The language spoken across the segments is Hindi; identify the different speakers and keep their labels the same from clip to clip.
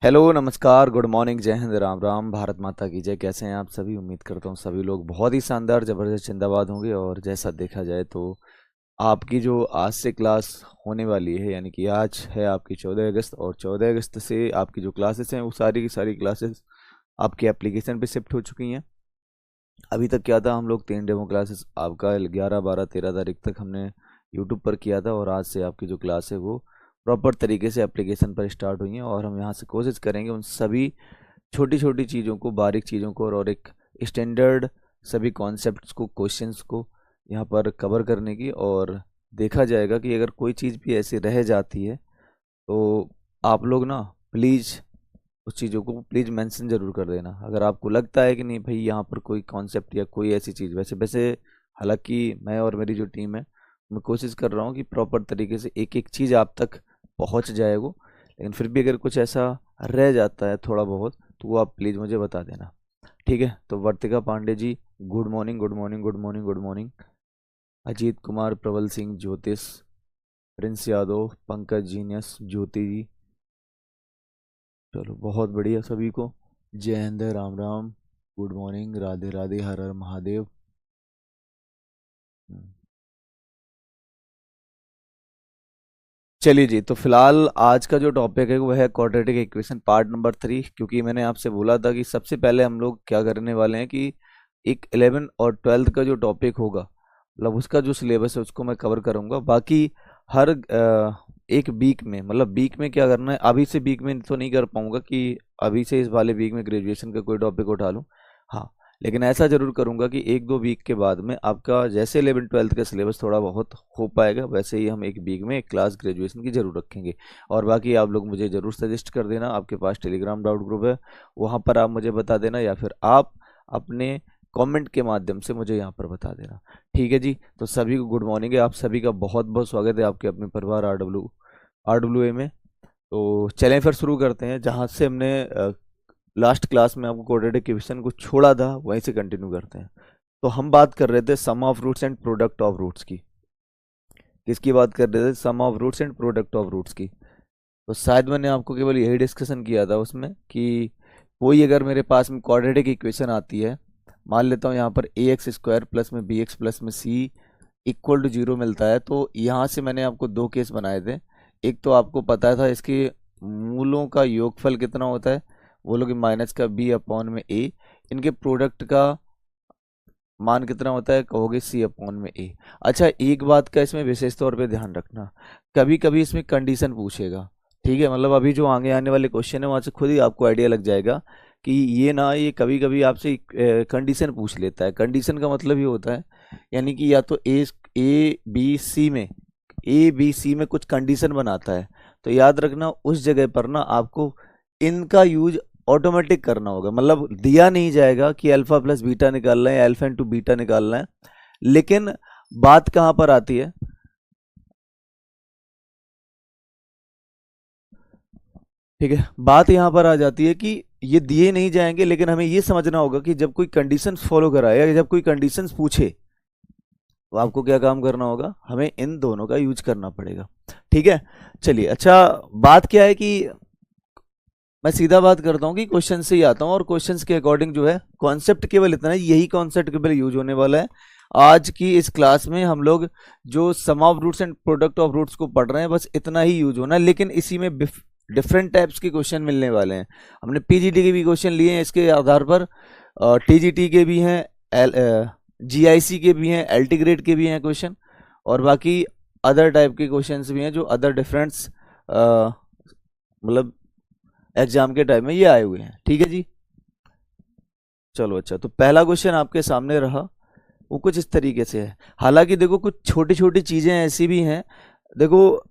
Speaker 1: हेलो, नमस्कार, गुड मॉर्निंग, जय हिंद, राम राम, भारत माता की जय। कैसे हैं आप सभी? उम्मीद करता हूँ सभी लोग बहुत ही शानदार, ज़बरदस्त, जिंदाबाद होंगे। और जैसा देखा जाए तो आपकी जो आज से क्लास होने वाली है, यानी कि आज है आपकी 14 अगस्त, और 14 अगस्त से आपकी जो क्लासेस हैं वो सारी की सारी क्लासेस आपके एप्लीकेशन पे शिफ्ट हो चुकी हैं। अभी तक क्या था, हम लोग 3 डेमो क्लासेस आपका 11, 12, 13 तारीख तक हमने यूट्यूब पर किया था, और आज से आपकी जो क्लास है वो प्रॉपर तरीके से एप्लीकेशन पर स्टार्ट हुई हैं। और हम यहाँ से कोशिश करेंगे उन सभी छोटी छोटी चीज़ों को, बारीक चीज़ों को, और एक स्टैंडर्ड सभी कॉन्सेप्ट्स को, क्वेश्चंस को यहाँ पर कवर करने की। और देखा जाएगा कि अगर कोई चीज़ भी ऐसी रह जाती है तो आप लोग ना प्लीज़ उस चीज़ों को प्लीज़ मेंशन ज़रूर कर देना। अगर आपको लगता है कि नहीं भाई यहाँ पर कोई कॉन्सेप्ट या कोई ऐसी चीज़, वैसे वैसे हालांकि मैं और मेरी जो टीम है, मैं कोशिश कर रहा हूँ कि प्रॉपर तरीके से एक एक चीज़ आप तक पहुँच जाए वो, लेकिन फिर भी अगर कुछ ऐसा रह जाता है थोड़ा बहुत, तो वो आप प्लीज़ मुझे बता देना। ठीक है? तो Vartika Pandey ji, good morning, good morning, good morning, good morning. Ajit Kumar, Prabal Singh, Jyotish, Prince Yadav, Pankaj genius, Jyoti ji, चलो बहुत बढ़िया सभी को। Jai Hind, Ram Ram, good morning, Radhe Radhe, Har Har Mahadev. हम्म। चलिए जी, तो फिलहाल आज का जो टॉपिक है वो है क्वाड्रेटिक इक्वेशन पार्ट नंबर 3। क्योंकि मैंने आपसे बोला था कि सबसे पहले हम लोग क्या करने वाले हैं कि एक 11 और 12 का जो टॉपिक होगा, मतलब उसका जो सिलेबस है उसको मैं कवर करूंगा। बाकी हर एक वीक में, मतलब वीक में क्या करना है, अभी से वीक में तो नहीं कर पाऊंगा कि अभी से इस वाले वीक में ग्रेजुएशन का कोई टॉपिक उठा लूँ। हाँ, लेकिन ऐसा जरूर करूंगा कि 1-2 वीक के बाद में आपका जैसे 11-12 का सिलेबस थोड़ा बहुत हो पाएगा, वैसे ही हम एक वीक में एक क्लास ग्रेजुएशन की जरूर रखेंगे। और बाकी आप लोग मुझे ज़रूर सजेस्ट कर देना। आपके पास टेलीग्राम डाउट ग्रुप है, वहाँ पर आप मुझे बता देना, या फिर आप अपने कमेंट के माध्यम से मुझे यहाँ पर बता देना। ठीक है जी, तो सभी को गुड मॉर्निंग है। आप सभी का बहुत बहुत स्वागत है आपके अपने परिवार आर डब्ल्यू ए में। तो चलें फिर शुरू करते हैं जहाँ से हमने लास्ट क्लास में आपको क्वाड्रेटिक इक्वेशन को छोड़ा था, वहीं से कंटिन्यू करते हैं। तो हम बात कर रहे थे sum of roots and product of roots की। किसकी बात कर रहे थे? Sum of roots and product of roots की। तो शायद मैंने आपको केवल यही डिस्कशन किया था उसमें कि कोई अगर मेरे पास में क्वाड्रेटिक इक्वेशन आती है, मान लेता हूँ यहाँ पर ax² प्लस में bx प्लस में c इक्वल टू 0 मिलता है, तो यहाँ से मैंने आपको दो केस बनाए थे। एक तो आपको पता था इसके मूलों का योगफल कितना होता है, बोलो कि माइनस का b अपॉन में a। इनके प्रोडक्ट का मान कितना होता है, कहोगे c अपॉन में a। अच्छा, एक बात का इसमें विशेष तौर पे ध्यान रखना, कभी कभी इसमें कंडीशन पूछेगा। ठीक है? मतलब अभी जो आगे आने वाले क्वेश्चन है वहाँ से खुद ही आपको आइडिया लग जाएगा कि ये कभी कभी आपसे कंडीशन पूछ लेता है। कंडीशन का मतलब ये होता है, यानी कि या तो ए बी सी में कुछ कंडीशन बनाता है, तो याद रखना उस जगह पर ना आपको इनका यूज ऑटोमेटिक करना होगा। मतलब दिया नहीं जाएगा कि अल्फा प्लस बीटा निकालना है या अल्फा इंटू बीटा निकालना है, लेकिन बात कहाँ पर आती है, ठीक है, बात यहाँ पर आ जाती है कि ये दिए नहीं जाएंगे, लेकिन हमें ये समझना होगा कि जब कोई कंडीशंस फॉलो कराए या जब कोई कंडीशंस पूछे, तो आपको क्या काम करना होगा, हमें इन दोनों का यूज करना पड़ेगा। ठीक है? चलिए, अच्छा, बात क्या है कि मैं सीधा बात करता हूँ कि क्वेश्चन से ही आता हूँ, और क्वेश्चंस के अकॉर्डिंग जो है कॉन्सेप्ट केवल इतना है, यही कॉन्सेप्ट केवल यूज होने वाला है आज की इस क्लास में। हम लोग जो sum of roots and product of roots को पढ़ रहे हैं, बस इतना ही यूज होना है, लेकिन इसी में डिफरेंट टाइप्स के क्वेश्चन मिलने वाले हैं। हमने पीजीटी के भी क्वेश्चन लिए हैं इसके आधार पर, टीजीटी के भी हैं, जीआईसी के भी हैं, एलटी ग्रेड के भी हैं क्वेश्चन, और बाकी अदर टाइप के क्वेश्चंस भी हैं जो अदर डिफरेंट्स मतलब एग्जाम के टाइम में ये आए हुए हैं। ठीक है जी? चलो, अच्छा, तो पहला क्वेश्चन आपके सामने रहा, वो कुछ इस तरीके से है। हालांकि देखो कुछ छोटी छोटी चीजें ऐसी भी हैं, देखो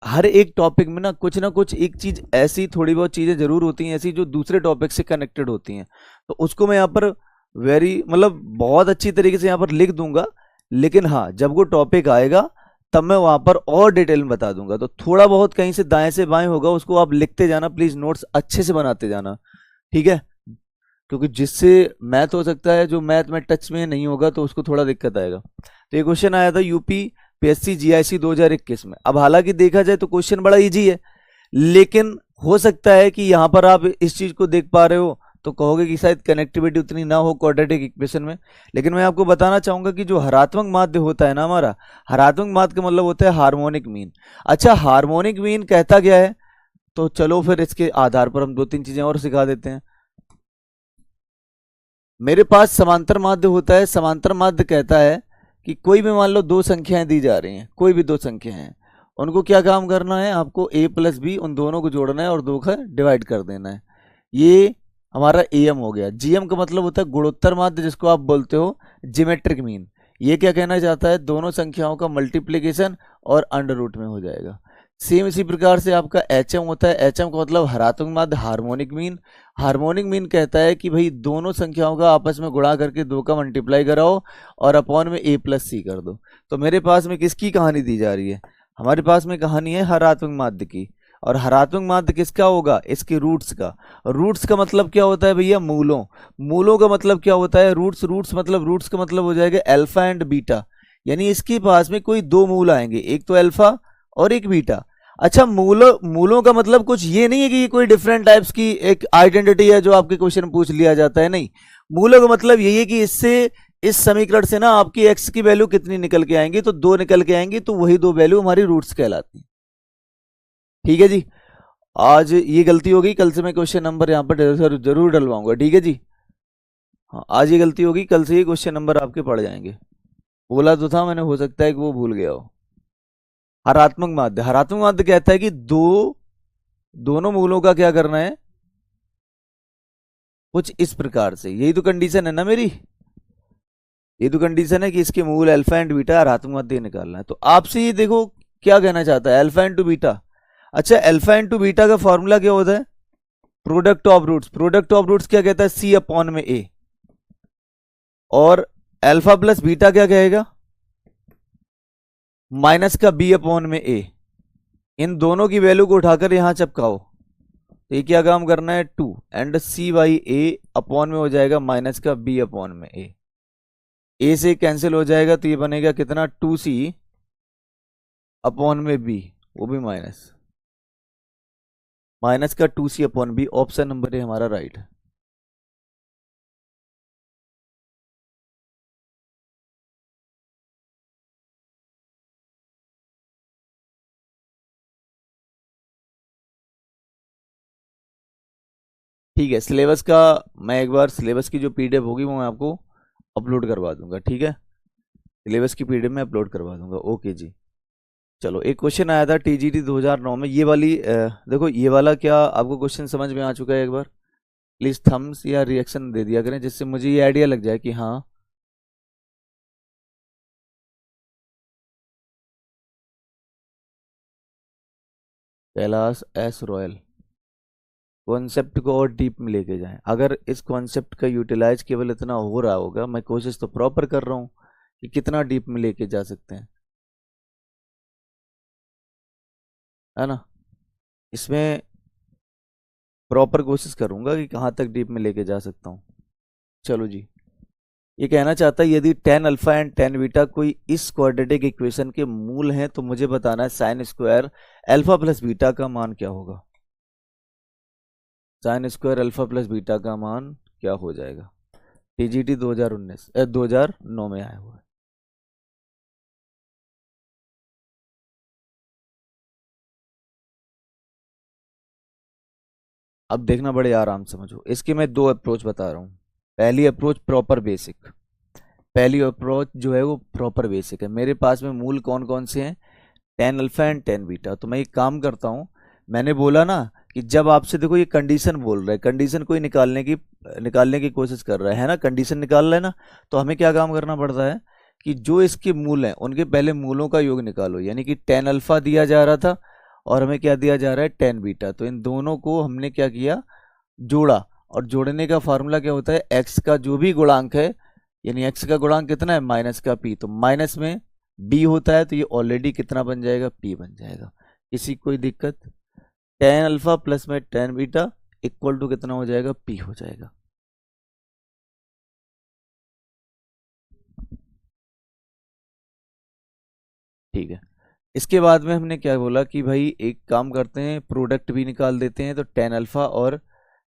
Speaker 1: हर एक टॉपिक में ना कुछ एक चीज ऐसी, थोड़ी बहुत चीजें जरूर होती हैं ऐसी जो दूसरे टॉपिक से कनेक्टेड होती हैं, तो उसको मैं यहाँ पर वेरी मतलब बहुत अच्छी तरीके से यहाँ पर लिख दूंगा। लेकिन हाँ, जब वो टॉपिक आएगा तब मैं वहां पर और डिटेल में बता दूंगा। तो थोड़ा बहुत कहीं से दाएं से बाएं होगा, उसको आप लिखते जाना प्लीज, नोट्स अच्छे से बनाते जाना। ठीक है? क्योंकि जिससे मैथ हो सकता है, जो मैथ में टच में नहीं होगा तो उसको थोड़ा दिक्कत आएगा। तो ये क्वेश्चन आया था यूपी पीएससी जीआईसी 2021 में। अब हालांकि देखा जाए तो क्वेश्चन बड़ा इजी है, लेकिन हो सकता है कि यहाँ पर आप इस चीज को देख पा रहे हो तो कहोगे कि शायद कनेक्टिविटी उतनी ना हो क्वाड्रेटिक इक्वेशन में, लेकिन मैं आपको बताना चाहूंगा कि जो हरात्मक माध्य होता है ना हमारा, हरात्मक माध्य का मतलब होता है हार्मोनिक मीन। अच्छा, हार्मोनिक मीन कहता क्या है, तो चलो फिर इसके आधार पर हम दो तीन चीजें और सिखा देते हैं। मेरे पास समांतर माध्य होता है। समांतर माध्य कहता है कि कोई भी मान लो दो संख्याएं दी जा रही हैं, कोई भी दो संख्याएं हैं, उनको क्या काम करना है, आपको a प्लस बी उन दोनों को जोड़ना है और दो का डिवाइड कर देना है। ये हमारा एम हो गया। जीएम का मतलब होता है गुणोत्तर माध्य, जिसको आप बोलते हो जियोमेट्रिक मीन। ये क्या कहना चाहता है, दोनों संख्याओं का मल्टीप्लीकेशन और अंडर रूट में हो जाएगा। सेम इसी प्रकार से आपका एच एम होता है। एच एम का मतलब हरात्मक माध्य हार्मोनिक मीन। हार्मोनिक मीन कहता है कि भाई दोनों संख्याओं का आपस में गुणा करके दो का मल्टीप्लाई कराओ और अपॉन में a प्लस सी कर दो। तो मेरे पास में किसकी कहानी दी जा रही है, हमारे पास में कहानी है हरात्मक माध्य की। और हरात्मक माध्य किसका होगा, इसके रूट्स का। रूट्स का मतलब क्या होता है भैया, मूलों। मूलों का मतलब क्या होता है, रूट्स। रूट्स का मतलब हो जाएगा अल्फा एंड बीटा। यानी इसके पास में कोई दो मूल आएंगे, एक तो अल्फा और एक बीटा। अच्छा, मूलों का मतलब कुछ ये नहीं है कि ये कोई डिफरेंट टाइप्स की एक आइडेंटिटी है जो आपके क्वेश्चन पूछ लिया जाता है, नहीं। मूलों का मतलब यही है कि इससे, इस समीकरण से ना आपकी एक्स की वैल्यू कितनी निकल के आएंगी, तो दो निकल के आएंगी, तो वही दो वैल्यू हमारी रूट्स कहलाती है। ठीक है जी। आज ये गलती हो गई, कल से मैं क्वेश्चन नंबर यहाँ पर जरूर डलवाऊंगा, ठीक है जी। हाँ, आज ये गलती होगी, कल से ये क्वेश्चन नंबर आपके पड़ जाएंगे। बोला तो था मैंने, हो सकता है कि वो भूल गया हो। हरात्मक माध्य, हरात्मक माध्य कहता है कि दोनों मूलों का क्या करना है, कुछ इस प्रकार से। यही तो कंडीशन है ना मेरी, ये तो कंडीशन है कि इसके मूल अल्फा एंड बीटा, हरात्मक माध्य निकालना है। तो आपसे ये देखो क्या कहना चाहता है, अल्फा एंड टू बीटा। अच्छा, अल्फा एंड टू बीटा का फॉर्मूला क्या होता है, product of roots. Product of roots क्या कहता है, सी अपॉन में ए। और अल्फा प्लस बीटा क्या कहेगा, माइनस का बी अपॉन में ए। इन दोनों की वैल्यू को उठाकर यहां चपकाओ, तो ये क्या काम करना है, two into by by अपॉन में हो जाएगा माइनस का बी अपॉन में ए से कैंसिल हो जाएगा, तो ये बनेगा कितना, टू सी अपॉन में बी, वो भी माइनस, माइनस का two C upon B. Option number A हमारा राइट है। ठीक है, सिलेबस का मैं एक बार सिलेबस की जो पीडीएफ होगी वो मैं आपको अपलोड करवा दूंगा, ठीक है। सिलेबस की पीडीएफ में अपलोड करवा दूंगा, ओके जी। चलो, एक क्वेश्चन आया था टीजीटी 2009 में, ये वाली देखो, ये वाला क्या आपको क्वेश्चन समझ में आ चुका है, एक बार प्लीज थम्स या रिएक्शन दे दिया करें, जिससे मुझे ये आइडिया लग जाए कि हाँ। कैलाश एस रॉयल, कॉन्सेप्ट को और डीप में लेके जाएं। अगर इस कॉन्सेप्ट का यूटिलाइज केवल इतना हो रहा होगा, मैं कोशिश तो प्रॉपर कर रहा हूँ कि कितना डीप में लेके जा सकते हैं, है ना। इसमें प्रॉपर कोशिश करूंगा कि कहाँ तक डीप में लेके जा सकता हूँ। चलो जी, ये कहना चाहता है यदि tan alpha and tan beta कोई इस क्वाड्रेटिक इक्वेशन के मूल हैं, तो मुझे बताना है sign square alpha plus beta का मान क्या होगा। Sign square alpha plus beta का मान क्या हो जाएगा, टीजीटी 2019 2009 में आया हुआ है। अब देखना, बड़े आराम से समझो, इसके मैं दो अप्रोच बता रहा हूँ। पहली अप्रोच प्रॉपर बेसिक, पहली अप्रोच जो है वो प्रॉपर बेसिक है। मेरे पास में मूल कौन कौन से हैं, tan alpha and tan beta. तो मैं एक काम करता हूँ, मैंने बोला ना कि जब आपसे देखो ये कंडीशन बोल रहा है, कंडीशन कोई निकालने की कोशिश कर रहा है ना, कंडीशन निकाल रहा है ना, तो हमें क्या काम करना पड़ता है कि जो इसके मूल हैं उनके पहले मूलों का योग निकालो। यानी कि टेन अल्फा दिया जा रहा था और हमें क्या दिया जा रहा है, टेन बीटा। तो इन दोनों को हमने क्या किया, जोड़ा। और जोड़ने का फार्मूला क्या होता है, एक्स का जो भी गुणांक है, यानी एक्स का गुणांक कितना है, माइनस का पी, तो माइनस में बी होता है, तो ये ऑलरेडी कितना बन जाएगा, पी बन जाएगा। किसी कोई दिक्कत, टेन अल्फा प्लस में टेन बीटा इक्वल टू कितना हो जाएगा, पी हो जाएगा। ठीक है, इसके बाद में हमने क्या बोला कि भाई एक काम करते हैं, प्रोडक्ट भी निकाल देते हैं, तो टेन अल्फा और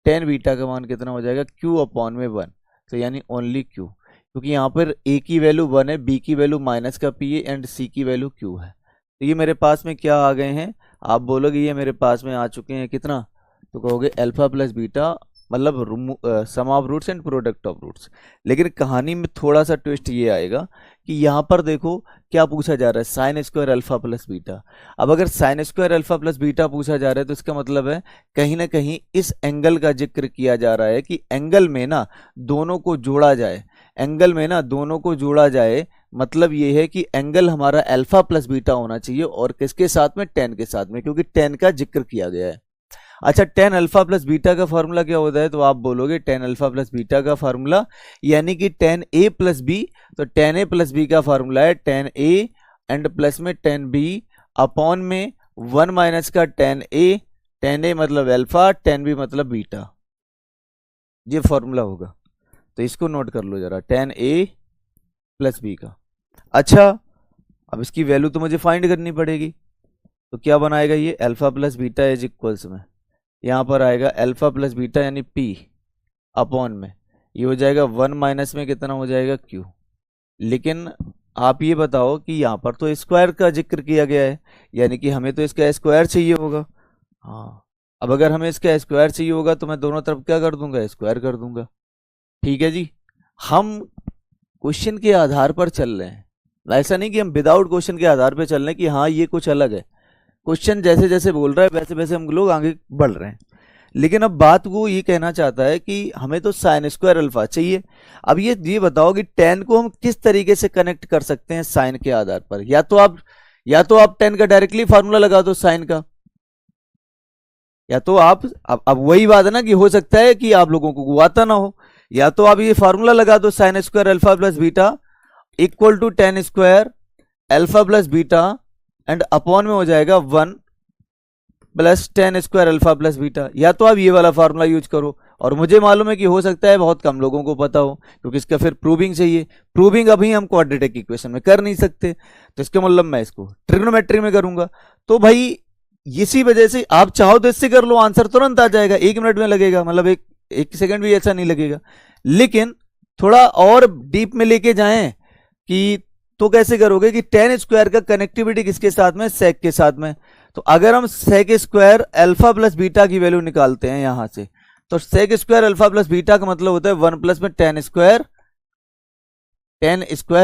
Speaker 1: टेन बीटा का मान कितना हो जाएगा, क्यू अपॉन में वन, तो यानी ओनली क्यू, क्योंकि यहाँ पर ए की वैल्यू वन है, बी की वैल्यू माइनस का पी है एंड सी की वैल्यू क्यू है। तो ये मेरे पास में क्या आ गए हैं, आप बोलोगे ये मेरे पास में आ चुके हैं कितना, तो कहोगे अल्फा प्लस बीटा, मतलब sum of roots and product of roots. लेकिन कहानी में थोड़ा सा ट्विस्ट ये आएगा कि यहाँ पर देखो क्या पूछा जा रहा है, sign square alpha plus beta. अब अगर sign square alpha plus beta पूछा जा रहा है तो इसका मतलब है कहीं ना कहीं इस एंगल का जिक्र किया जा रहा है कि एंगल में ना दोनों को जोड़ा जाए, एंगल में ना दोनों को जोड़ा जाए, मतलब ये है कि एंगल हमारा अल्फा प्लस बीटा होना चाहिए, और किसके साथ में, टेन के साथ में, क्योंकि टेन का जिक्र किया गया है। अच्छा, टेन अल्फा प्लस बीटा का फॉर्मूला क्या होता है, तो आप बोलोगे टेन अल्फा प्लस बीटा का फॉर्मूला यानी कि टेन ए प्लस बी, तो टेन ए प्लस बी का फॉर्मूला है टेन ए एंड प्लस में टेन बी अपॉन में वन माइनस का टेन ए मतलब अल्फा, टेन बी मतलब बीटा, ये फॉर्मूला होगा। तो इसको नोट कर लो जरा, टेन ए प्लस बी का। अच्छा, अब इसकी वैल्यू तो मुझे फाइंड करनी पड़ेगी, तो क्या बनाएगा ये, alpha plus beta is equals में यहाँ पर आएगा अल्फा प्लस बीटा यानी पी अपॉन में ये हो जाएगा वन माइनस में कितना हो जाएगा क्यू। लेकिन आप ये बताओ कि यहाँ पर तो स्क्वायर का जिक्र किया गया है, यानी कि हमें तो इसका स्क्वायर चाहिए होगा। हाँ, अब अगर हमें इसका स्क्वायर चाहिए होगा तो मैं दोनों तरफ क्या कर दूंगा, स्क्वायर कर दूंगा। ठीक है जी, हम क्वेश्चन के आधार पर चल रहे हैं, ऐसा नहीं कि हम विदाउट क्वेश्चन के आधार पर चल रहे हैं कि हाँ ये कुछ अलग है। क्वेश्चन जैसे जैसे बोल रहा है वैसे वैसे हम लोग आगे बढ़ रहे हैं। लेकिन अब बात को ये कहना चाहता है कि हमें तो साइन स्क्वायर अल्फा चाहिए। अब ये बताओ कि टेन को हम किस तरीके से कनेक्ट कर सकते हैं साइन के आधार पर, या तो आप टेन का डायरेक्टली फार्मूला लगा दो साइन का, या तो आप अब वही बात है ना कि हो सकता है कि आप लोगों को वो आता ना हो, या तो आप ये फार्मूला लगा दो sine square alpha plus beta equal to tan square alpha plus beta and upon में हो जाएगा one plus tan square alpha plus beta, या तो आप ये वाला फार्मूला यूज करो। और मुझे मालूम है कि हो सकता है बहुत कम लोगों को पता हो, क्योंकि इसका फिर प्रूविंग चाहिए। प्रूविंग अभी हम क्वाड्रेटिक इक्वेशन में कर नहीं सकते, तो इसका मतलब मैं इसको ट्रिग्नोमेट्री में करूंगा। तो भाई इसी वजह से आप चाहो तो इससे कर लो, आंसर तुरंत आ जाएगा, एक मिनट में लगेगा, मतलब एक सेकंड भी ऐसा नहीं लगेगा। लेकिन थोड़ा और डीप में लेके जाएं कि तो कैसे करोगे कि टेन स्क्वायर का कनेक्टिविटी किसके साथ में, सेक के साथ में। तो अगर हम sec square alpha plus beta की वैल्यू निकालते हैं यहां से, तो sec square alpha plus beta का मतलब होता है वन प्लस में tan square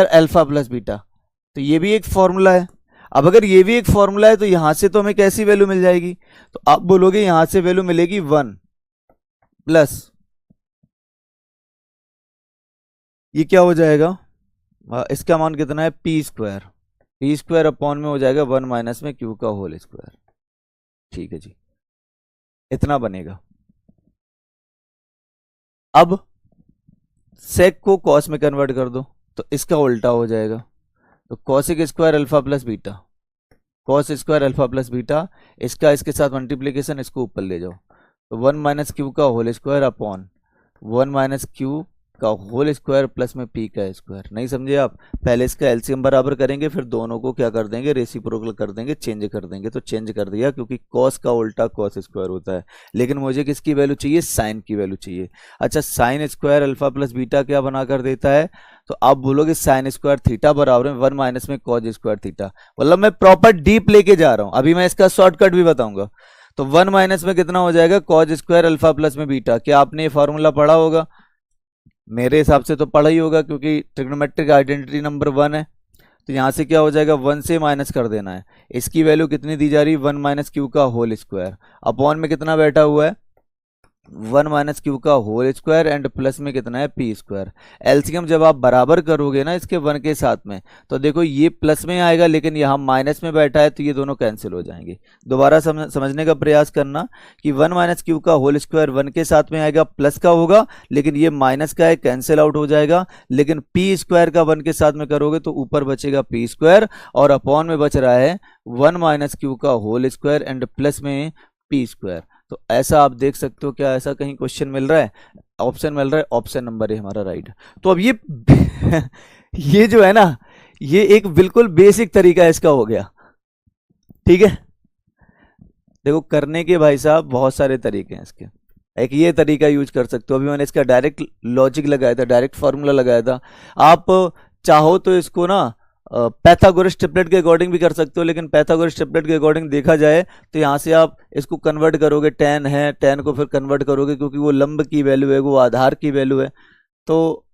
Speaker 1: alpha plus beta. तो ये भी एक फॉर्मूला है। अब अगर ये भी एक फॉर्मूला है तो यहां से तो हमें कैसी वैल्यू मिल जाएगी, तो आप बोलोगे यहां से वैल्यू मिलेगी वन प्लस, ये क्या हो जाएगा, इसका मान कितना है, पी स्क्वायर अपॉन में हो जाएगा वन माइनस में क्यू का होल स्क्वायर। ठीक है जी, इतना बनेगा। अब सेक को कॉस में कन्वर्ट कर दो तो इसका उल्टा हो जाएगा, तो cosec square alpha plus beta, cos square alpha plus beta, इसका इसके साथ मल्टीप्लीकेशन, इसको ऊपर ले जाओ, तो वन माइनस क्यू का whole square upon one minus Q का होल स्क्वायर प्लस में पी का स्क्वायर। नहीं समझे आप, पहले इसका एलसीएम बराबर करेंगे, फिर दोनों को क्या कर देंगे, रेसिप्रोकल कर देंगे, चेंज कर देंगे। तो चेंज कर दिया क्योंकि कॉस का उल्टा कॉस स्क्वायर होता है, लेकिन मुझे किसकी वैल्यू चाहिए, साइन की वैल्यू चाहिए। अच्छा, sign square alpha plus beta क्या बना कर देता है, तो आप बोलोगे साइन स्क्वायर थीटा बराबर है वन माइनस में कॉज स्क्वायर थीटा। मतलब मैं प्रॉपर डीप लेके जा रहा हूं, अभी मैं इसका शॉर्टकट भी बताऊंगा। तो वन माइनस में कितना हो जाएगा, कॉज स्क्वायर अल्फा प्लस में बीटा। क्या आपने ये फॉर्मूला पढ़ा होगा, मेरे हिसाब से तो पढ़ा ही होगा, क्योंकि ट्रिग्नोमेट्रिक आइडेंटिटी नंबर वन है। तो यहां से क्या हो जाएगा, वन से माइनस कर देना है, इसकी वैल्यू कितनी दी जा रही है, वन माइनस क्यू का होल स्क्वायर अपॉन में कितना बैठा हुआ है, वन माइनस क्यू का होल स्क्वायर एंड प्लस में कितना है, पी स्क्वायर। एलसीएम जब आप बराबर करोगे ना इसके वन के साथ में, तो देखो ये प्लस में आएगा, लेकिन यहाँ माइनस में बैठा है, तो ये दोनों कैंसिल हो जाएंगे। दोबारा समझने का प्रयास करना कि वन माइनस क्यू का होल स्क्वायर वन के साथ में आएगा, प्लस का होगा, लेकिन ये माइनस का है, कैंसिल आउट हो जाएगा। लेकिन पी स्क्वायर का वन के साथ में करोगे तो ऊपर बचेगा पी स्क्वायर, और अपॉन में बच रहा है वन माइनस क्यू का होल स्क्वायर एंड प्लस में पी स्क्वायर। तो ऐसा आप देख सकते हो, क्या ऐसा कहीं क्वेश्चन मिल रहा है, ऑप्शन मिल रहा है, ऑप्शन नंबर है हमारा राइट। तो अब ये जो है ना, ये एक बिल्कुल बेसिक तरीका इसका हो गया। ठीक है। देखो करने के भाई साहब बहुत सारे तरीके हैं इसके। एक ये तरीका यूज कर सकते हो, अभी मैंने इसका डायरेक्ट लॉजिक लगाया था, डायरेक्ट फॉर्मूला लगाया था। आप चाहो तो इसको ना पैथागोरस ट्रिपलेट के अकॉर्डिंग भी कर सकते हो, लेकिन पैथागोरस ट्रिपलेट के अकॉर्डिंग देखा जाए तो यहाँ से आप इसको कन्वर्ट करोगे, टेन है, टेन को फिर कन्वर्ट करोगे क्योंकि वो लंब की वैल्यू है, वो आधार की वैल्यू है, तो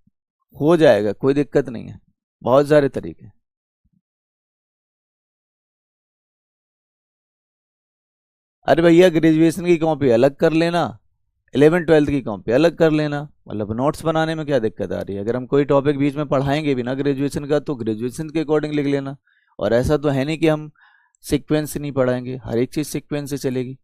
Speaker 1: हो जाएगा, कोई दिक्कत नहीं है। बहुत सारे तरीके। अरे भैया ग्रेजुएशन की कॉपी अलग कर लेना, 11 12 की कॉपी अलग कर लेना, मतलब नोट्स बनाने में क्या दिक्कत आ रही है? अगर हम कोई टॉपिक बीच में पढ़ाएंगे भी ना ग्रेजुएशन का, तो ग्रेजुएशन के अकॉर्डिंग लिख लेना। और ऐसा तो है नहीं कि हम सीक्वेंस से नहीं पढ़ाएंगे, हर एक चीज सीक्वेंस से चलेगी।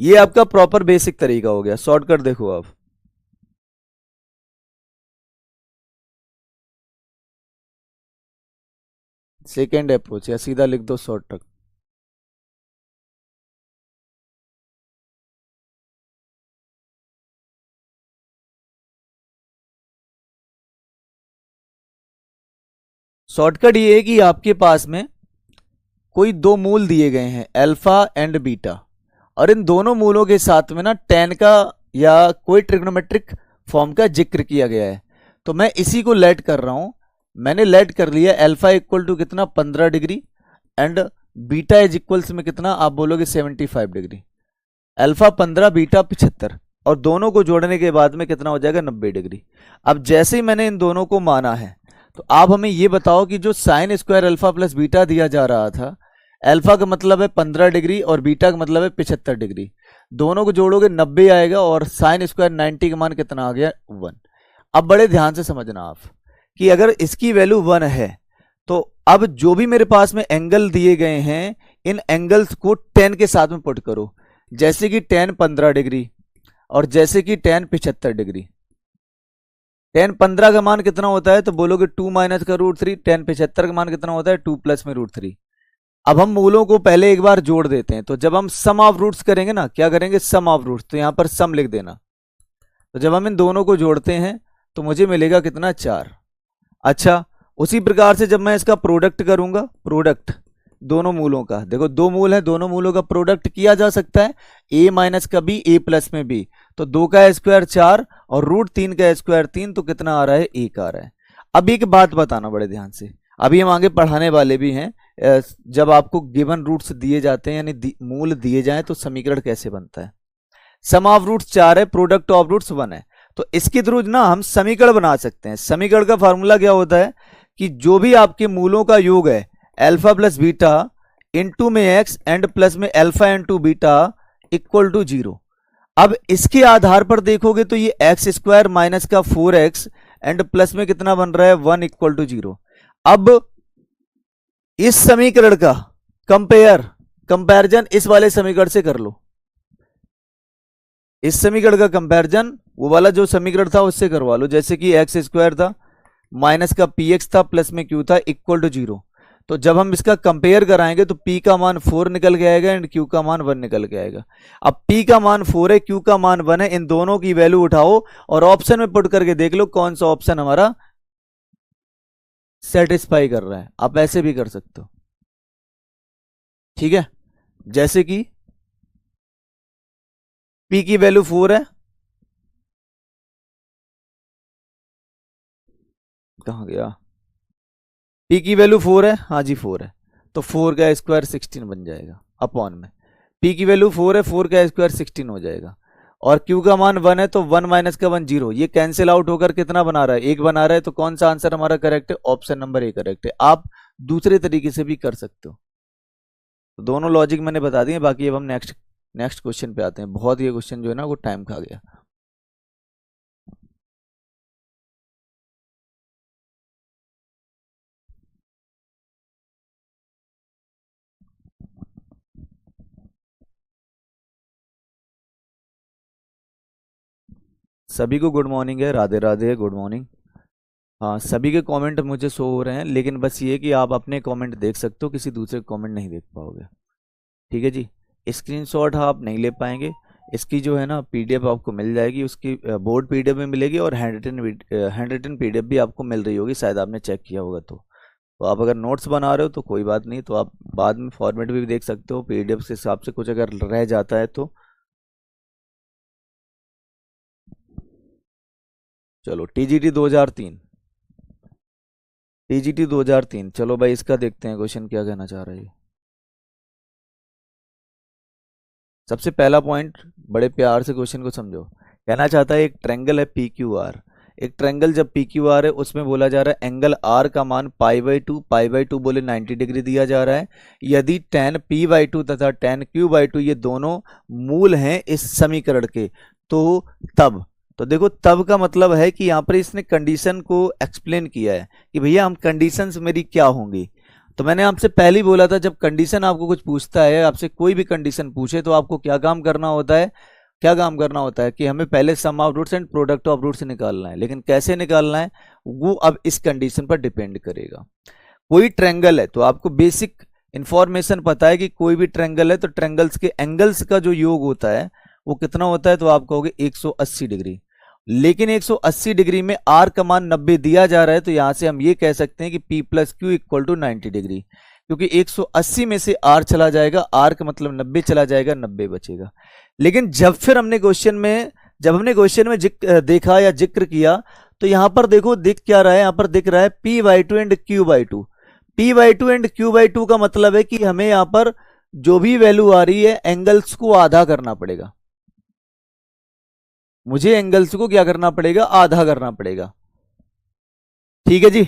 Speaker 1: ये आपका प्रॉपर बेसिक तरीका हो गया, शॉर्टकट देखो आप। सेकेंड अप्रोच या सीधा लिख दो शॉर्टकट। शॉर्टकट ये है कि आपके पास में कोई दो मूल दिए गए हैं, अल्फा एंड बीटा, और इन दोनों मूलों के साथ में ना टेन का या कोई ट्रिग्नोमेट्रिक फॉर्म का जिक्र किया गया है। तो मैं इसी को लेट कर रहा हूं। मैंने लेट कर लिया अल्फा इक्वल टू कितना, 15 degree, and beta is equals में कितना, आप बोलोगे 75 डिग्री। अल्फा 15, बीटा 75, और दोनों को जोड़ने के बाद में कितना हो जाएगा, 90 डिग्री। अब जैसे ही मैंने इन दोनों को माना है, तो आप हमें ये बताओ कि जो sign square alpha plus beta दिया जा रहा था, अल्फा का मतलब है 15 डिग्री और बीटा का मतलब है 75 डिग्री, दोनों को जोड़ोगे 90 आएगा, और साइन स्क्वायर 90 का मान कितना आ गया, 1। अब बड़े ध्यान से समझना आप कि अगर इसकी वैल्यू 1 है, तो अब जो भी मेरे पास में एंगल दिए गए हैं, इन एंगल्स को 10 के साथ में पुट करो। जैसे कि 10 15 डिग्री, और जैसे कि 10 75 डिग्री। 10 15 का मान कितना होता है, तो बोलोगे 2 माइनस का √3। 10 75 का मान कितना होता है, 2 प्लस में √3। अब हम मूलों को पहले एक बार जोड़ देते हैं, तो जब हम सम ऑफ रूट्स करेंगे ना, क्या करेंगे, सम ऑफ रूट्स, तो यहां पर सम लिख देना। तो जब हम इन दोनों को जोड़ते हैं तो मुझे मिलेगा कितना, 4। अच्छा, उसी प्रकार से जब मैं इसका प्रोडक्ट करूंगा, प्रोडक्ट दोनों मूलों का, देखो दो मूल है, दोनों मूलों का प्रोडक्ट किया जा सकता है, ए माइनस का बी, ए प्लस में बी, तो 2 का स्क्वायर 4, और √3 का स्क्वायर 3, तो कितना आ रहा है, 1 आ रहा है। अब एक बात बताना बड़े ध्यान से, अभी हम आगे पढ़ाने वाले भी हैं। जब आपको गिवन रूट्स दिए जाते हैं, यानी मूल दिए जाए, तो समीकरण कैसे बनता है। सम ऑफ रूट्स 4 है, प्रोडक्ट ऑफ रूट्स 1 है, तो इसके थ्रू ना हम समीकरण बना सकते हैं। समीकरण का फॉर्मूला क्या होता है कि जो भी आपके मूलों का योग है, अल्फा प्लस बीटा इंटू में एक्स एंड प्लस में alpha into beta equal to 0। अब इसके आधार पर देखोगे तो ये एक्स स्क्वायर माइनस का 4x एंड प्लस में कितना बन रहा है, 1 इक्वल टू 0। अब इस समीकरण का कंपैरिजन इस वाले समीकरण से कर लो। इस समीकरण का कंपैरिजन वो वाला जो समीकरण था उससे करवा लो, जैसे कि एक्स स्क्वायर था, माइनस का पी एक्स था, प्लस में क्यू था, इक्वल टू 0। तो जब हम इसका कंपेयर कराएंगे तो p का मान 4 निकल के आएगा एंड q का मान 1 निकल के आएगा। अब p का मान 4 है, q का मान 1 है, इन दोनों की वैल्यू उठाओ और ऑप्शन में पुट करके देख लो कौन सा ऑप्शन हमारा सेटिस्फाई कर रहा है। आप ऐसे भी कर सकते हो, ठीक है। जैसे कि p की वैल्यू 4 है, कहां गया, p की वैल्यू 4 है, हाँ जी 4 है, तो 4 का स्क्वायर 16 बन जाएगा अपॉन में। p की वैल्यू 4 है, 4 का स्क्वायर 16 हो जाएगा, और q का मान 1 है, तो 1 माइनस का 1 0, ये कैंसिल आउट होकर कितना बना रहा है, 1 बना रहा है। तो कौन सा आंसर हमारा करेक्ट है, ऑप्शन नंबर ए करेक्ट है। आप दूसरे तरीके से भी कर सकते हो। तो दोनों लॉजिक मैंने बता दिए, बाकी अब हम नेक्स्ट नेक्स्ट क्वेश्चन पे आते हैं। बहुत ये क्वेश्चन जो है ना वो टाइम खा गया। सभी को गुड मॉर्निंग है, राधे राधे, गुड मॉर्निंग। हाँ, सभी के कमेंट मुझे शो हो रहे हैं, लेकिन बस ये कि आप अपने कमेंट देख सकते हो, किसी दूसरे कमेंट नहीं देख पाओगे। ठीक है जी। स्क्रीनशॉट आप नहीं ले पाएंगे। इसकी जो है ना पीडीएफ आपको मिल जाएगी, उसकी बोर्ड पीडीएफ में मिलेगी, और हैंड रिटन पीडीएफ भी आपको मिल रही होगी, शायद आपने चेक किया होगा। तो आप अगर नोट्स बना रहे हो तो कोई बात नहीं, तो आप बाद में फॉर्मेट भी देख सकते हो पीडीएफ के हिसाब से, कुछ अगर रह जाता है तो। चलो, टीजीटी 2003, टीजीटी 2003, चलो भाई इसका देखते हैं क्वेश्चन क्या कहना चाह रहा है ये। सबसे पहला पॉइंट, बड़े प्यार से क्वेश्चन को समझो। कहना चाहता है एक ट्रायंगल है पी क्यू आर। एक ट्रायंगल जब पी क्यू आर है, उसमें बोला जा रहा है एंगल आर का मान पाई बाई टू बोले 90 डिग्री दिया जा रहा है। यदि टेन पी बाई टू तथा टेन क्यू बाई टू ये दोनों मूल हैं इस समीकरण के, तो तब, तो देखो तब का मतलब है कि यहाँ पर इसने कंडीशन को एक्सप्लेन किया है कि भैया हम कंडीशंस मेरी क्या होंगी। तो मैंने आपसे पहले ही बोला था, जब कंडीशन आपको कुछ पूछता है, आपसे कोई भी कंडीशन पूछे, तो आपको क्या काम करना होता है, क्या काम करना होता है कि हमें पहले sum of roots and product of roots निकालना है। लेकिन कैसे निकालना है वो अब इस कंडीशन पर डिपेंड करेगा। कोई ट्रायंगल है तो आपको बेसिक इंफॉर्मेशन पता है कि कोई भी ट्रायंगल है तो ट्रायंगल्स के एंगल्स का जो योग होता है वो कितना होता है, तो आप कहोगे 180 डिग्री। लेकिन 180 डिग्री में आर का मान 90 दिया जा रहा है, तो यहां से हम ये कह सकते हैं कि P plus Q equal to 90 degree, क्योंकि 180 में से आर चला जाएगा, आर का मतलब 90 चला जाएगा, 90 बचेगा। लेकिन जब फिर हमने क्वेश्चन में, जब हमने क्वेश्चन में देखा या जिक्र किया, तो यहां पर देखो दिख क्या रहा है, यहां पर दिख रहा है P by two and Q by two. P by two and Q by two का मतलब है कि हमें यहां पर जो भी वैल्यू आ रही है एंगल्स को आधा करना पड़ेगा। मुझे एंगल्स को क्या करना पड़ेगा, आधा करना पड़ेगा। ठीक है जी।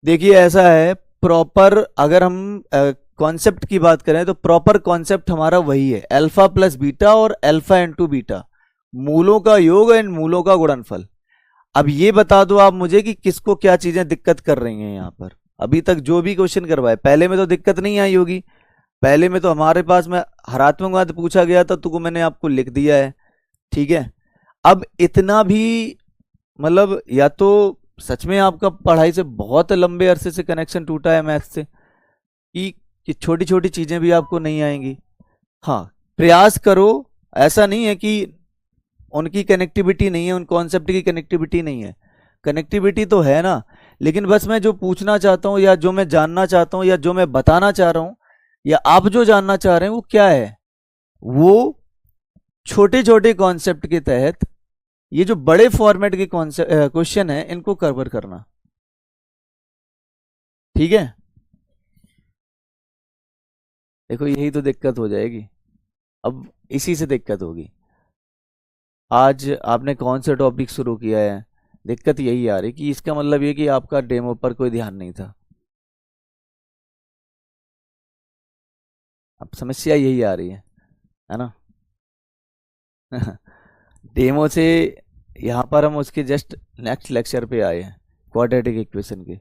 Speaker 1: देखिए ऐसा है, प्रॉपर अगर हम कॉन्सेप्ट की बात करें तो प्रॉपर कॉन्सेप्ट हमारा वही है, अल्फा प्लस बीटा और अल्फा इंटू बीटा, मूलों का योग एंड मूलों का गुणनफल। अब ये बता दो आप मुझे कि किसको क्या चीजें दिक्कत कर रही हैं यहां पर। अभी तक जो भी क्वेश्चन करवाए, पहले में तो दिक्कत नहीं आई होगी, पहले में तो हमारे पास में हरात्मकवाद पूछा गया था, तो मैंने आपको लिख दिया है। ठीक है। अब इतना भी, मतलब या तो सच में आपका पढ़ाई से बहुत लंबे अरसे से कनेक्शन टूटा है मैथ से, कि छोटी छोटी चीजें भी आपको नहीं आएंगी। हाँ, प्रयास करो। ऐसा नहीं है कि उनकी कनेक्टिविटी नहीं है, उन कॉन्सेप्ट की कनेक्टिविटी नहीं है, कनेक्टिविटी तो है ना। लेकिन बस मैं जो पूछना चाहता हूं, या जो मैं जानना चाहता हूं, या जो मैं बताना चाह रहा हूं, या आप जो जानना चाह रहे हैं, वो क्या है, वो छोटे छोटे कॉन्सेप्ट के तहत ये जो बड़े फॉर्मेट के क्वेश्चन है इनको कवर करना। ठीक है। देखो यही तो दिक्कत हो जाएगी, अब इसी से दिक्कत होगी। आज आपने कौन सा टॉपिक शुरू किया है, दिक्कत यही आ रही कि इसका मतलब ये कि आपका डेमो पर कोई ध्यान नहीं था। अब समस्या यही आ रही है ना। डेमो से यहाँ पर हम उसके जस्ट नेक्स्ट लेक्चर पे आए हैं, क्वाड्रेटिक इक्वेशन के।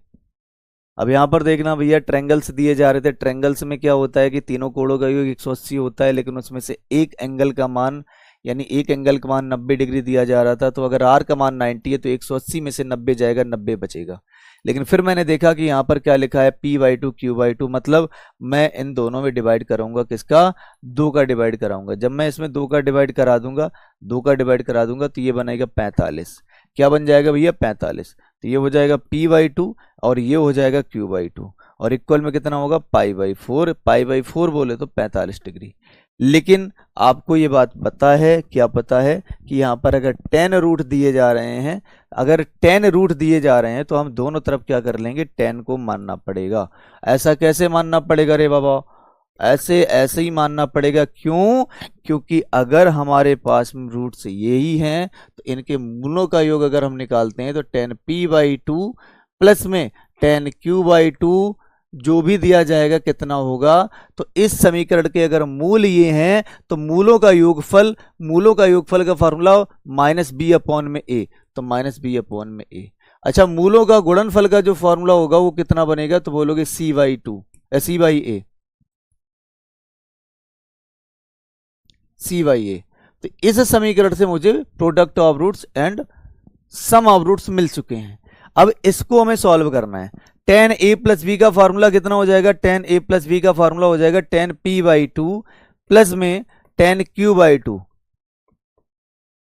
Speaker 1: अब यहाँ पर देखना भैया, ट्रायंगल्स दिए जा रहे थे। ट्रायंगल्स में क्या होता है कि तीनों कोणों का योग 180 होता है, लेकिन उसमें से एक एंगल का मान, यानी एक एंगल का मान 90 डिग्री दिया जा रहा था। तो अगर आर का मान 90 है तो 180 में से 90 जाएगा, 90 बचेगा। लेकिन फिर मैंने देखा कि यहाँ पर क्या लिखा है, P by two Q by two, मतलब मैं इन दोनों में डिवाइड करूंगा, किसका, दो का डिवाइड कराऊंगा। जब मैं इसमें दो का डिवाइड करा दूंगा, दो का डिवाइड करा दूंगा, तो ये बनेगा 45। क्या बन जाएगा भैया, 45। तो ये हो जाएगा P बाई टू और ये हो जाएगा Q बाई टू, और इक्वल में कितना होगा, pi by four. Pi by four बोले तो 45 डिग्री। लेकिन आपको ये बात पता है, क्या पता है कि यहाँ पर अगर 10 रूट दिए जा रहे हैं, अगर 10 रूट दिए जा रहे हैं, तो हम दोनों तरफ क्या कर लेंगे, 10 को मानना पड़ेगा। ऐसा कैसे मानना पड़ेगा रे बाबा, ऐसे ऐसे ही मानना पड़ेगा। क्यों, क्योंकि अगर हमारे पास रूट्स यही हैं, तो इनके मूलों का योग अगर हम निकालते हैं तो 10P बाई टू प्लस में 10Q बाई टू जो भी दिया जाएगा कितना होगा। तो इस समीकरण के अगर मूल ये हैं, तो मूलों का योगफल, मूलों का योगफल का फॉर्मूला माइनस बी अपॉन में ए, तो माइनस बी अपॉन में ए। अच्छा, मूलों का गुणनफल का जो फॉर्मूला होगा वो कितना बनेगा, तो बोलोगे C by two, C by A, C by A. तो इस समीकरण से मुझे product of roots and sum of roots मिल चुके हैं। अब इसको हमें सॉल्व करना है। टेन ए प्लस बी का फॉर्मूला कितना हो जाएगा, टेन ए प्लस बी का फॉर्मूला हो जाएगा tan P by two plus में tan Q by two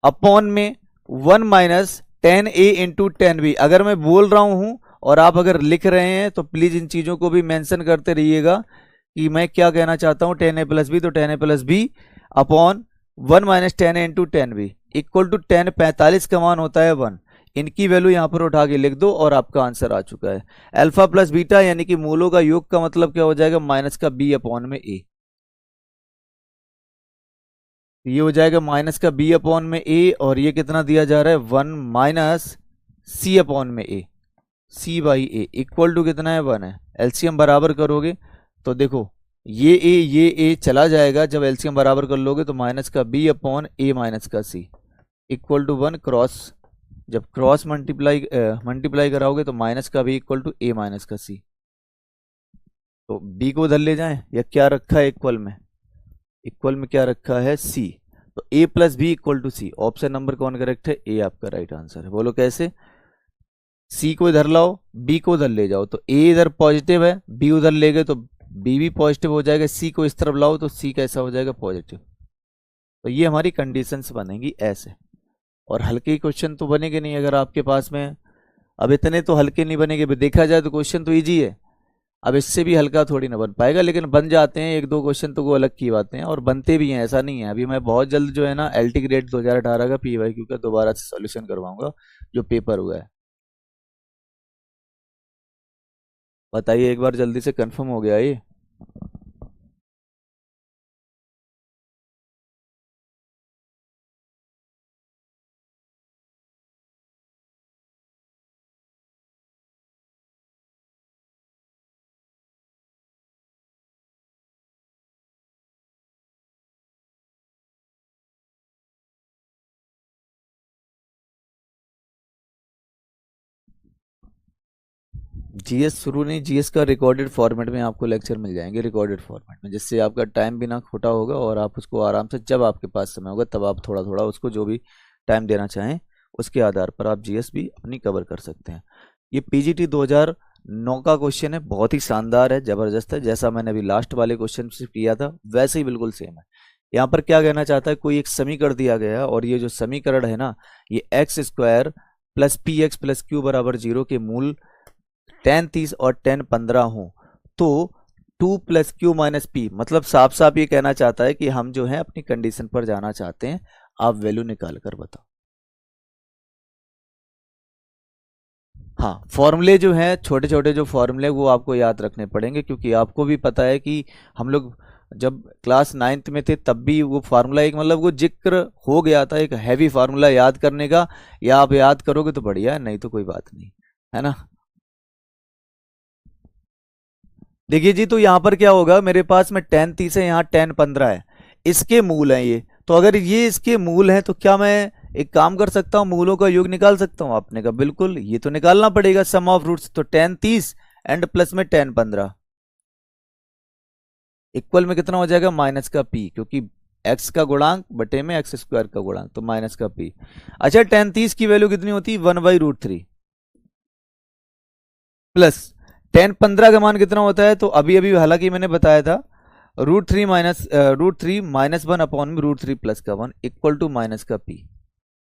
Speaker 1: upon में one minus tan A into tan B. अगर मैं बोल रहा हूं और आप अगर लिख रहे हैं तो प्लीज इन चीजों को भी मेंशन करते रहिएगा कि मैं क्या कहना चाहता हूं। टेन ए प्लस बी, तो tan A plus B upon one minus tan A into tan B equal to tan, 45 का मान होता है 1। इनकी वैल्यू यहां पर उठा के लिख दो और आपका आंसर आ चुका है। अल्फा प्लस बीटा यानी कि मूलों का योग का मतलब क्या हो जाएगा, माइनस का बी अपॉन में ए। ये हो जाएगा माइनस का बी अपॉन में ए, और ये कितना दिया जा रहा है, 1 माइनस सी अपॉन में ए, C by A equal to कितना है, 1 है। एलसीएम बराबर करोगे तो देखो ये ए चला जाएगा, जब एलसीएम बराबर कर लोगे तो माइनस का बी अपॉन ए माइनस का सी इक्वल टू 1 क्रॉस, जब क्रॉस मल्टीप्लाई कराओगे तो माइनस का B equal to A minus का सी। तो बी को उधर ले जाएं, या क्या रखा है इक्वल में, इक्वल में क्या रखा है सी, तो A plus B equal to C. Option number कौन करेक्ट है, ए आपका राइट आंसर है। बोलो कैसे, सी को इधर लाओ बी को उधर ले जाओ, तो ए इधर पॉजिटिव है, बी उधर ले गए तो बी भी पॉजिटिव हो जाएगा, सी को इस तरफ लाओ तो सी कैसा हो जाएगा, पॉजिटिव। तो ये हमारी कंडीशंस बनेंगी ऐसे। और हल्के क्वेश्चन तो बनेंगे नहीं अगर आपके पास में, अब इतने तो हल्के नहीं बनेंगे। देखा जाए तो क्वेश्चन तो इजी है, अब इससे भी हल्का थोड़ी ना बन पाएगा, लेकिन बन जाते हैं एक दो क्वेश्चन तो वो अलग की बातें हैं, और बनते भी हैं, ऐसा नहीं है। अभी मैं बहुत जल्द जो है ना एलटी ग्रेड 2018 का पीवाईक्यू का दोबारा से सॉल्यूशन करवाऊंगा जो पेपर हुआ है। बताइए एक बार जल्दी से, कंफर्म हो गया ये। जीएस शुरू नहीं, जीएस का रिकॉर्डेड फॉर्मेट में आपको लेक्चर मिल जाएंगे, रिकॉर्डेड फॉर्मेट में, जिससे आपका टाइम भी ना खोटा होगा और आप उसको आराम से जब आपके पास समय होगा तब आप थोड़ा थोड़ा उसको जो भी टाइम देना चाहें उसके आधार पर आप जीएस भी अपनी कवर कर सकते हैं। ये पीजीटी 2009 का क्वेश्चन है, बहुत ही शानदार है, जबरदस्त है। जैसा मैंने अभी लास्ट वाले क्वेश्चन से किया था वैसे ही बिल्कुल सेम है। यहाँ पर क्या कहना चाहता है, कोई एक समीकरण दिया गया है और ये जो समीकरण है ना, ये x square plus P x plus Q बराबर 0 के मूल टेन 30 और टेन 15 हो तो 2 प्लस क्यू माइनस पी, मतलब साफ साफ ये कहना चाहता है कि हम जो है अपनी कंडीशन पर जाना चाहते हैं, आप वैल्यू निकाल कर बताओ। हाँ, फॉर्मूले जो है छोटे छोटे जो फॉर्मूले वो आपको याद रखने पड़ेंगे, क्योंकि आपको भी पता है कि हम लोग जब क्लास 9th में थे तब भी वो फार्मूला एक मतलब वो जिक्र हो गया था, एक हैवी फार्मूला याद करने का। या आप याद करोगे तो बढ़िया है, नहीं तो कोई बात नहीं, है ना। देखिए जी, तो यहां पर क्या होगा, मेरे पास में टेन 30 है, यहाँ टेन 15 है, इसके मूल हैं ये। तो अगर ये इसके मूल हैं तो क्या मैं एक काम कर सकता हूँ, मूलों का योग निकाल सकता हूँ। आपने कहा बिल्कुल, ये तो निकालना पड़ेगा सम ऑफ रूट्स। तो टेन 30 एंड प्लस में टेन 15 इक्वल में कितना हो जाएगा, माइनस का पी, क्योंकि एक्स का गुणांक बटे में एक्स स्क्वायर का गुणांक, तो माइनस का पी। अच्छा, टेन 30 की वैल्यू कितनी होती है, 1/√3 प्लस टेन 15 का मान कितना होता है, तो अभी अभी हालांकि मैंने बताया था √3 माइनस 1 अपॉन में √3 प्लस का 1 इक्वल टू माइनस का पी।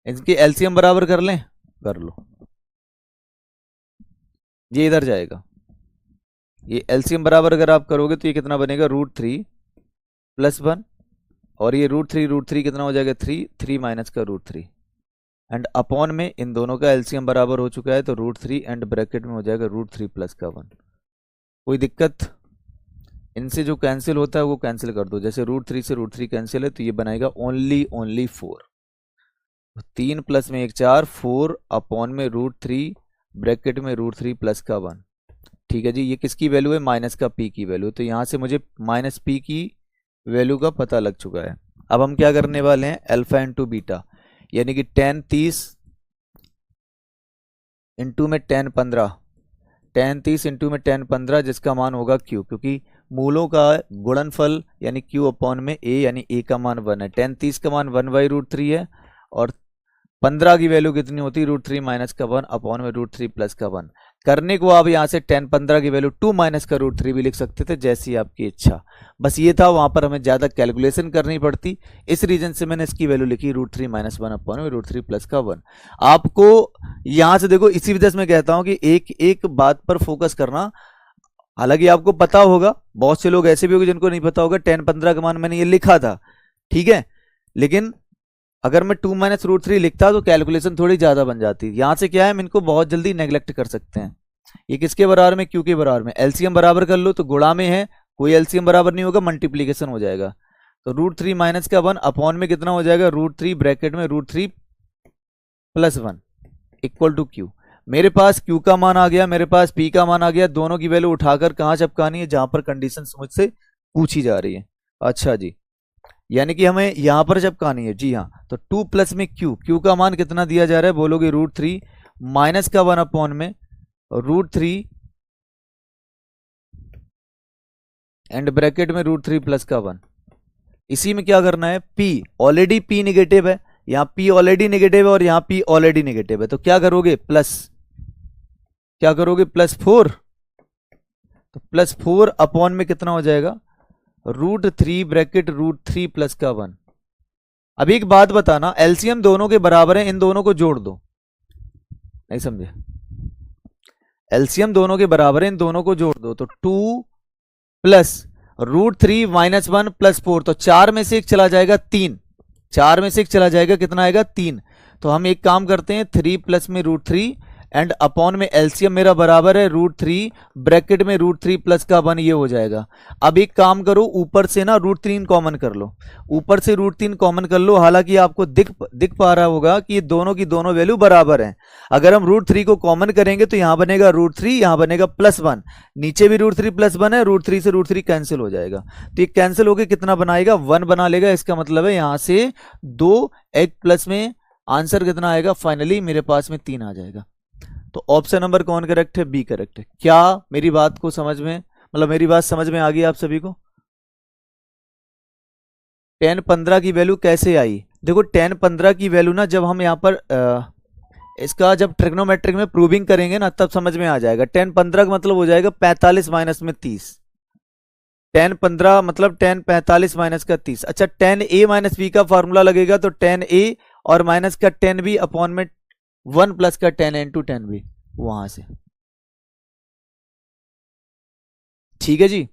Speaker 1: इनके एलसीएम बराबर कर लें, कर लो, ये इधर जाएगा। ये एलसीएम बराबर अगर आप करोगे तो ये कितना बनेगा, √3 प्लस 1, और ये √3 कितना हो जाएगा, 3 माइनस का √3 एंड अपॉन में इन दोनों का एलसीएम बराबर हो चुका है, तो √3 एंड ब्रैकेट में हो जाएगा √3 प्लस का 1। कोई दिक्कत, इनसे जो कैंसिल होता है वो कैंसिल कर दो, जैसे √3 से √3 कैंसिल है तो ये बनाएगा ओनली 4। 3 प्लस में 1 4, 4 अपॉन में √3 ब्रैकेट में √3 प्लस का 1। ठीक है जी, ये किसकी वैल्यू है, माइनस का पी की वैल्यू। तो यहाँ से मुझे माइनस पी की वैल्यू का पता लग चुका है। अब हम क्या करने वाले हैं, अल्फा इंटू बीटा, यानी कि टेन 30 इंटू में टेन 15, टेन 30 इंटू में टेन 15 जिसका मान होगा क्यू, क्योंकि मूलों का गुणनफल यानी क्यू अपॉन में ए, यानी ए का मान 1 है, टेन 30 का मान 1/√3 है, और 15 की वैल्यू कितनी होती है, √3 माइनस का 1 अपॉन में √3 प्लस का 1। करने को आप यहाँ से 10 15 की वैल्यू 2 माइनस का √3 भी लिख सकते थे, जैसी आपकी इच्छा। बस ये था, वहां पर हमें ज्यादा कैलकुलेशन करनी पड़ती, इस रीजन से मैंने इसकी वैल्यू लिखी √3 माइनस 1 अपॉन में √3 प्लस का 1। आपको यहाँ से देखो, इसी वजह से मैं कहता हूँ कि एक एक बात पर फोकस करना। हालांकि आपको पता होगा, बहुत से लोग ऐसे भी होंगे जिनको नहीं पता होगा, 10 15 का मान मैंने ये लिखा था, ठीक है, लेकिन अगर मैं 2 माइनस √3 लिखता तो कैलकुलेशन थोड़ी ज्यादा बन जाती। यहां से क्या है, हम इनको बहुत जल्दी नेग्लेक्ट कर सकते हैं। ये किसके बराबर में, क्यू के बराबर में। एलसीएम बराबर कर लो तो गुणा में है, कोई एलसीएम बराबर नहीं होगा, मल्टीप्लीकेशन हो जाएगा। तो √3 माइनस का 1 अपॉन में कितना हो जाएगा, √3 ब्रैकेट में √3 प्लस 1 इक्वल टू क्यू। मेरे पास क्यू का मान आ गया, मेरे पास पी का मान आ गया। दोनों की वैल्यू उठाकर कहां चिपकानी है, जहां पर कंडीशन मुझसे पूछी जा रही है। अच्छा जी, यानी कि हमें यहां पर चिपकानी है, जी हाँ। तो 2 प्लस में क्यू, क्यू का मान कितना दिया जा रहा है, बोलोगे √3 माइनस का 1 अपॉन में √3 एंड ब्रैकेट में √3 प्लस का 1। इसी में क्या करना है, पी ऑलरेडी पी निगेटिव है, यहां पी ऑलरेडी निगेटिव है और यहां पी ऑलरेडी निगेटिव है, तो क्या करोगे, प्लस, क्या करोगे, +4। तो +4 अपॉन में कितना हो जाएगा, √3 ब्रैकेट √3 प्लस का 1। अभी एक बात बताना, एलसीएम दोनों के बराबर है, इन दोनों को जोड़ दो, नहीं समझे, एलसीएम दोनों के बराबर है, इन दोनों को जोड़ दो। तो 2 प्लस √3 माइनस 1 प्लस 4, तो 4 में से एक चला जाएगा 3, 4 में से एक चला जाएगा, कितना आएगा 3। तो हम एक काम करते हैं, 3 प्लस में √3 एंड अपॉन में एलसीएम मेरा बराबर है √3 ब्रैकेट में √3 प्लस का 1, ये हो जाएगा। अब एक काम करो, ऊपर से ना √3 कॉमन कर लो, ऊपर से √3 कॉमन कर लो। हालांकि आपको दिख पा रहा होगा कि ये दोनों की दोनों वैल्यू बराबर हैं। अगर हम √3 को कॉमन करेंगे तो यहां बनेगा √3, यहां बनेगा +1, नीचे भी √3 +1 है, √3 से √3 कैंसिल हो जाएगा। तो ये कैंसिल होकर कितना बनाएगा, 1 बना लेगा। इसका मतलब है यहां से 2 एक प्लस में आंसर कितना आएगा, फाइनली मेरे पास में 3 आ जाएगा। तो ऑप्शन नंबर कौन करेक्ट है, बी करेक्ट है। क्या मेरी बात को समझ में, मतलब मेरी बात समझ में आ गई आप सभी को। 10 15 की वैल्यू कैसे आई, देखो 10 15 की वैल्यू ना, जब हम यहाँ पर इसका जब ट्रिग्नोमेट्रिक में प्रूविंग करेंगे ना, तब समझ में आ जाएगा। 10 15 का मतलब हो जाएगा 45 माइनस में 30, 10 15 मतलब 10 45 माइनस का 30। अच्छा, 10a माइनस बी का फॉर्मूला लगेगा, तो 10a और माइनस का 10b अपॉन में 1 प्लस का 10 इंटू 10b, वहां से। ठीक है जी।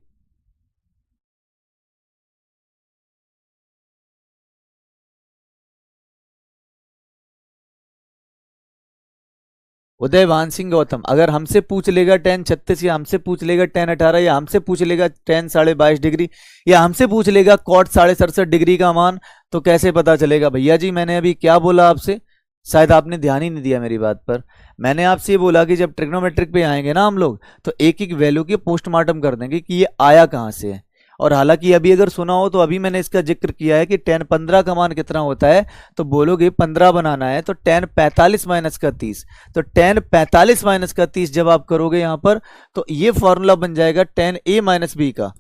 Speaker 1: उदयभान सिंह गौतम, अगर हमसे पूछ लेगा 10 36, या हमसे पूछ लेगा 10 18, या हमसे पूछ लेगा 10 22.5 डिग्री, या हमसे पूछ लेगा कॉट 67.5 डिग्री का मान, तो कैसे पता चलेगा। भैया जी, मैंने अभी क्या बोला आपसे, शायद आपने ध्यान ही नहीं दिया मेरी बात पर। मैंने आपसे ये बोला कि जब ट्रिग्नोमेट्रिक पे आएंगे ना हम लोग, तो एक एक वैल्यू की पोस्टमार्टम कर देंगे कि ये आया कहां से है। और हालांकि अभी अगर सुना हो तो अभी मैंने इसका जिक्र किया है कि 10 15 का मान कितना होता है, तो बोलोगे 15 बनाना है, तो 10 45 माइनस का 30। तो 10 45 माइनस का 30 जब आप करोगे यहां पर, तो ये फॉर्मूला बन जाएगा 10a माइनस बी का,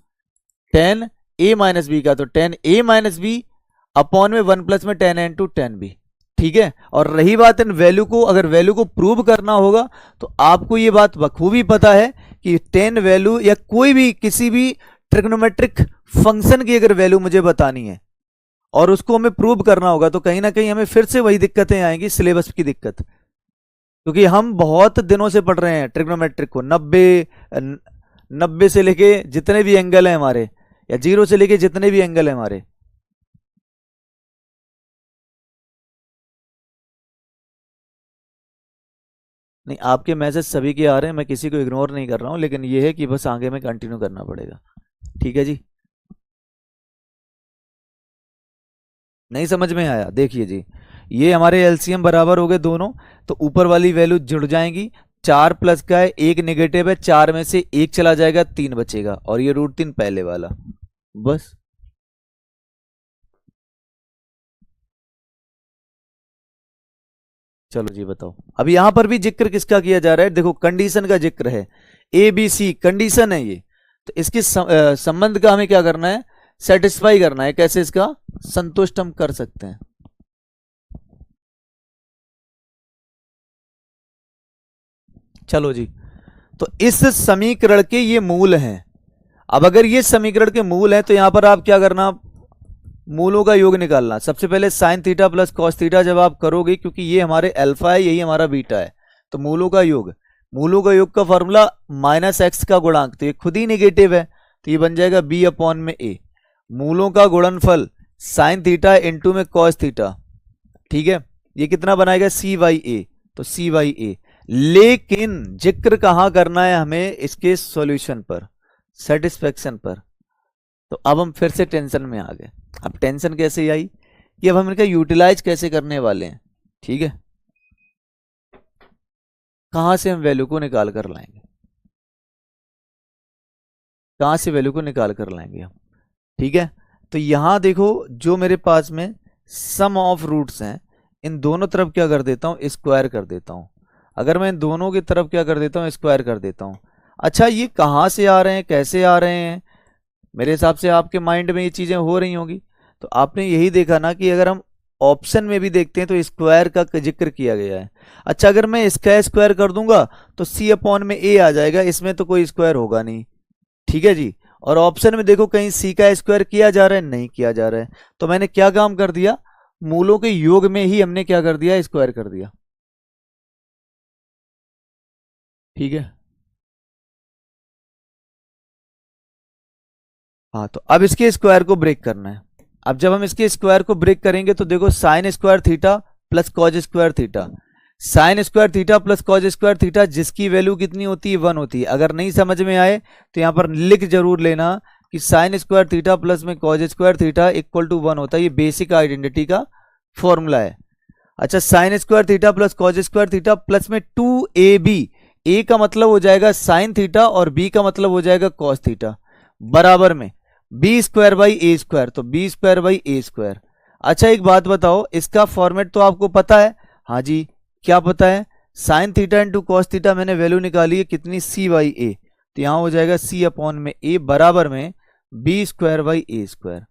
Speaker 1: 10a माइनस बी का। तो 10a माइनस बी अपॉन में 1 प्लस में 10 इंटू 10b। ठीक है। और रही बात इन वैल्यू को, अगर वैल्यू को प्रूव करना होगा तो आपको ये बात बखूबी पता है कि 10 वैल्यू या कोई भी किसी भी ट्रिग्नोमेट्रिक फंक्शन की अगर वैल्यू मुझे बतानी है और उसको हमें प्रूव करना होगा, तो कहीं ना कहीं हमें फिर से वही दिक्कतें आएंगी, सिलेबस की दिक्कत। क्योंकि हम बहुत दिनों से पढ़ रहे हैं ट्रिग्नोमेट्रिक को, 90 से लेके जितने भी एंगल हैं हमारे, या 0 से लेके जितने भी एंगल हैं हमारे। नहीं, आपके मैसेज सभी के आ रहे हैं, मैं किसी को इग्नोर नहीं कर रहा हूं, लेकिन ये है कि बस आगे में कंटिन्यू करना पड़ेगा। ठीक है जी। नहीं समझ में आया, देखिए जी, ये हमारे एलसीएम बराबर हो गए दोनों, तो ऊपर वाली वैल्यू जुड़ जाएंगी। 4 प्लस का है, एक नेगेटिव है, 4 में से एक चला जाएगा, 3 बचेगा, और ये √3 पहले वाला, बस। चलो जी बताओ। अब यहां पर भी जिक्र किसका किया जा रहा है, देखो कंडीशन का जिक्र है, ए बी सी कंडीशन है ये। तो इसके संबंध का हमें क्या करना है, सेटिस्फाई करना है। कैसे इसका संतुष्ट हम कर सकते हैं। चलो जी, तो इस समीकरण के ये मूल हैं। अब अगर ये समीकरण के मूल हैं तो यहां पर आप क्या करना, मूलों का योग निकालना। सबसे पहले sine theta plus cos theta जब आप करोगे, क्योंकि ये हमारे अल्फा है, यही हमारा बीटा है, तो मूलों का योग, मूलों का योग का फॉर्मूला माइनस एक्स का गुणांक, तो ये खुद ही नेगेटिव है, तो ये बन जाएगा बी अपॉन में ए। मूलों का गुणनफल साइन थीटा इंटू में कॉस थीटा, ठीक है, ये कितना बनाएगा सी बाई ए, तो सी बाई ए। लेकिन जिक्र कहां करना है हमें, इसके सॉल्यूशन पर, सेटिस्फेक्शन पर। तो अब हम फिर से टेंशन में आ गए। अब टेंशन कैसे आई कि अब हम इनका यूटिलाइज कैसे करने वाले हैं, ठीक है, कहां से हम वैल्यू को निकाल कर लाएंगे, कहां से वैल्यू को निकाल कर लाएंगे हम, ठीक है। तो यहां देखो, जो मेरे पास में सम ऑफ रूट्स हैं, इन दोनों तरफ क्या कर देता हूं, स्क्वायर कर देता हूं। अगर मैं इन दोनों की तरफ क्या कर देता हूं, स्क्वायर कर देता हूं। अच्छा, ये कहां से आ रहे हैं, कैसे आ रहे हैं, मेरे हिसाब से आपके माइंड में ये चीजें हो रही होंगी। तो आपने यही देखा ना कि अगर हम ऑप्शन में भी देखते हैं तो स्क्वायर का जिक्र किया गया है। अच्छा, अगर मैं इसका स्क्वायर कर दूंगा तो सी अपॉन में ए आ जाएगा, इसमें तो कोई स्क्वायर होगा नहीं, ठीक है जी। और ऑप्शन में देखो कहीं सी का स्क्वायर किया जा रहा है, नहीं किया जा रहा है। तो मैंने क्या काम कर दिया, मूलों के योग में ही हमने क्या कर दिया, स्क्वायर कर दिया, ठीक है। हाँ, तो अब इसके स्क्वायर को ब्रेक करना है। अब जब हम इसके स्क्वायर को ब्रेक करेंगे तो देखो sign square theta plus cos square theta, sign square theta plus cos square theta, जिसकी वैल्यू कितनी होती है, 1 होती है। अगर नहीं समझ में आए तो यहां पर लिख जरूर लेना कि साइन स्क्वायर थीटा प्लस में cos square theta equal to 1 होता है। ये बेसिक आइडेंटिटी का फॉर्मूला है। अच्छा, sign square theta plus cos square theta plus में 2ab, ए का मतलब हो जाएगा साइन थीटा और बी का मतलब हो जाएगा कॉस थीटा, बराबर में B square by A square, तो B square by A square. अच्छा, एक बात बताओ, इसका फॉर्मेट तो आपको पता है, हाँ जी, क्या पता है, sine theta into cos theta, मैंने वैल्यू निकाली है कितनी, सी बाई ए, तो यहां हो जाएगा सी अपॉन में ए बराबर में B square by A square.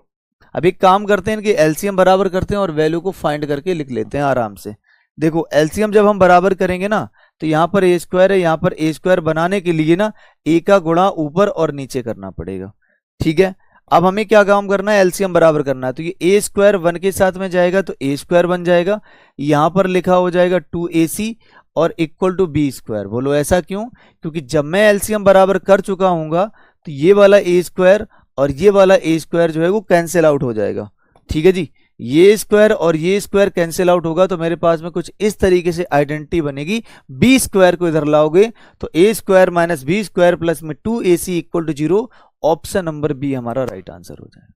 Speaker 1: अब एक काम करते हैं, इनके एलसीएम बराबर करते हैं और वैल्यू को फाइंड करके लिख लेते हैं आराम से। देखो, एलसीएम जब हम बराबर करेंगे ना, तो यहां पर ए स्क्वायर है, यहां पर ए स्क्वायर बनाने के लिए ना ए का गुणा ऊपर और नीचे करना पड़ेगा, ठीक है। अब हमें क्या काम करना है, एलसीएम बराबर करना है। तो ये ए स्क्वायर 1 के साथ में जाएगा तो ए स्क्वायर बन जाएगा, यहां पर लिखा हो जाएगा 2ac और इक्वल टू बी स्क्वायर। बोलो ऐसा क्यों, क्योंकि जब मैं एलसीएम बराबर कर चुका हूंगा तो ये वाला ए स्क्वायर और ये वाला ए स्क्वायर जो है वो कैंसिल आउट हो जाएगा, ठीक है जी। ये स्क्वायर और ये स्क्वायर कैंसिल आउट होगा तो मेरे पास में कुछ इस तरीके से आइडेंटिटी बनेगी। बी स्क्वायर को इधर लाओगे तो A square minus B square plus में 2ac equal to 0। Option number B हमारा राइट आंसर हो जाए।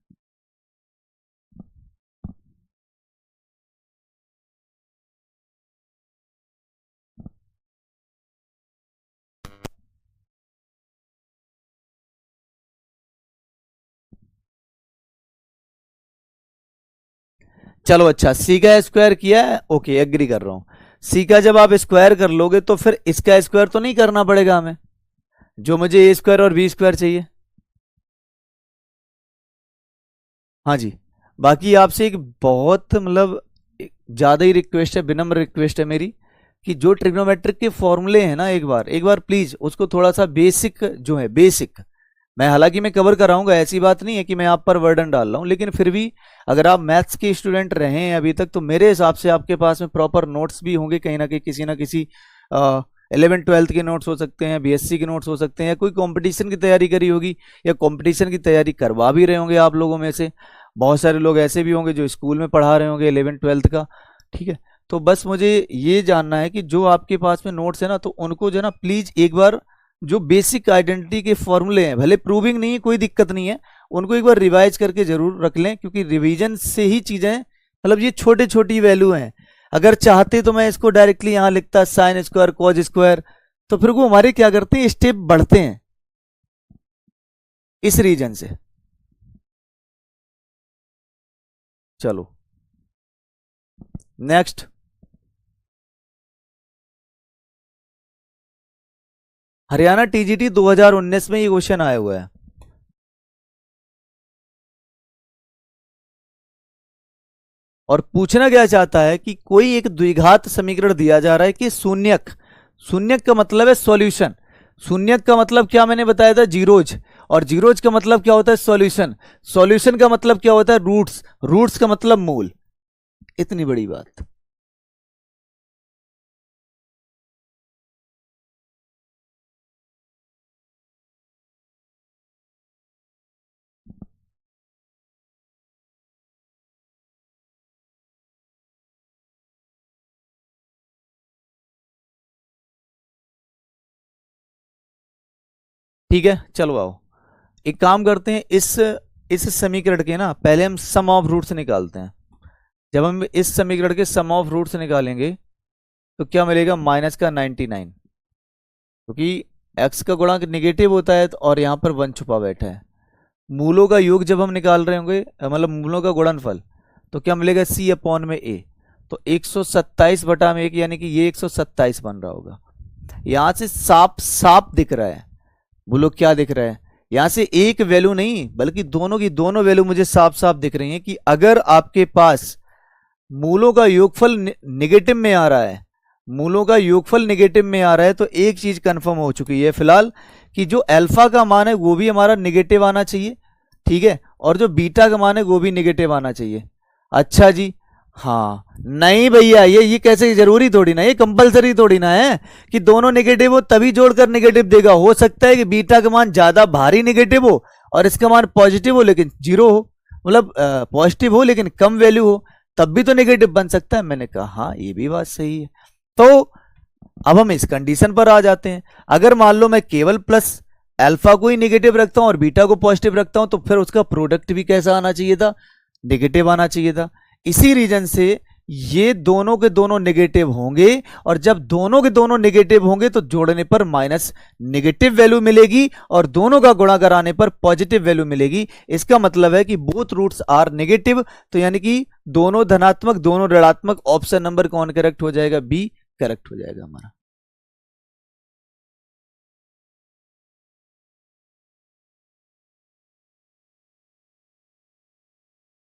Speaker 1: चलो अच्छा, सी का स्क्वायर किया है, ओके, एग्री कर रहा हूं। सी का जब आप स्क्वायर कर लोगे तो फिर इसका स्क्वायर तो नहीं करना पड़ेगा हमें, जो मुझे ए स्क्वायर और बी स्क्वायर चाहिए। हाँ जी, बाकी आपसे एक बहुत मतलब ज्यादा ही रिक्वेस्ट है, विनम्र रिक्वेस्ट है मेरी, कि जो ट्रिग्नोमेट्रिक के फॉर्मूले हैं ना, एक बार प्लीज उसको थोड़ा सा बेसिक जो है, बेसिक, मैं हालांकि मैं कवर कराऊंगा, ऐसी बात नहीं है कि मैं आप पर वर्डन डाल रहा हूं, लेकिन फिर भी अगर आप मैथ्स के स्टूडेंट रहे हैं अभी तक तो मेरे हिसाब से आपके पास में प्रॉपर नोट्स भी होंगे कहीं ना किसी 11th-12th के नोट्स हो सकते हैं, बीएससी के नोट्स हो सकते हैं, या कोई कंपटीशन की तैयारी करी होगी या कंपटीशन की तैयारी करवा भी रहे होंगे आप लोगों में से। बहुत सारे लोग ऐसे भी होंगे जो स्कूल में पढ़ा रहे होंगे 11th-12th का, ठीक है। तो बस मुझे ये जानना है कि जो आपके पास में नोट्स है ना, तो उनको जो है ना प्लीज एक बार जो बेसिक आइडेंटिटी के फॉर्मूले हैं, भले प्रूविंग नहीं है, कोई दिक्कत नहीं है, उनको एक बार रिवाइज करके जरूर रख लें, क्योंकि रिवीजन से ही चीजें, मतलब ये छोटे छोटी वैल्यू हैं। अगर चाहते तो मैं इसको डायरेक्टली यहां लिखता साइन स्क्वायर कॉज स्क्वायर, तो फिर वो हमारे क्या करते हैं, स्टेप बढ़ते हैं इस रीजन से। चलो नेक्स्ट, हरियाणा टीजीटी 2019 में ये क्वेश्चन आया हुआ है। और पूछना क्या चाहता है कि कोई एक द्विघात समीकरण दिया जा रहा है कि शून्यक, शून्यक का मतलब है सॉल्यूशन, शून्यक का मतलब क्या मैंने बताया था, जीरोज, और जीरोज का मतलब क्या होता है, सॉल्यूशन, सॉल्यूशन का मतलब क्या होता है, रूट्स, रूट्स का मतलब मूल। इतनी बड़ी बात। ठीक है, चलो आओ एक काम करते हैं, इस समीकरण के ना पहले हम सम ऑफ रूट्स निकालते हैं। जब हम इस समीकरण के सम ऑफ रूट्स निकालेंगे तो क्या मिलेगा, माइनस का 99, क्योंकि एक्स का गुणांक निगेटिव होता है और यहाँ पर 1 छुपा बैठा है। मूलों का योग जब हम निकाल रहे होंगे, मतलब मूलों का गुणनफल, तो क्या मिलेगा, सी अपॉन में ए, तो 127 बटा में 1, यानी कि ये 127 बन रहा होगा। यहाँ से साफ साफ दिख रहा है, बोलो क्या दिख रहा है, यहां से एक वैल्यू नहीं बल्कि दोनों की दोनों वैल्यू मुझे साफ साफ दिख रही है कि अगर आपके पास मूलों का योगफल निगेटिव में आ रहा है, मूलों का योगफल निगेटिव में आ रहा है, तो एक चीज कंफर्म हो चुकी है फिलहाल कि जो अल्फा का मान है वो भी हमारा निगेटिव आना चाहिए, ठीक है, और जो बीटा का मान है वो भी निगेटिव आना चाहिए। अच्छा जी, हाँ नहीं भैया, ये कैसे, जरूरी थोड़ी ना, ये कंपलसरी थोड़ी ना है कि दोनों नेगेटिव हो तभी जोड़कर नेगेटिव देगा। हो सकता है कि बीटा का मान ज्यादा भारी नेगेटिव हो और इसका मान पॉजिटिव हो लेकिन जीरो हो, मतलब पॉजिटिव हो लेकिन कम वैल्यू हो, तब भी तो नेगेटिव बन सकता है। मैंने कहा हाँ ये भी बात सही है। तो अब हम इस कंडीशन पर आ जाते हैं, अगर मान लो मैं केवल प्लस अल्फा को ही नेगेटिव रखता हूं और बीटा को पॉजिटिव रखता हूं, तो फिर उसका प्रोडक्ट भी कैसा आना चाहिए था, नेगेटिव आना चाहिए था। इसी रीजन से ये दोनों के दोनों नेगेटिव होंगे, और जब दोनों के दोनों नेगेटिव होंगे तो जोड़ने पर माइनस नेगेटिव वैल्यू मिलेगी और दोनों का गुणा कराने पर पॉजिटिव वैल्यू मिलेगी। इसका मतलब है कि बोथ रूट्स आर नेगेटिव, तो यानी कि दोनों धनात्मक दोनों ऋणात्मक, ऑप्शन नंबर कौन करेक्ट हो जाएगा, बी करेक्ट हो जाएगा हमारा।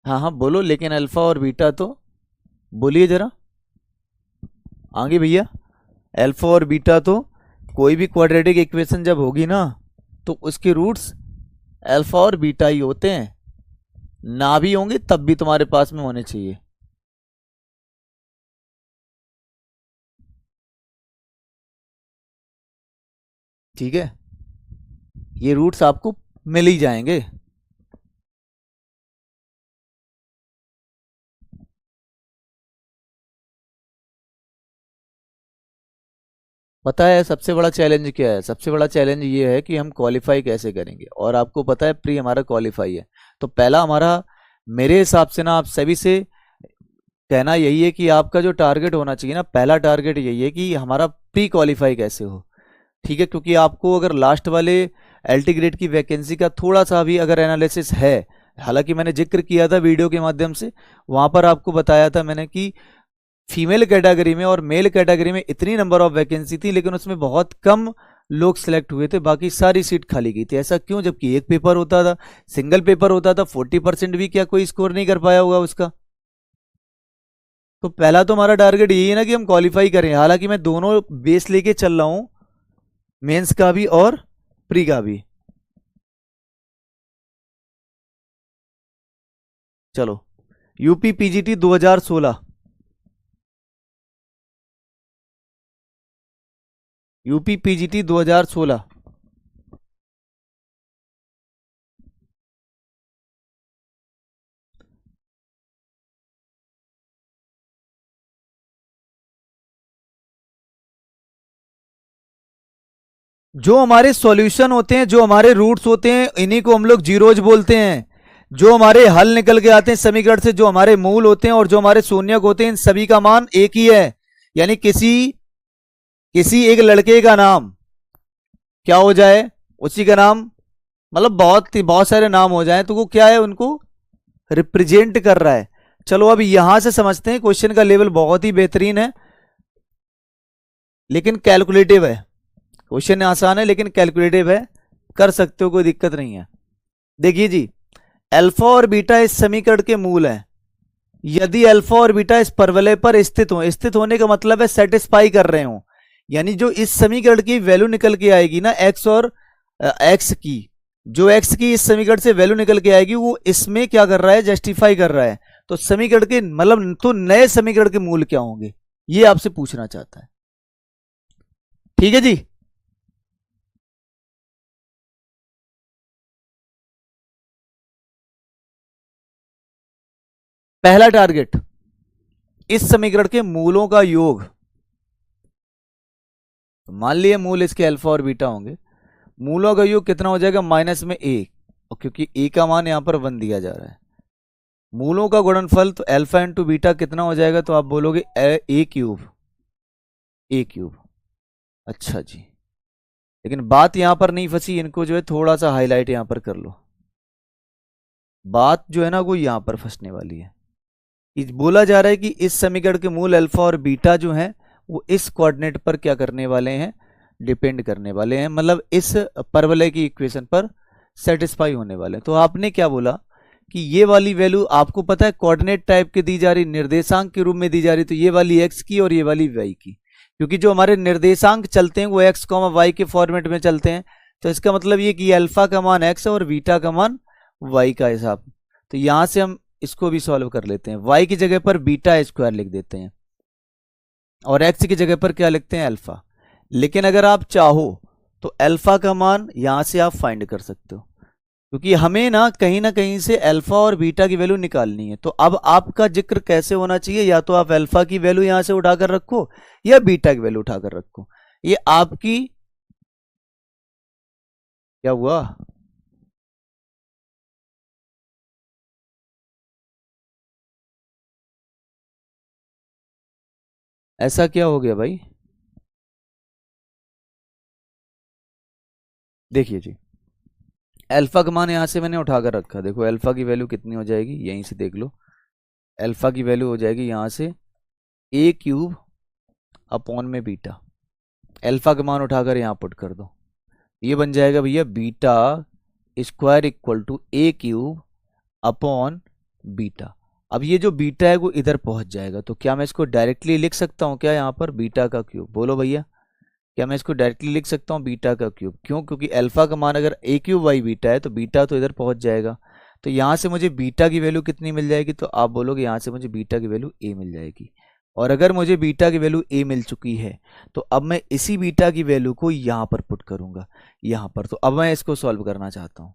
Speaker 1: हाँ हाँ बोलो, लेकिन अल्फा और बीटा तो बोलिए जरा आगे भैया। अल्फा और बीटा तो कोई भी क्वाड्रेटिक इक्वेशन जब होगी ना तो उसके रूट्स अल्फा और बीटा ही होते हैं, ना भी होंगे तब भी तुम्हारे पास में होने चाहिए। ठीक है, ये रूट्स आपको मिल ही जाएंगे। पता है सबसे बड़ा चैलेंज क्या है, सबसे बड़ा चैलेंज ये है कि हम क्वालिफाई कैसे करेंगे, और आपको पता है प्री हमारा क्वालिफाई है। तो पहला हमारा, मेरे हिसाब से ना, आप सभी से कहना यही है कि आपका जो टारगेट होना चाहिए ना, पहला टारगेट यही है कि हमारा प्री क्वालिफाई कैसे हो। ठीक है, क्योंकि आपको अगर लास्ट वाले एलटी ग्रेड की वैकेंसी का थोड़ा सा भी अगर एनालिसिस है, हालांकि मैंने जिक्र किया था वीडियो के माध्यम से, वहां पर आपको बताया था मैंने कि फीमेल कैटेगरी में और मेल कैटेगरी में इतनी नंबर ऑफ वैकेंसी थी, लेकिन उसमें बहुत कम लोग सिलेक्ट हुए थे, बाकी सारी सीट खाली गई थी। ऐसा क्यों, जबकि एक पेपर होता था, सिंगल पेपर होता था, 40% भी क्या कोई स्कोर नहीं कर पाया होगा उसका। तो पहला तो हमारा टारगेट यही है ना कि हम क्वालिफाई करें, हालांकि मैं दोनों बेस लेके चल रहा हूं, मेंस का भी और प्री का भी। चलो, यूपी पीजीटी 2016, यूपी पीजीटी 2016। जो हमारे सॉल्यूशन होते हैं, जो हमारे रूट्स होते हैं, इन्हीं को हम लोग जीरोज बोलते हैं। जो हमारे हल निकल के आते हैं समीकरण से, जो हमारे मूल होते हैं और जो हमारे शून्यक होते हैं, इन सभी का मान एक ही है। यानी किसी किसी एक लड़के का नाम क्या हो जाए, उसी का नाम, मतलब बहुत सारे नाम हो जाए तो वो क्या है, उनको रिप्रेजेंट कर रहा है। चलो अब यहां से समझते हैं, क्वेश्चन का लेवल बहुत ही बेहतरीन है लेकिन कैलकुलेटिव है। क्वेश्चन आसान है लेकिन कैलकुलेटिव है, कर सकते हो, कोई दिक्कत नहीं है। देखिए जी, अल्फा और बीटा इस समीकरण के मूल हैं, यदि अल्फा और बीटा इस परवलय पर स्थित हो, स्थित होने का मतलब है सेटिस्फाई कर रहे हो, यानी जो इस समीकरण की वैल्यू निकल के आएगी ना एक्स और एक्स की, जो एक्स की इस समीकरण से वैल्यू निकल के आएगी वो इसमें क्या कर रहा है, जस्टिफाई कर रहा है। तो समीकरण के मतलब तो नए समीकरण के मूल क्या होंगे, ये आपसे पूछना चाहता है। ठीक है जी। पहला टारगेट, इस समीकरण के मूलों का योग। मान लिए मूल इसके अल्फा और बीटा होंगे, मूलों का योग कितना हो जाएगा, माइनस में ए, और क्योंकि ए का मान यहां पर 1 दिया जा रहा है, मूलों का गुणनफल तो अल्फा इंटू बीटा कितना हो जाएगा, तो आप बोलोगे ए क्यूब, ए क्यूब। अच्छा जी, लेकिन बात यहां पर नहीं फंसी, इनको जो है थोड़ा सा हाईलाइट यहां पर कर लो, बात जो है ना वो यहां पर फंसने वाली है। बोला जा रहा है कि इस समीकरण के मूल अल्फा और बीटा जो हैं वो इस कोऑर्डिनेट पर क्या करने वाले हैं, डिपेंड करने वाले हैं, मतलब इस परवलय की इक्वेशन पर सेटिस्फाई होने वाले हैं। तो आपने क्या बोला कि ये वाली वैल्यू आपको पता है कोऑर्डिनेट टाइप की दी जा रही, निर्देशांक के रूप में दी जा रही, तो ये वाली एक्स की और ये वाली वाई की, क्योंकि जो हमारे निर्देशांक चलते हैं वो एक्स कॉमा वाई के फॉर्मेट में चलते हैं, तो इसका मतलब ये कि अल्फा का मान एक्स और बीटा का मान वाई का हिसाब। तो यहां से हम इसको भी सॉल्व कर लेते हैं, y की जगह पर बीटा स्क्वायर लिख देते हैं और x की जगह पर क्या लिखते हैं, अल्फा। लेकिन अगर आप चाहो तो अल्फा का मान यहां से आप फाइंड कर सकते हो, क्योंकि हमें ना कहीं से अल्फा और बीटा की वैल्यू निकालनी है। तो अब आपका जिक्र कैसे होना चाहिए, या तो आप अल्फा की वैल्यू यहां से उठाकर रखो या बीटा की वैल्यू उठाकर रखो, ये आपकी। क्या हुआ, ऐसा क्या हो गया भाई, देखिए जी, अल्फा का मान यहां से मैंने उठाकर रखा, देखो अल्फा की वैल्यू कितनी हो जाएगी, यहीं से देख लो, अल्फा की वैल्यू हो जाएगी यहां से ए क्यूब अपॉन में बीटा, अल्फा का मान उठाकर यहां पुट कर दो, ये बन जाएगा भैया beta square equal to A cube upon beta. अब ये जो बीटा है वो इधर पहुंच जाएगा, तो क्या मैं इसको डायरेक्टली लिख सकता हूं क्या, यहाँ पर बीटा का क्यूब, बोलो भैया, क्या मैं इसको डायरेक्टली लिख सकता हूँ बीटा का क्यूब, क्यों, क्योंकि अल्फा का मान अगर ए क्यूब बाई बीटा है तो बीटा तो इधर पहुंच जाएगा, तो यहाँ से मुझे बीटा की वैल्यू कितनी मिल जाएगी, तो आप बोलोगे यहाँ से मुझे बीटा की वैल्यू ए मिल जाएगी। और अगर मुझे बीटा की वैल्यू ए मिल चुकी है तो अब मैं इसी बीटा की वैल्यू को यहाँ पर पुट करूंगा, यहाँ पर। तो अब मैं इसको सॉल्व करना चाहता हूँ,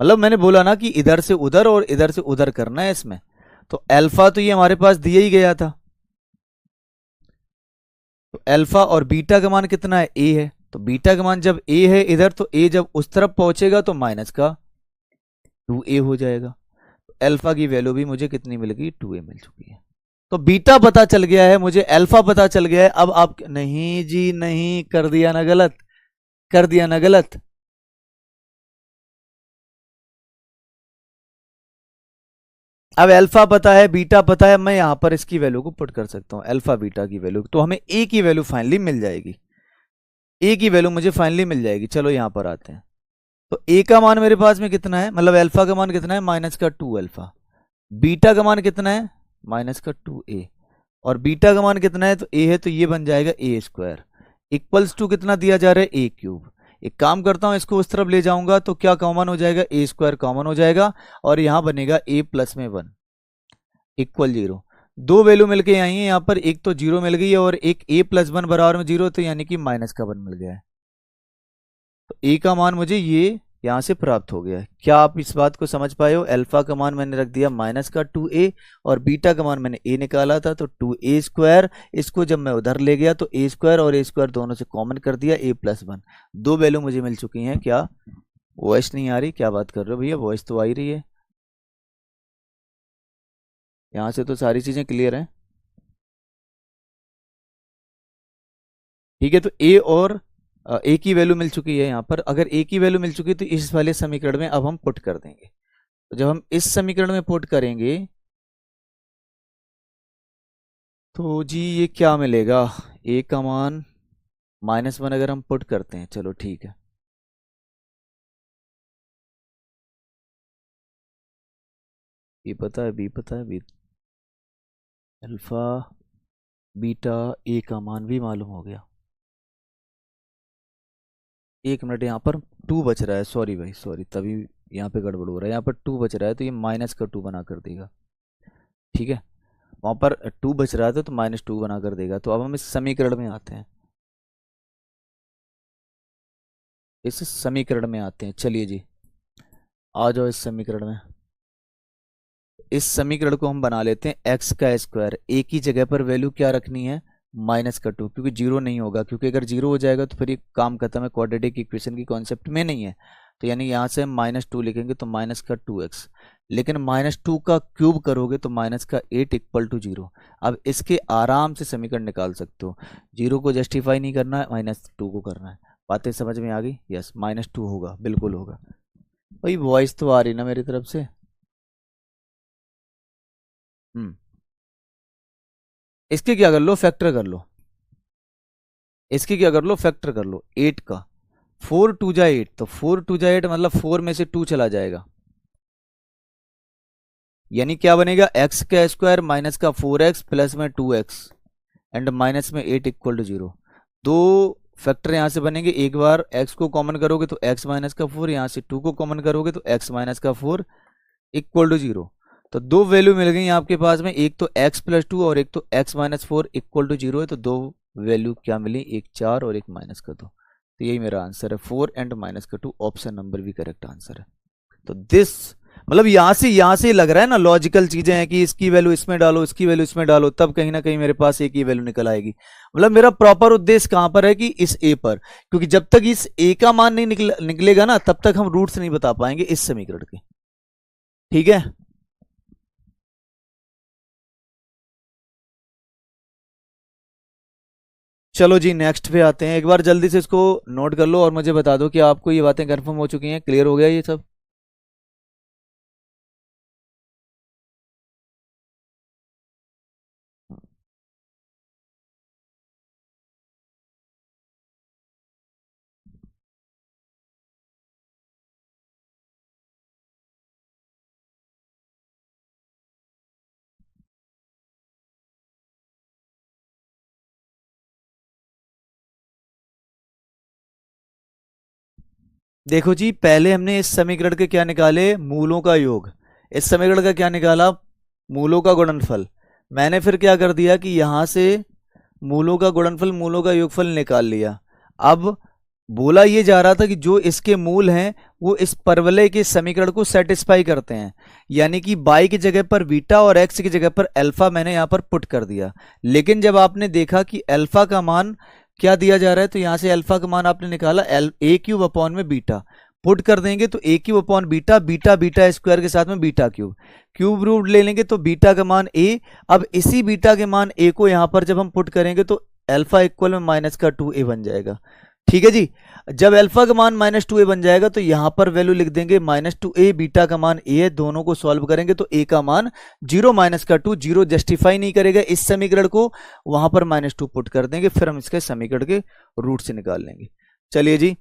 Speaker 1: मतलब मैंने बोला ना कि इधर से उधर और इधर से उधर करना है इसमें। तो अल्फा तो ये हमारे पास दिया ही गया था, तो अल्फा और बीटा का मान कितना है, ए है, तो बीटा का मान जब ए है इधर, तो ए जब उस तरफ पहुंचेगा तो माइनस का 2a हो जाएगा, तो अल्फा की वैल्यू भी मुझे कितनी मिल गई, 2a मिल चुकी है। तो बीटा पता चल गया है मुझे, अल्फा पता चल गया है, अब आप नहीं जी नहीं, कर दिया ना गलत, कर दिया ना गलत। अब अल्फा पता है, बीटा पता है, मैं यहां पर इसकी वैल्यू को पुट कर सकता हूं, अल्फा बीटा की वैल्यू, तो हमें ए की वैल्यू फाइनली मिल जाएगी, ए की वैल्यू मुझे फाइनली मिल जाएगी। चलो यहां पर आते हैं, तो ए का मान मेरे पास में कितना है, मतलब अल्फा का मान कितना है, माइनस का 2 अल्फा, बीटा का मान कितना है, माइनस का 2a, और बीटा का मान कितना है, तो ए है, तो ये बन जाएगा ए स्क्वायर इक्वल्स टू कितना दिया जा रहा है, ए क्यूब। एक काम करता हूं, इसको उस तरफ ले जाऊंगा तो क्या कॉमन हो जाएगा, ए स्क्वायर कॉमन हो जाएगा, और यहां बनेगा ए प्लस में 1 इक्वल 0। दो वैल्यू मिलके आई है यहाँ पर, एक तो 0 मिल गई है और एक a प्लस 1 बराबर में 0, तो यानी कि माइनस का 1 मिल गया है, तो a का मान मुझे ये यहां से प्राप्त हो गया है। क्या आप इस बात को समझ पाए हो, अल्फा का मान मैंने रख दिया माइनस का 2a और बीटा का मान मैंने a निकाला था, तो 2a स्क्वायर, इसको जब मैं उधर ले गया तो a स्क्वायर और a स्क्वायर दोनों से कॉमन कर दिया, a प्लस 1, दो वैल्यू मुझे मिल चुकी हैं। क्या वॉइस नहीं आ रही, क्या बात कर रहे हो भैया, वॉइस तो आ ही रही है, यहाँ से तो सारी चीजें क्लियर हैं। ठीक है, तो ए और ए की वैल्यू मिल चुकी है यहाँ पर, अगर ए की वैल्यू मिल चुकी है तो इस वाले समीकरण में अब हम पुट कर देंगे, तो जब हम इस समीकरण में पुट करेंगे तो जी ये क्या मिलेगा, ए का मान -1 अगर हम पुट करते हैं, चलो ठीक है, ए पता है, बी पता है, बी अल्फा बीटा ए का मान भी मालूम हो गया। एक मिनट, यहाँ पर टू बच रहा है, सॉरी भाई सॉरी, तभी यहाँ पे गड़बड़ हो रहा है। यहाँ पर टू बच रहा है तो ये माइनस का टू बना कर देगा, ठीक है। वहाँ पर टू बच रहा था तो माइनस टू बना कर देगा। तो अब हम इस समीकरण में आते हैं, इस समीकरण में आते हैं। चलिए जी, आ जाओ इस समीकरण में। इस समीकरण को हम बना लेते हैं एक्स का स्क्वायर। एक ही जगह पर वैल्यू क्या रखनी है, माइनस का टू, क्योंकि जीरो नहीं होगा, क्योंकि अगर जीरो हो जाएगा तो फिर ये काम खत्म है, क्वाड्रेटिक इक्वेशन की कॉन्सेप्ट में नहीं है। तो यानी यहाँ से हम माइनस टू लिखेंगे तो माइनस का टू एक्स, लेकिन माइनस टू का क्यूब करोगे तो माइनस का एट इक्वल टू जीरो। अब इसके आराम से समीकरण निकाल सकते हो। जीरो को जस्टिफाई नहीं करना है, माइनस टू को करना है। बातें समझ में आ गई? यस, माइनस टू होगा, बिल्कुल होगा। भाई वॉइस तो आ रही ना मेरी तरफ से? हम्म। इसके क्या कर लो, फैक्टर कर लो। इसके क्या कर लो, फैक्टर कर लो एट का। फोर टू जा एट, तो फोर टू जा एट मतलब फोर में से टू चला जाएगा, यानी क्या बनेगा, एक्स का स्क्वायर माइनस का फोर एक्स प्लस में टू एक्स एंड माइनस में एट इक्वल टू जीरो। दो फैक्टर यहां से बनेंगे, एक बार एक्स को कॉमन करोगे तो एक्स माइनस का फोर, यहां से टू को कॉमन करोगे तो एक्स माइनस का फोर इक्वल टू जीरो। तो दो वैल्यू मिल गई आपके पास में, एक तो एक्स प्लस टू और एक तो X minus four equal to zero है। तो दो वैल्यू क्या मिली, एक चार और एक माइनस का दो। तो यही मेरा आंसर है, फोर एंड माइनस का टू। ऑप्शन नंबर भी करेक्ट आंसर है। तो दिस मतलब यहां से लग रहा है ना, लॉजिकल चीजें हैं कि इसकी वैल्यू इसमें डालो, इसकी वैल्यू इसमें डालो, तब कहीं ना कहीं मेरे पास ए की वैल्यू निकल आएगी। मतलब मेरा प्रॉपर उद्देश्य कहां पर है कि इस ए पर, क्योंकि जब तक इस ए का मान नहीं निकलेगा ना, तब तक हम रूट्स नहीं बता पाएंगे इस समीकरण के, ठीक है। चलो जी, नेक्स्ट पे आते हैं। एक बार जल्दी से इसको नोट कर लो और मुझे बता दो कि आपको ये बातें कंफर्म हो चुकी हैं, क्लियर हो गया ये सब। देखो जी, पहले हमने इस समीकरण के क्या निकाले, मूलों का योग। इस समीकरण का क्या निकाला, मूलों का गुणनफल। मैंने फिर क्या कर दिया कि यहां से मूलों का गुणनफल, मूलों का योगफल निकाल लिया। अब बोला ये जा रहा था कि जो इसके मूल हैं वो इस परवलय के समीकरण को सेटिस्फाई करते हैं, यानी कि बाई की जगह पर बीटा और एक्स की जगह पर अल्फा मैंने यहां पर पुट कर दिया। लेकिन जब आपने देखा कि अल्फा का मान क्या दिया जा रहा है, तो यहां से अल्फा का मान आपने निकाला ए क्यूब अपॉन में बीटा, पुट कर देंगे तो A cube upon beta, beta beta square के साथ में बीटा क्यूब, क्यूब रूट ले लेंगे तो बीटा का मान ए। अब इसी बीटा के मान ए को यहां पर जब हम पुट करेंगे तो अल्फा इक्वल में माइनस का टू ए बन जाएगा, ठीक है जी। जब अल्फा का मान माइनस टू ए बन जाएगा तो यहां पर वैल्यू लिख देंगे माइनस टू ए, बीटा का मान ए है, दोनों को सॉल्व करेंगे तो ए का मान जीरो माइनस का टू, जीरो जस्टिफाई नहीं करेगा इस समीकरण को, वहां पर माइनस टू पुट कर देंगे, फिर हम इसके समीकरण के रूट से निकाल लेंगे। चलिए जी,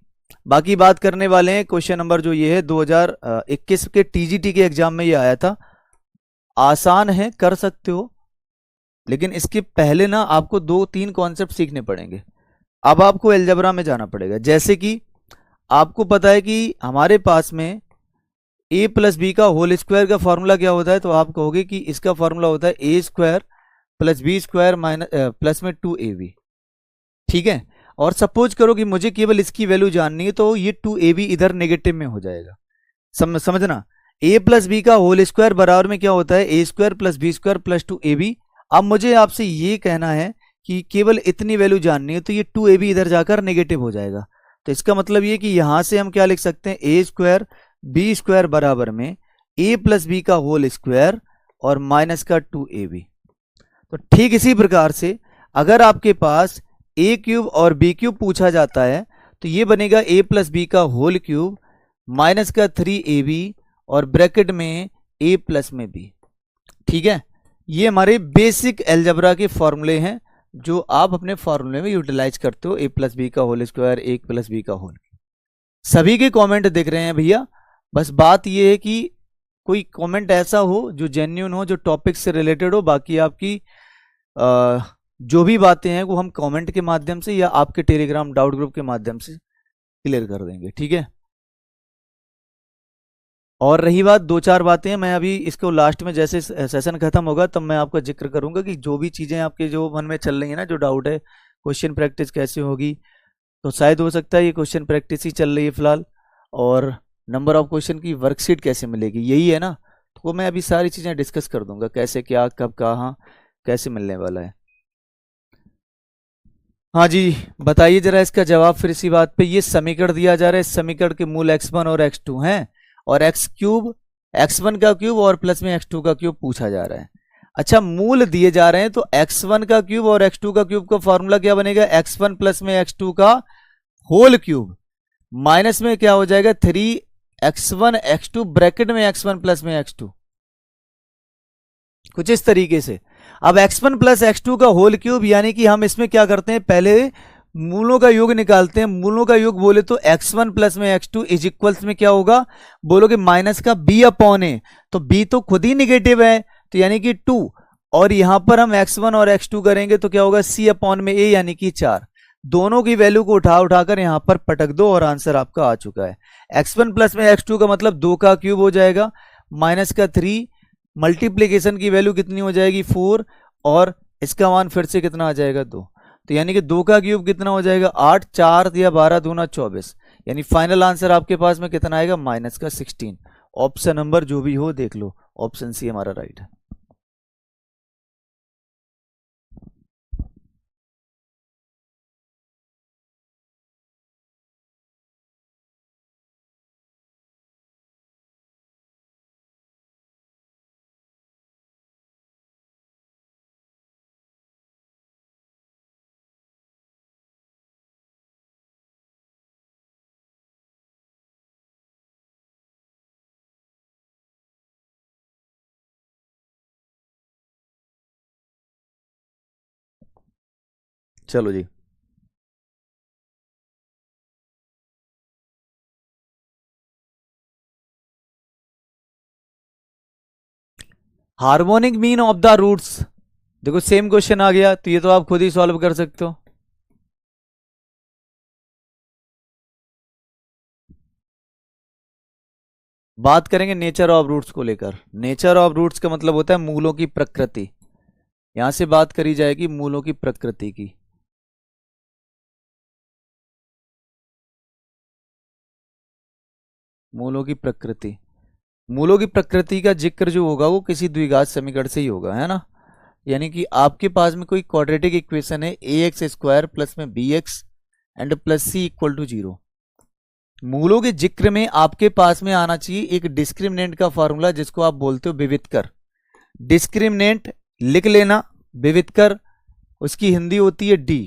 Speaker 1: बाकी बात करने वाले हैं। क्वेश्चन नंबर जो ये है 2021 के टीजीटी के एग्जाम में ये आया था। आसान है, कर सकते हो, लेकिन इसके पहले ना आपको दो तीन कॉन्सेप्ट सीखने पड़ेंगे। अब आपको एलजेब्रा में जाना पड़ेगा। जैसे कि आपको पता है कि हमारे पास में ए प्लस बी का होल स्क्वायर का फॉर्मूला क्या होता है, तो आप कहोगे कि इसका फॉर्मूला होता है A square plus B square minus plus में टू ए बी, ठीक है। और सपोज करो कि मुझे केवल इसकी वैल्यू जाननी है, तो ये टू ए बी इधर नेगेटिव में हो जाएगा। समझना, ए प्लस बी का होल स्क्वायर बराबर में क्या होता है, A square plus B square plus two A B. अब मुझे आपसे ये कहना है कि केवल इतनी वैल्यू जाननी है, तो ये टू ए बी इधर जाकर नेगेटिव हो जाएगा। तो इसका मतलब ये कि यहां से हम क्या लिख सकते हैं, ए स्क्वायर बी स्क्वायर बराबर में ए प्लस बी का होल स्क्वायर और माइनस का टू ए बी। तो ठीक इसी प्रकार से अगर आपके पास ए क्यूब और बी क्यूब पूछा जाता है, तो ये बनेगा ए प्लस बी का होल क्यूब माइनस का थ्री ए बी और ब्रैकेट में ए प्लस में बी, ठीक है। ये हमारे बेसिक एलजेब्रा के फॉर्मूले हैं जो आप अपने फॉर्मूले में यूटिलाइज करते हो। ए प्लस बी का होल स्क्वायर, ए प्लस बी का होल। सभी के कमेंट दिख रहे हैं भैया, बस बात ये है कि कोई कमेंट ऐसा हो जो जेन्युइन हो, जो टॉपिक से रिलेटेड हो। बाकी आपकी जो भी बातें हैं वो हम कमेंट के माध्यम से या आपके टेलीग्राम डाउट ग्रुप के माध्यम से क्लियर कर देंगे, ठीक है। और रही बात, दो चार बातें मैं अभी इसको लास्ट में जैसे सेशन खत्म होगा तब मैं आपका जिक्र करूंगा कि जो भी चीज़ें आपके जो मन में चल रही है ना, जो डाउट है क्वेश्चन प्रैक्टिस कैसे होगी, तो शायद हो सकता है ये क्वेश्चन प्रैक्टिस ही चल रही है फिलहाल। और नंबर ऑफ क्वेश्चन की वर्कशीट कैसे मिलेगी, यही है ना, तो वो मैं अभी सारी चीज़ें डिस्कस कर दूंगा, कैसे क्या कब कहाँ कैसे मिलने वाला है। हाँ जी, बताइए जरा इसका जवाब फिर इसी बात पे। ये समीकरण दिया जा रहा है, इस समीकरण के मूल x1 और x2 हैं, और x क्यूब, x1 का क्यूब और प्लस में x2 का क्यूब पूछा जा रहा है। अच्छा, मूल दिए जा रहे हैं तो x1 का क्यूब और x2 का क्यूब का फॉर्मूला क्या बनेगा, x1 प्लस में x2 का होल क्यूब माइनस में क्या हो जाएगा 3x1 x2 ब्रैकेट में x1 प्लस में x2, कुछ इस तरीके से। अब x1 प्लस x2 का होल क्यूब, यानी कि हम इसमें क्या करते हैं, पहले मूलों का योग निकालते हैं। मूलों का योग बोले तो x1 प्लस में x2 इज इक्वल्स में क्या होगा, बोलोगे माइनस का b अपॉन ए, तो b तो खुद ही निगेटिव है तो यानी कि 2, और यहां पर हम x1 और x2 करेंगे तो क्या होगा c अपॉन में a यानी कि 4। दोनों की वैल्यू को उठा उठाकर यहां पर पटक दो और आंसर आपका आ चुका है। x1 प्लस में x2 का मतलब 2 का क्यूब हो जाएगा, माइनस का 3, मल्टीप्लीकेशन की वैल्यू कितनी हो जाएगी 4, और इसका मान फिर से कितना आ जाएगा 2, तो यानी कि 2 का क्यूब कितना हो जाएगा 8, 4 या 12 दूना 24, यानी फाइनल आंसर आपके पास में कितना आएगा माइनस का 16। ऑप्शन नंबर जो भी हो देख लो, ऑप्शन सी हमारा राइट है। चलो जी, harmonic mean of the roots, देखो सेम क्वेश्चन आ गया, तो ये तो आप खुद ही सॉल्व कर सकते हो। बात करेंगे नेचर ऑफ रूट्स को लेकर। नेचर ऑफ रूट्स का मतलब होता है मूलों की प्रकृति, यहां से बात करी जाएगी मूलों की प्रकृति की। मूलों की प्रकृति, मूलों की प्रकृति का जिक्र जो होगा वो किसी द्विघात समीकरण से ही होगा, है ना। यानी कि आपके पास में कोई क्वाड्रेटिक इक्वेशन है ए एक्स स्क्वायर प्लस में B X and plus C equal to 0, मूलों के जिक्र में आपके पास में आना चाहिए एक डिस्क्रिमिनेंट का फॉर्मूला जिसको आप बोलते हो विवितकर। डिस्क्रिमिनेंट लिख लेना, विवितकर उसकी हिंदी होती है डी।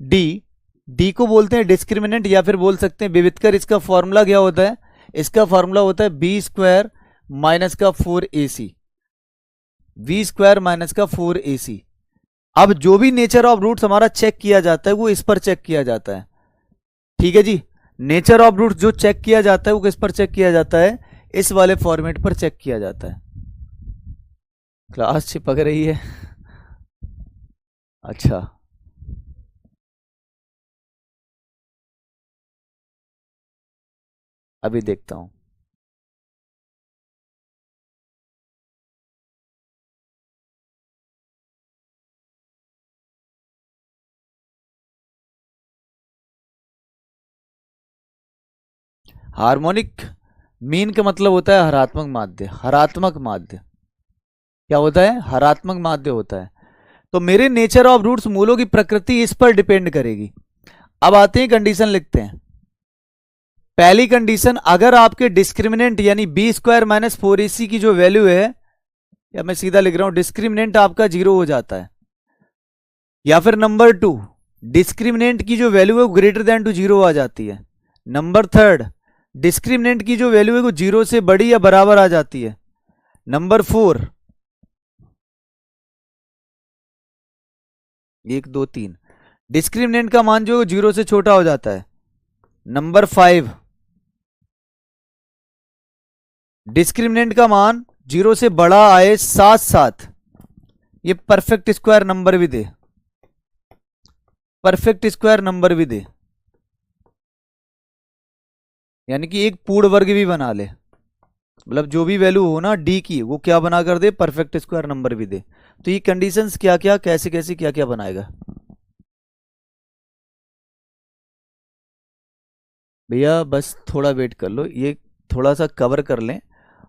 Speaker 1: डी डी को बोलते हैं डिस्क्रिमिनेंट या फिर बोल सकते हैं विवितकर। इसका फॉर्मूला क्या होता है, इसका फॉर्मूला होता है बी स्क्वायर माइनस का 4ac, वी स्क्वायर माइनस का 4ac। अब जो भी नेचर ऑफ रूट्स हमारा चेक किया जाता है वो इस पर चेक किया जाता है, ठीक है जी। नेचर ऑफ रूट्स जो चेक किया जाता है वो किस पर चेक किया जाता है, इस वाले फॉर्मेट पर चेक किया जाता है। क्लास चिपक रही है, अच्छा अभी देखता हूं। हार्मोनिक मीन का मतलब होता है हरात्मक माध्य। हरात्मक माध्य क्या होता है, हरात्मक माध्य होता है। तो मेरे नेचर ऑफ रूट्स मूलों की प्रकृति इस पर डिपेंड करेगी। अब आते हैं कंडीशन लिखते हैं। पहली कंडीशन, अगर आपके डिस्क्रिमिनेंट यानी बी स्क्वायर माइनस 4ac की जो वैल्यू है, या मैं सीधा लिख रहा हूं डिस्क्रिमिनेंट आपका 0 हो जाता है, या फिर नंबर 2 डिस्क्रिमिनेंट की जो वैल्यू है वो ग्रेटर देन टू 0 आ जाती है। नंबर 3 डिस्क्रिमिनेंट की जो वैल्यू है वो 0 से बड़ी या बराबर आ जाती है। नंबर 4 1 2 3 डिस्क्रिमिनेंट का मान जो 0 से छोटा हो जाता है। नंबर 5 डिस्क्रिमिनेंट का मान 0 से बड़ा आए साथ साथ, ये परफेक्ट स्क्वायर नंबर भी दे, परफेक्ट स्क्वायर नंबर भी दे, यानी कि एक पूर्ण वर्ग भी बना ले, मतलब जो भी वैल्यू हो ना डी की वो क्या बना कर दे, परफेक्ट स्क्वायर नंबर भी दे। तो ये कंडीशंस क्या क्या, कैसे कैसे, क्या क्या बनाएगा भैया, बस थोड़ा वेट कर लो, ये थोड़ा सा कवर कर लें,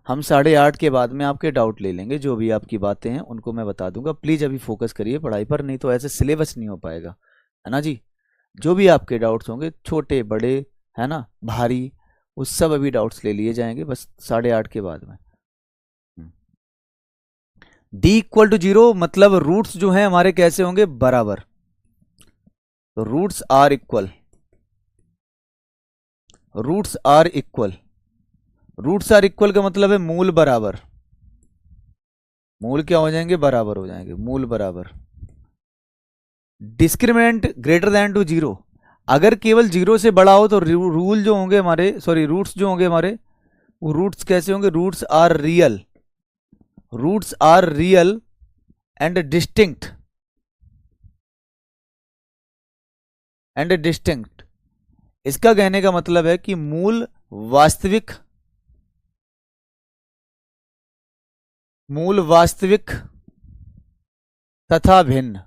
Speaker 1: हम 8:30 के बाद में आपके डाउट ले लेंगे, जो भी आपकी बातें हैं उनको मैं बता दूंगा। प्लीज़ अभी फोकस करिए पढ़ाई पर, नहीं तो ऐसे सिलेबस नहीं हो पाएगा, है ना जी। जो भी आपके डाउट्स होंगे, छोटे बड़े, है ना, भारी, वो सब अभी डाउट्स ले लिए जाएंगे, बस 8:30 के बाद में। डी इक्वल टू 0 मतलब रूट्स जो हैं हमारे कैसे होंगे, बराबर। तो roots are equal, roots are equal, roots are equal का मतलब है मूल बराबर, मूल क्या हो जाएंगे, बराबर हो जाएंगे, मूल बराबर। डिस्क्रिमिनेंट ग्रेटर देन टू 0, अगर केवल 0 से बड़ा हो तो रूल जो होंगे हमारे, सॉरी रूट्स जो होंगे हमारे, वो रूट्स कैसे होंगे, roots are real, roots are real and distinct, and distinct. इसका कहने का मतलब है कि मूल वास्तविक, मूल वास्तविक तथा भिन्न,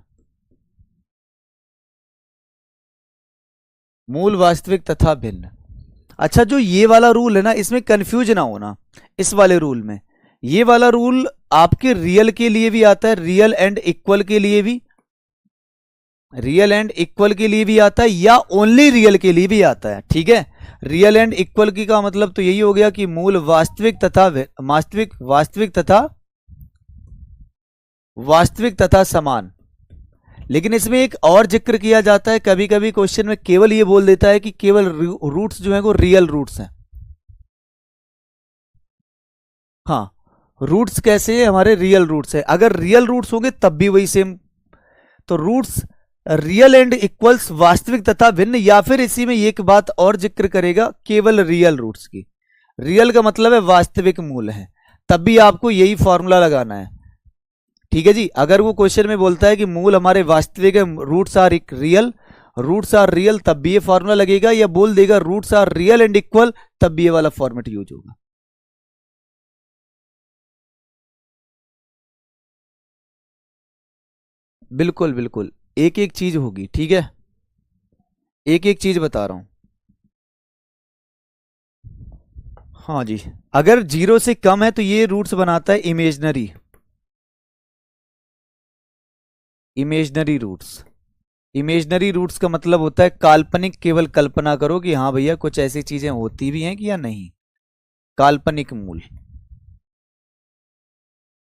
Speaker 1: मूल वास्तविक तथा भिन्न। अच्छा, जो ये वाला रूल है ना, इसमें कंफ्यूज ना होना, इस वाले रूल में, ये वाला रूल आपके रियल के लिए भी आता है, रियल एंड इक्वल के लिए भी, रियल एंड इक्वल के लिए भी आता है, या ओनली रियल के लिए भी आता है, ठीक है। रियल एंड इक्वल की का मतलब तो यही हो गया कि मूल वास्तविक तथा वास्तविक, वास्तविक तथा समान। लेकिन इसमें एक और जिक्र किया जाता है, कभी कभी क्वेश्चन में केवल ये बोल देता है कि केवल रूट्स जो है वो रियल रूट्स हैं। हाँ, रूट्स कैसे है, हमारे रियल रूट्स है, अगर रियल रूट्स होंगे तब भी वही सेम। तो रूट्स रियल एंड इक्वल्स वास्तविक तथा भिन्न, या फिर इसी में एक बात और जिक्र करेगा, केवल रियल रूट्स की। रियल का मतलब है वास्तविक मूल है, तब भी आपको यही फॉर्मूला लगाना है, ठीक है जी। अगर वो क्वेश्चन में बोलता है कि मूल हमारे वास्तविक है, roots are real, roots are real, तब भी ये फॉर्मूला लगेगा, या बोल देगा roots are real and equal, तब भी ये वाला फॉर्मेट यूज होगा। बिल्कुल बिल्कुल, एक एक चीज होगी, ठीक है, एक एक चीज बता रहा हूं। हाँ जी, अगर 0 से कम है तो ये रूट्स बनाता है imaginary, imaginary roots. Imaginary roots का मतलब होता है काल्पनिक, केवल कल्पना करो कि हाँ भैया कुछ ऐसी चीजें होती भी हैं कि या नहीं, काल्पनिक मूल।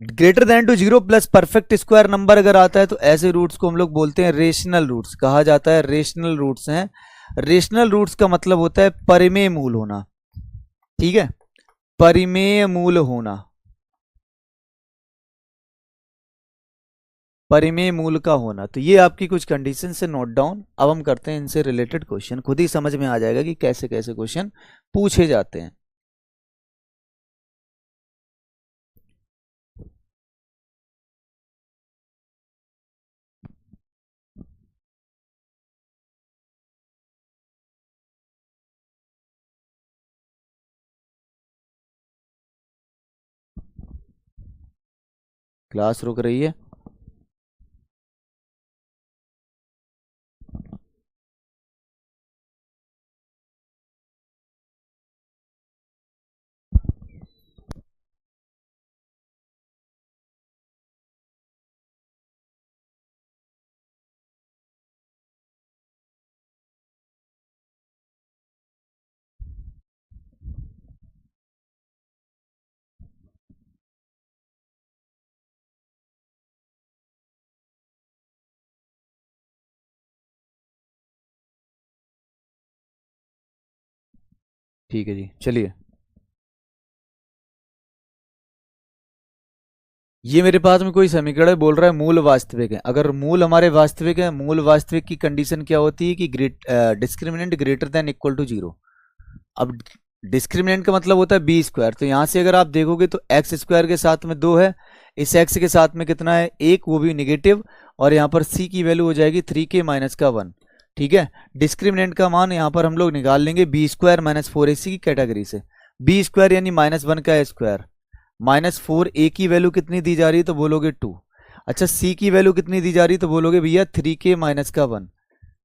Speaker 1: Greater than to 0 plus perfect square number अगर आता है तो ऐसे रूट्स को हम लोग बोलते हैं रेशनल रूट्स, कहा जाता है रेशनल रूट्स हैं। रेशनल रूट्स का मतलब होता है परिमेय मूल होना, ठीक है, परिमेय मूल होना, परिमेय मूल का होना। तो ये आपकी कुछ कंडीशन से नोट डाउन। अब हम करते हैं इनसे रिलेटेड क्वेश्चन, खुद ही समझ में आ जाएगा कि कैसे कैसे क्वेश्चन पूछे जाते हैं। क्लास रुक रही है। ठीक है जी, चलिए। ये मेरे पास में कोई समीकरण है, बोल रहा है मूल वास्तविक है। अगर मूल हमारे वास्तविक है, मूल वास्तविक की कंडीशन क्या होती है कि discriminant greater than equal to 0। अब डिस्क्रिमिनेंट का मतलब होता है बी स्क्वायर। तो यहां से अगर आप देखोगे तो एक्स स्क्वायर के साथ में 2 है, इस एक्स के साथ में कितना है 1, वो भी निगेटिव, और यहाँ पर सी की वैल्यू हो जाएगी 3k माइनस का 1। ठीक है, डिस्क्रिमिनेंट का मान यहाँ पर हम लोग निकाल लेंगे बी स्क्वायर माइनस 4ac की कैटेगरी से। बी स्क्वायर यानी -1 का स्क्वायर, -4a की वैल्यू कितनी दी जा रही है तो बोलोगे 2। अच्छा, सी की वैल्यू कितनी दी जा रही है तो बोलोगे भैया 3k माइनस का 1,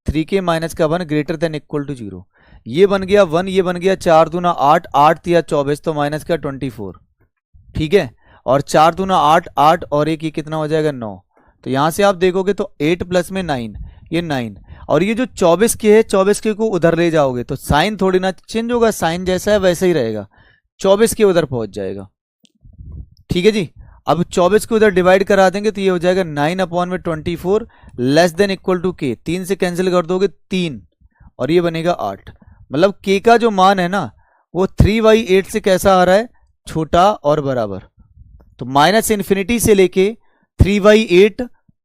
Speaker 1: 3k माइनस का 1 ग्रेटर देन इक्वल टू 0। ये बन गया 1, ये बन गया 4 दूना 8, 8 तिया 24, तो माइनस का 24। ठीक है, और 4 दूना 8, 8 और एक ये कितना हो जाएगा 9। तो यहां से आप देखोगे तो 8 प्लस में 9, ये 9, और ये जो 24 के है 24 के को उधर ले जाओगे तो साइन थोड़ी ना चेंज होगा, साइन जैसा है वैसा ही रहेगा, 24 के उधर पहुंच जाएगा। ठीक है जी, अब 24 को उधर डिवाइड करा देंगे तो ये हो जाएगा 9/24 लेस देन इक्वल टू के, 3 से कैंसिल कर दोगे 3, और ये बनेगा 8। मतलब के का जो मान है ना वो 3/8 से कैसा आ रहा है, छोटा और बराबर। तो माइनस इन्फिनिटी से लेके 3/8,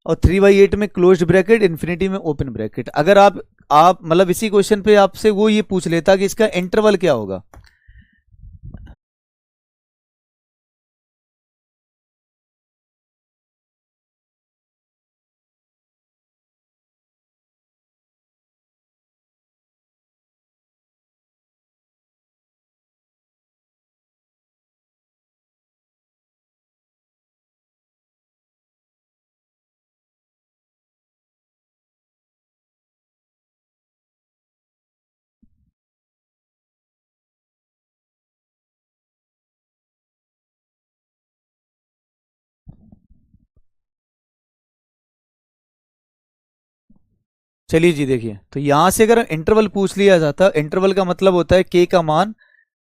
Speaker 1: और 3/8 में क्लोज्ड ब्रैकेट, इन्फिनिटी में ओपन ब्रैकेट। अगर आप मतलब इसी क्वेश्चन पे आपसे वो ये पूछ लेता कि इसका इंटरवल क्या होगा। चलिए जी, देखिए तो यहां से अगर इंटरवल पूछ लिया जाता, इंटरवल का मतलब होता है के का मान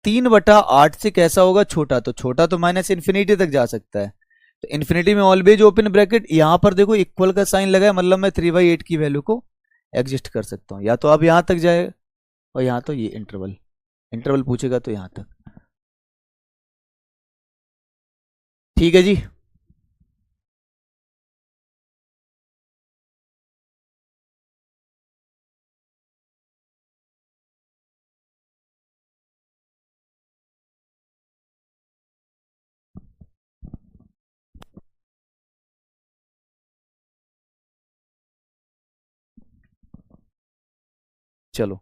Speaker 1: 3/8 से कैसा होगा, छोटा। तो छोटा तो माइनस इन्फिनिटी तक जा सकता है, तो इन्फिनिटी में ऑलवेज ओपन ब्रैकेट। यहां पर देखो इक्वल का साइन लगा है, मतलब मैं 3/8 की वैल्यू को एग्जिस्ट कर सकता हूं, या तो आप यहां तक जाए और यहां तो ये इंटरवल, इंटरवल पूछेगा तो यहां तक। ठीक है जी, चलो।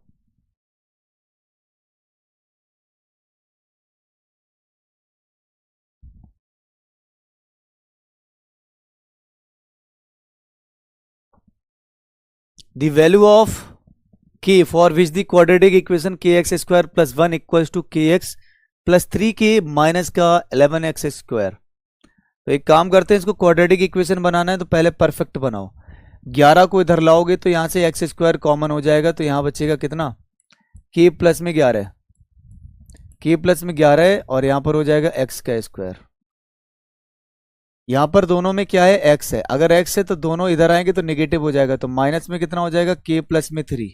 Speaker 1: The value of k for which the quadratic equation kx square plus 1 equals to kx plus 3k minus का 11x स्क्वायर। तो एक काम करते हैं, इसको क्वाड्रेटिक इक्वेशन बनाना है तो पहले परफेक्ट बनाओ। 11 को इधर लाओगे तो यहां से एक्स स्क्वायर कॉमन हो जाएगा, तो यहां बचेगा कितना, k प्लस में 11, k प्लस में 11 है, और यहां पर हो जाएगा x का स्क्वायर। यहां पर दोनों में क्या है, x है, अगर x है तो दोनों इधर आएंगे तो निगेटिव हो जाएगा, तो माइनस में कितना हो जाएगा, k प्लस में 3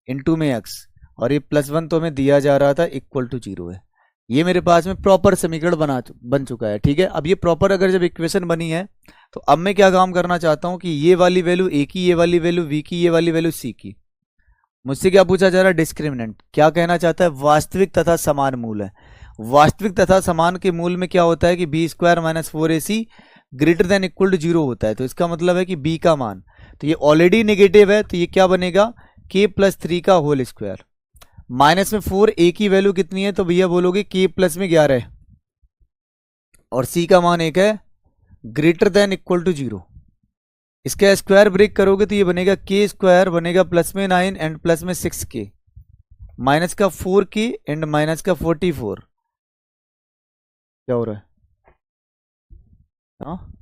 Speaker 1: इंटू में x, और ये +1 तो हमें दिया जा रहा था इक्वल टू 0 है। ये मेरे पास में प्रॉपर समीकरण बन चुका है। ठीक है, अब ये प्रॉपर अगर जब इक्वेशन बनी है तो अब मैं क्या काम करना चाहता हूं कि ये वाली वैल्यू a की, ये वाली वैल्यू v की, ये वाली वैल्यू c की। मुझसे क्या पूछा जा रहा है, डिस्क्रिमिनेंट। क्या कहना चाहता है, वास्तविक तथा समान मूल है। वास्तविक तथा समान के मूल में क्या होता है कि B square minus 4ac greater than equal to 0 होता है, तो इसका मतलब है कि b का मान, तो ये ऑलरेडी नेगेटिव है, तो ये क्या बनेगा, k प्लस 3 का होल स्क्वायर। माइनस में 4 a की वैल्यू कितनी है तो भैया बोलोगे k प्लस में 11 है, और c का मान 1 है, ग्रेटर देन इक्वल टू 0। इसका स्क्वायर ब्रेक करोगे तो ये बनेगा k स्क्वायर बनेगा प्लस में 9 एंड प्लस में 6k, माइनस का 4k एंड माइनस का 44। क्या हो रहा है, हाँ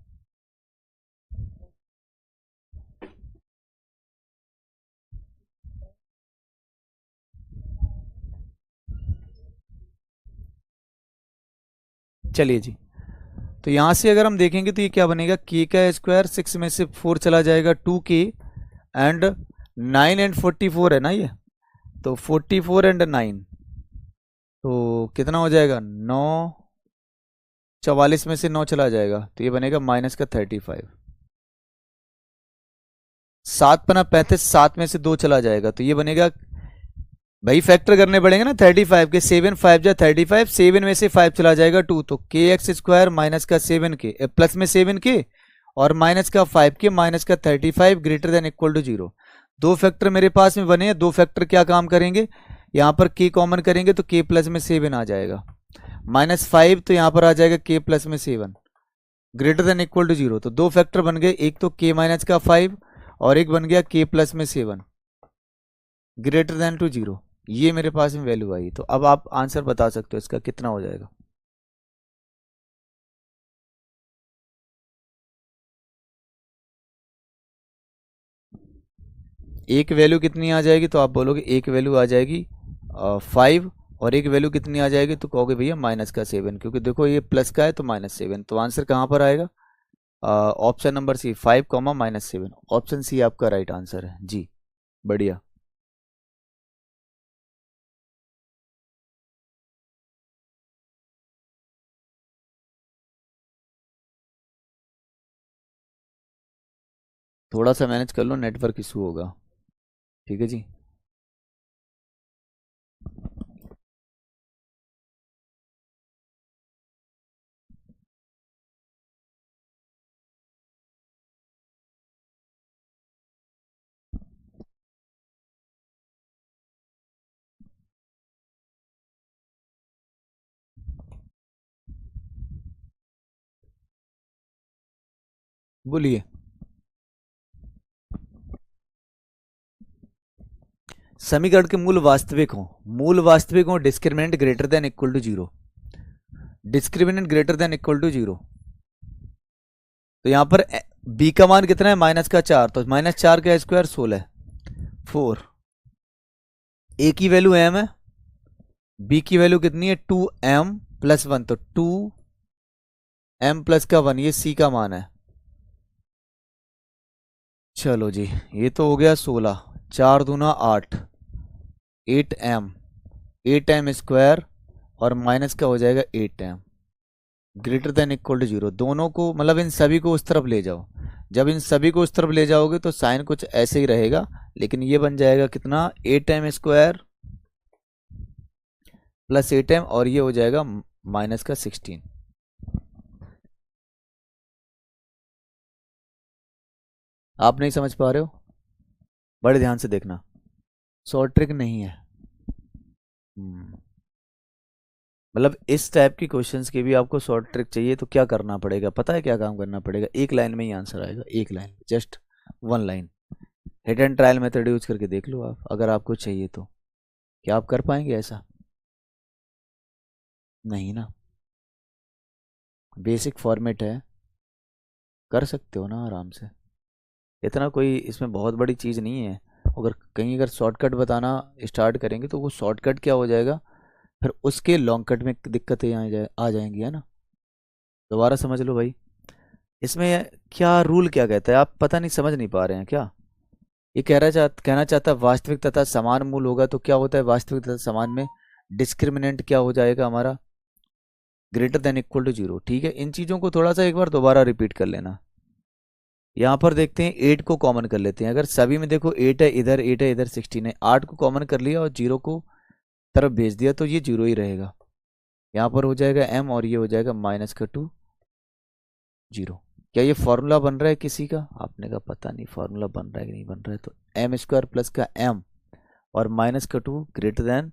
Speaker 1: चलिए जी, तो यहां से अगर हम देखेंगे तो ये क्या बनेगा, k का स्क्वायर, 6 में से 4 चला जाएगा 2k, एंड 9 एंड 44 है ना ये, तो 44 एंड 9, तो कितना हो जाएगा 9, 44 में से 9 चला जाएगा तो ये बनेगा माइनस का 35। 7 पना 35, 7 में से 2 चला जाएगा तो ये बनेगा भाई फैक्टर करने पड़ेंगे ना 35 के, 7 5 जा 35, 7 में से 5 चला जाएगा 2, तो के एक्स स्क्वायर माइनस का 7 के प्लस में 7 के और माइनस का 5 के माइनस का 35 ग्रेटर देन इक्वल टू 0। दो फैक्टर मेरे पास में बने हैं, दो फैक्टर क्या काम करेंगे, यहाँ पर के कॉमन करेंगे तो के प्लस में 7 आ जाएगा, -5 तो यहाँ पर आ जाएगा के प्लस में 7 ग्रेटर देन इक्वल टू 0। तो दो फैक्टर बन गए, एक तो के माइनस का 5 और एक बन गया के प्लस में 7 ग्रेटर देन टू 0। ये मेरे पास में वैल्यू आई। तो अब आप आंसर बता सकते हो इसका कितना हो जाएगा। एक वैल्यू कितनी आ जाएगी, तो आप बोलोगे एक वैल्यू आ जाएगी 5 और एक वैल्यू कितनी आ जाएगी, तो कहोगे भैया माइनस का 7, क्योंकि देखो ये प्लस का है तो -7। तो आंसर कहाँ पर आएगा, option number C 5 comma -7। Option C आपका राइट आंसर है जी। बढ़िया। थोड़ा सा मैनेज कर लो, नेटवर्क इशू होगा। ठीक है जी। बोलिए। समीकरण के मूल वास्तविक हो discriminant greater than equal to 0, discriminant greater than equal to 0। तो यहां पर बी का मान कितना है, -4, तो -4 का स्क्वायर 16, 4। ए की वैल्यू एम है, बी की वैल्यू कितनी है 2m प्लस 1, तो 2m प्लस का 1, ये सी का मान है। चलो जी, ये तो हो गया 16, 4 दूना 8, 8m, 8m स्क्वायर और माइनस का हो जाएगा 8m greater than equal to 0। दोनों को मतलब इन सभी को उस तरफ ले जाओ, जब इन सभी को उस तरफ ले जाओगे तो साइन कुछ ऐसे ही रहेगा, लेकिन ये बन जाएगा कितना 8m स्क्वायर प्लस 8m और ये हो जाएगा माइनस का 16। आप नहीं समझ पा रहे हो, बड़े ध्यान से देखना, शॉर्ट ट्रिक नहीं है। मतलब इस टाइप की क्वेश्चंस के भी आपको शॉर्ट ट्रिक चाहिए तो क्या करना पड़ेगा, पता है क्या काम करना पड़ेगा, एक लाइन में ही आंसर आएगा, एक line, just 1 line. Hit and trial method use करके देख लो आप, अगर आपको चाहिए तो। क्या आप कर पाएंगे ऐसा, नहीं ना, बेसिक फॉर्मेट है, कर सकते हो ना आराम से, इतना कोई इसमें बहुत बड़ी चीज़ नहीं है। अगर कहीं अगर शॉर्टकट बताना स्टार्ट करेंगे तो वो शॉर्टकट क्या हो जाएगा, फिर उसके लॉन्ग कट में दिक्कतें आ जाएंगी, है ना। दोबारा समझ लो भाई, इसमें क्या रूल क्या कहता है, आप पता नहीं समझ नहीं पा रहे हैं क्या। ये कहना चाहता है वास्तविक तथा समान मूल होगा, तो क्या होता है वास्तविक तथा समान में डिस्क्रिमिनेंट क्या हो जाएगा हमारा, ग्रेटर देन इक्वल टू 0। ठीक है, इन चीज़ों को थोड़ा सा एक बार दोबारा रिपीट कर लेना। यहाँ पर देखते हैं 8 को कॉमन कर लेते हैं, अगर सभी में देखो 8 है इधर, 8 है इधर, 16 है, 8 को कॉमन कर लिया और 0 को तरफ भेज दिया तो ये 0 ही रहेगा। यहाँ पर हो जाएगा m और ये हो जाएगा माइनस का 2 0। क्या ये फॉर्मूला बन रहा है किसी का, आपने कहा पता नहीं फॉर्मूला बन रहा है कि नहीं बन रहा है, तो m स्क्वायर प्लस का m और माइनस का 2 ग्रेटर देन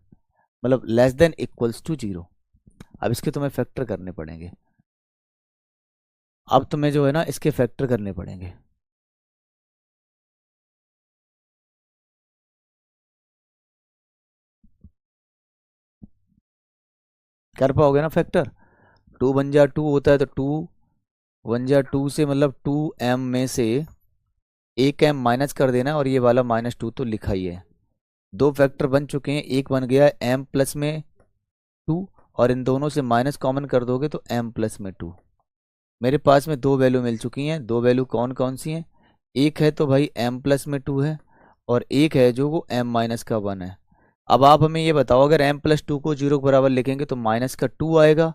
Speaker 1: मतलब लेस देन इक्वल्स टू 0। अब इसके तुम्हें फैक्टर करने पड़ेंगे, अब तुम्हें जो है ना इसके फैक्टर करने पड़ेंगे। कर पाओगे ना फैक्टर, 2 बन जा 2 होता है तो 2 1 जा 2 से मतलब 2m में से एक m माइनस कर देना और ये वाला -2 तो लिखा ही है। दो फैक्टर बन चुके हैं, एक बन गया m प्लस में 2 और इन दोनों से माइनस कॉमन कर दोगे तो m प्लस में 2। मेरे पास में दो वैल्यू मिल चुकी हैं, दो वैल्यू कौन कौन सी हैं, एक है तो भाई m प्लस में 2 है और एक है जो वो m माइनस का 1 है। अब आप हमें ये बताओ, अगर m प्लस 2 को 0 के बराबर लिखेंगे तो माइनस का 2 आएगा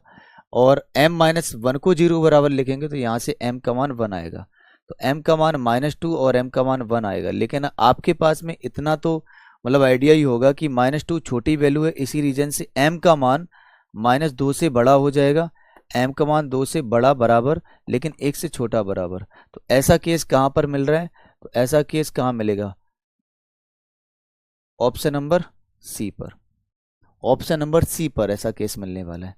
Speaker 1: और m माइनस 1 को 0 के बराबर लिखेंगे तो यहाँ से m का मान 1 आएगा, तो m का मान -2 और m का मान 1 आएगा। लेकिन आपके पास में इतना तो मतलब आइडिया ही होगा कि -2 छोटी वैल्यू है, इसी रीजन से m का मान -2 से बड़ा हो जाएगा, m का मान 2 से बड़ा बराबर लेकिन 1 से छोटा बराबर। तो ऐसा केस कहाँ पर मिल रहा है? तो ऐसा केस कहाँ मिलेगा? ऑप्शन नंबर सी पर। ऑप्शन नंबर सी पर ऐसा केस मिलने वाला है।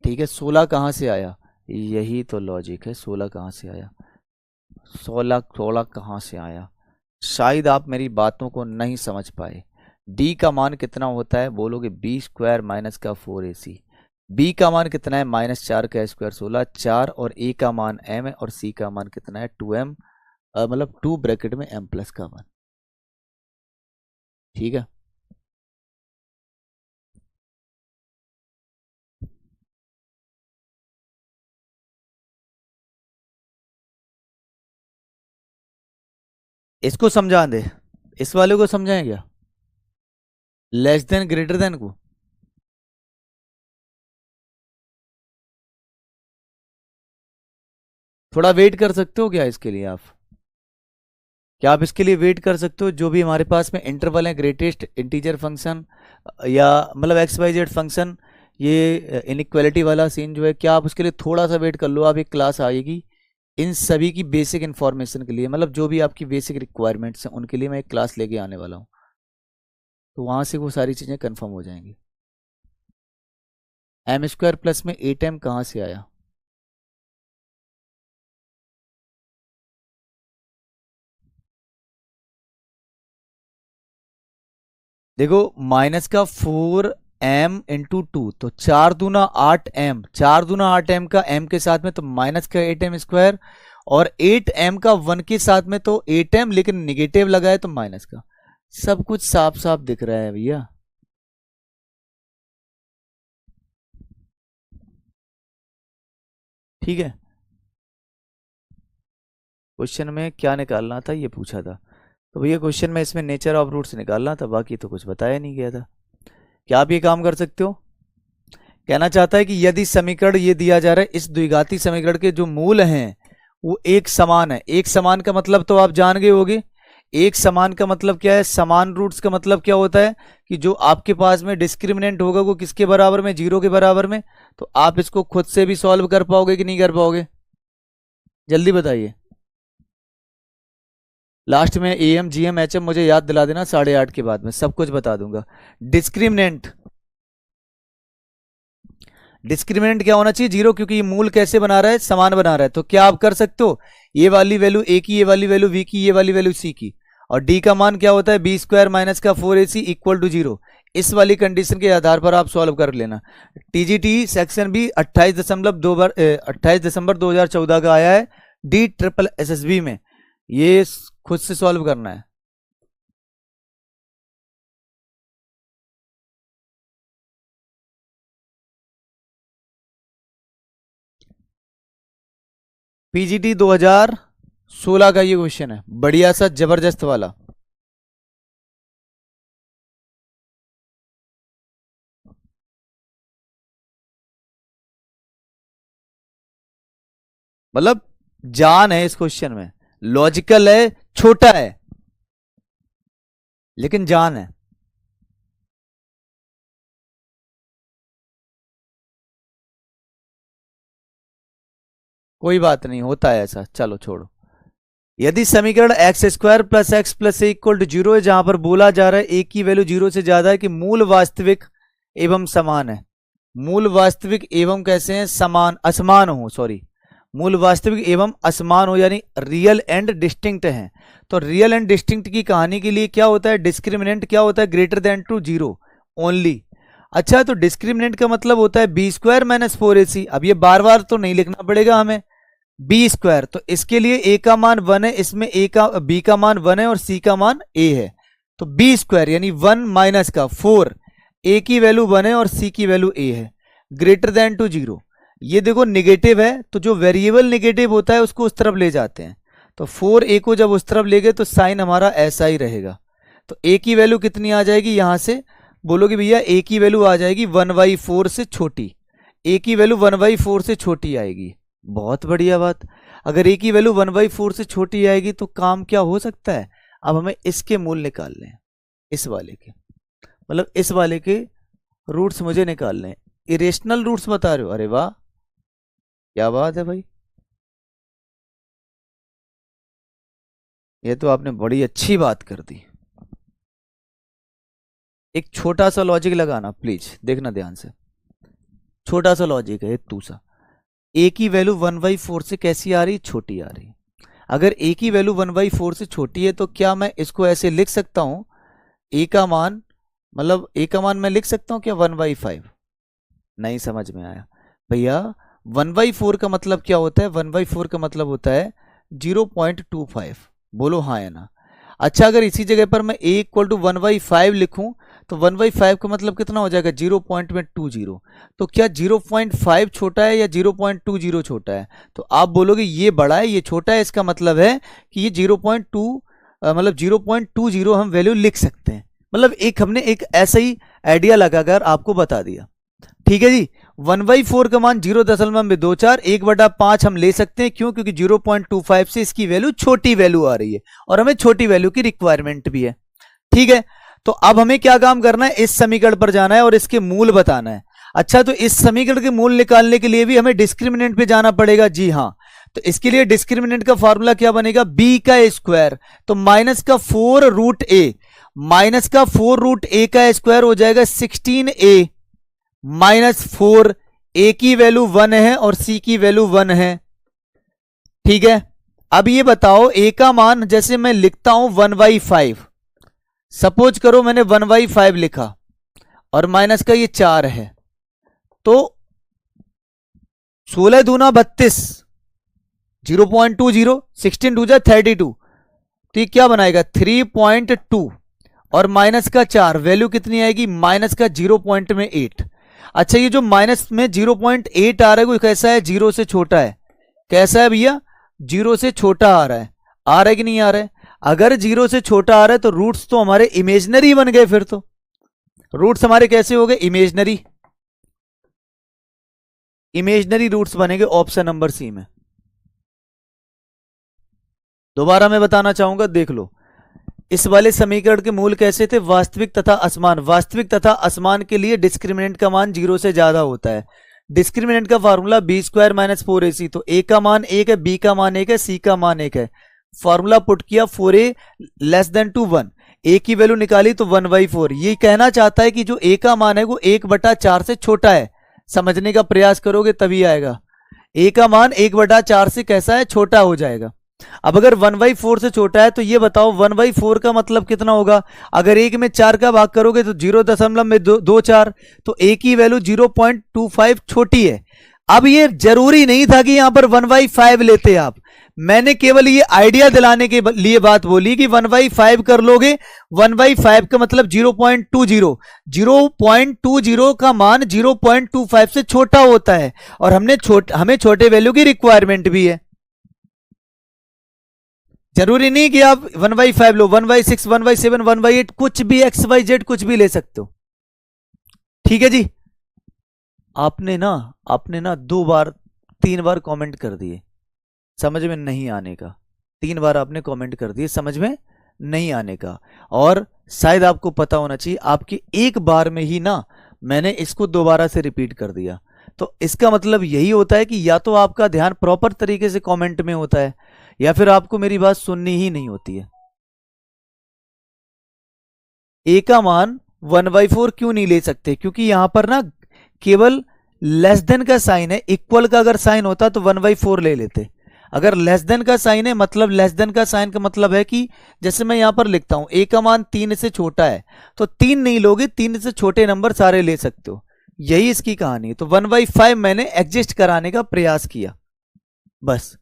Speaker 1: ठीक है, 16 कहाँ से आया? यही तो लॉजिक है, 16 कहाँ से आया? 16 कहाँ से आया? शायद आप मेरी बातों को नहीं समझ पाए। डी का मान कितना होता है? बोलोगे b² माइनस का 4ac। बी का मान कितना है? -4 का स्क्वायर 16, 4, और ए का मान m है, और सी का मान कितना है? 2m, मतलब 2 ब्रैकेट में m प्लस का 1। ठीक है, इसको समझा दे, इस वाले को समझाएं क्या? लेस देन ग्रेटर देन को। थोड़ा वेट कर सकते हो क्या इसके लिए आप? क्या आप इसके लिए वेट कर सकते हो? जो भी हमारे पास में इंटरवल है, ग्रेटेस्ट इंटीजर फंक्शन या मतलब XYZ फंक्शन, ये इनइक्वालिटी वाला सीन जो है, क्या आप उसके लिए थोड़ा सा वेट कर लो? आप एक क्लास आएगी इन सभी की बेसिक इन्फॉर्मेशन के लिए, मतलब जो भी आपकी बेसिक रिक्वायरमेंट्स हैं उनके लिए मैं एक क्लास लेके आने वाला हूँ, तो वहाँ से वो सारी चीज़ें कन्फर्म हो जाएंगी। m² प्लस में 8m कहाँ से आया? देखो, माइनस का 4m × 2, तो 4×2 = 8m, 4×2 = 8m का m के साथ में, तो माइनस का 8m², और 8m का 1 के साथ में तो 8m, लेकिन निगेटिव लगा है तो माइनस का। सब कुछ साफ साफ दिख रहा है भैया। ठीक है, क्वेश्चन में क्या निकालना था ये पूछा था, तो भैया क्वेश्चन में इसमें नेचर ऑफ रूट्स निकालना था, बाकी तो कुछ बताया नहीं गया था। क्या आप ये काम कर सकते हो? कहना चाहता है कि यदि समीकरण ये दिया जा रहा है, इस द्विघाती समीकरण के जो मूल हैं वो एक समान है। एक समान का मतलब तो आप जान गए होगे। एक समान का मतलब क्या है? समान रूट्स का मतलब क्या होता है कि जो आपके पास में डिस्क्रिमिनेंट होगा वो किसके बराबर में? 0 के बराबर में। तो आप इसको खुद से भी सॉल्व कर पाओगे कि नहीं कर पाओगे? जल्दी बताइए। लास्ट में AM GM HM मुझे याद दिला देना, 8:30 के बाद में सब कुछ बता दूंगा। डिस्क्रिमिनेंट, डिस्क्रिमिनेंट क्या होना चाहिए? 0, क्योंकि ये मूल कैसे बना रहा है? समान बना रहा है। तो क्या आप कर सकते हो? ये वाली वैल्यू A की, ये वाली वैल्यू V की, ये वाली वैल्यू C की, और D का मान क्या होता है? b² माइनस का 4ac = 0। इस वाली कंडीशन के आधार पर आप सॉल्व कर लेना। TGT सेक्शन भी 28 दिसंबर 2014 का आया है DSSS में, ये खुद से सॉल्व करना है। PGT 2016 का ये क्वेश्चन है, बढ़िया सा जबरदस्त वाला। मतलब जान है इस क्वेश्चन में, लॉजिकल है, छोटा है, लेकिन जान है। कोई बात नहीं, होता है ऐसा, चलो छोड़ो। यदि समीकरण x² + x + a = 0 है, जहां पर बोला जा रहा है a की वैल्यू 0 से ज्यादा है, कि मूल वास्तविक एवं समान है। मूल वास्तविक एवं कैसे हैं? समान, असमान हो, सॉरी, मूल वास्तविक एवं असमान हो, यानी रियल एंड डिस्टिंक्ट हैं। तो रियल एंड डिस्टिंक्ट की कहानी के लिए क्या होता है? डिस्क्रिमिनेंट क्या होता है? Greater than to 0 only. अच्छा, तो डिस्क्रिमिनेंट का मतलब होता है b² - 4ac। अब ये बार बार तो नहीं लिखना पड़ेगा हमें। b², तो इसके लिए a का मान 1 है, इसमें b का मान 1 है और c का मान a है। तो b² यानी 1 माइनस का 4, a की वैल्यू 1 है और c की वैल्यू a है, ग्रेटर देन टू 0। ये देखो निगेटिव है, तो जो वेरिएबल निगेटिव होता है उसको उस तरफ ले जाते हैं। तो 4a को जब उस तरफ ले गए तो साइन हमारा ऐसा ही रहेगा। तो a की वैल्यू कितनी आ जाएगी? यहां से बोलोगे भैया a की वैल्यू आ जाएगी 1/4 से छोटी। a की वैल्यू 1/4 से छोटी आएगी। बहुत बढ़िया बात। अगर a की वैल्यू 1/4 से छोटी आएगी तो काम क्या हो सकता है? अब हमें इसके मूल निकालने हैं। इस वाले के, मतलब इस वाले के रूट्स मुझे निकालने हैं। इरेशनल रूट्स बता रहे हो, अरे वाह क्या बात है भाई, ये तो आपने बड़ी अच्छी बात कर दी। एक छोटा सा लॉजिक लगाना प्लीज, देखना ध्यान से, छोटा सा लॉजिक है तू सा। ए की वैल्यू 1/4 से कैसी आ रही, छोटी आ रही। अगर ए की वैल्यू 1/4 से छोटी है तो क्या मैं इसको ऐसे लिख सकता हूं, ए का मान, मतलब ए का मान मैं लिख सकता हूं क्या 1/5? नहीं समझ में आया भैया। 1/4 का मतलब क्या होता है, 1/4 का मतलब होता है 0.25। बोलो हाँ या ना। अच्छा अगर इसी जगह पर मैं a = 1/5 लिखूं तो 1/5 का मतलब कितना हो जाएगा, 0.20। तो क्या 0.5 छोटा है या 0.20 छोटा है? तो आप बोलोगे ये बड़ा है ये छोटा है, इसका मतलब है कि ये 0.2 मतलब 0.20 हम वैल्यू लिख सकते हैं। मतलब एक हमने एक ऐसा ही आइडिया लगाकर आपको बता दिया। ठीक है जी। 1/4 का मान 0.24, 1/5 हम ले सकते हैं, क्यों? क्योंकि 0.25 से इसकी वैल्यू छोटी वैल्यू आ रही है और हमें छोटी वैल्यू की रिक्वायरमेंट भी है। ठीक है, तो अब हमें क्या काम करना है, इस समीकरण पर जाना है और इसके मूल बताना है। अच्छा तो इस समीकरण के मूल निकालने के लिए भी हमें डिस्क्रिमिनेंट पे जाना पड़ेगा। जी हाँ, तो इसके लिए डिस्क्रिमिनेंट का फॉर्मूला क्या बनेगा, बी का स्क्वायर, तो माइनस का 4√a, माइनस का 4√a का स्क्वायर हो जाएगा 16a -4। ए की वैल्यू 1 है और सी की वैल्यू 1 है। ठीक है, अब ये बताओ ए का मान जैसे मैं लिखता हूं 1/5, सपोज करो मैंने 1/5 लिखा और माइनस का ये 4 है, तो 16 दूना 32, 0.20, 16 2 जा 32, तो ये क्या बनाएगा 3.2 और माइनस का 4, वैल्यू कितनी आएगी, माइनस का 0.8। अच्छा ये जो माइनस में 0.8 आ रहा है वो कैसा है, 0 से छोटा है। कैसा है भैया, 0 से छोटा आ रहा है। आ रहा है कि नहीं आ रहा है? अगर 0 से छोटा आ रहा है तो रूट्स तो हमारे इमेजनरी बन गए। फिर तो रूट्स हमारे कैसे हो गए, इमेजनरी। इमेजनरी रूट्स बनेंगे ऑप्शन नंबर सी में। दोबारा मैं बताना चाहूंगा, देख लो। इस वाले समीकरण के मूल कैसे थे, वास्तविक तथा असमान। वास्तविक तथा असमान के लिए डिस्क्रिमिनेंट का मान 0 से ज्यादा होता है। डिस्क्रिमिनेंट का फार्मूला b² - 4ac, तो a का मान 1 है, b का मान 1 है, c का मान 1 है। फॉर्मूला पुट किया 4a < 1, a की वैल्यू निकाली तो 1/4। ये कहना चाहता है कि जो a का मान है वो 1/4 से छोटा है। समझने का प्रयास करोगे तभी आएगा। a का मान 1/4 से कैसा है, छोटा हो जाएगा। अब अगर 1/4 से छोटा है तो ये बताओ 1/4 का मतलब कितना होगा। अगर एक में 4 का भाग करोगे तो 0.24, तो a की वैल्यू 0.25 छोटी है। अब ये जरूरी नहीं था कि यहां पर 1/5 लेते आप, मैंने केवल ये आइडिया दिलाने के लिए बात बोली कि 1/5 कर लोगे। 1/5 का मतलब 0.20, 0.20 का मान 0.25 से छोटा होता है और हमें छोटे वैल्यू की रिक्वायरमेंट भी है। जरूरी नहीं कि आप 1/5 लो, 1/6, 1/7, 1/8, कुछ भी XYZ कुछ भी ले सकते हो। ठीक है जी। आपने ना 2 बार 3 बार कमेंट कर दिए समझ में नहीं आने का। 3 बार आपने कमेंट कर दिए समझ में नहीं आने का, और शायद आपको पता होना चाहिए आपकी एक बार में ही ना मैंने इसको दोबारा से रिपीट कर दिया। तो इसका मतलब यही होता है कि या तो आपका ध्यान प्रॉपर तरीके से कमेंट में होता है या फिर आपको मेरी बात सुननी ही नहीं होती है। ए का मान 1/4 क्यों नहीं ले सकते, क्योंकि यहां पर ना केवल लेस देन का साइन है। इक्वल का अगर साइन होता तो 1/4 ले लेते। अगर लेस देन का साइन है, मतलब लेस देन का साइन का मतलब है कि जैसे मैं यहां पर लिखता हूं ए का मान 3 से छोटा है, तो 3 नहीं लोगे, 3 से छोटे नंबर सारे ले सकते हो। यही इसकी कहानी। तो 1/5 मैंने एडजस्ट कराने का प्रयास किया बस।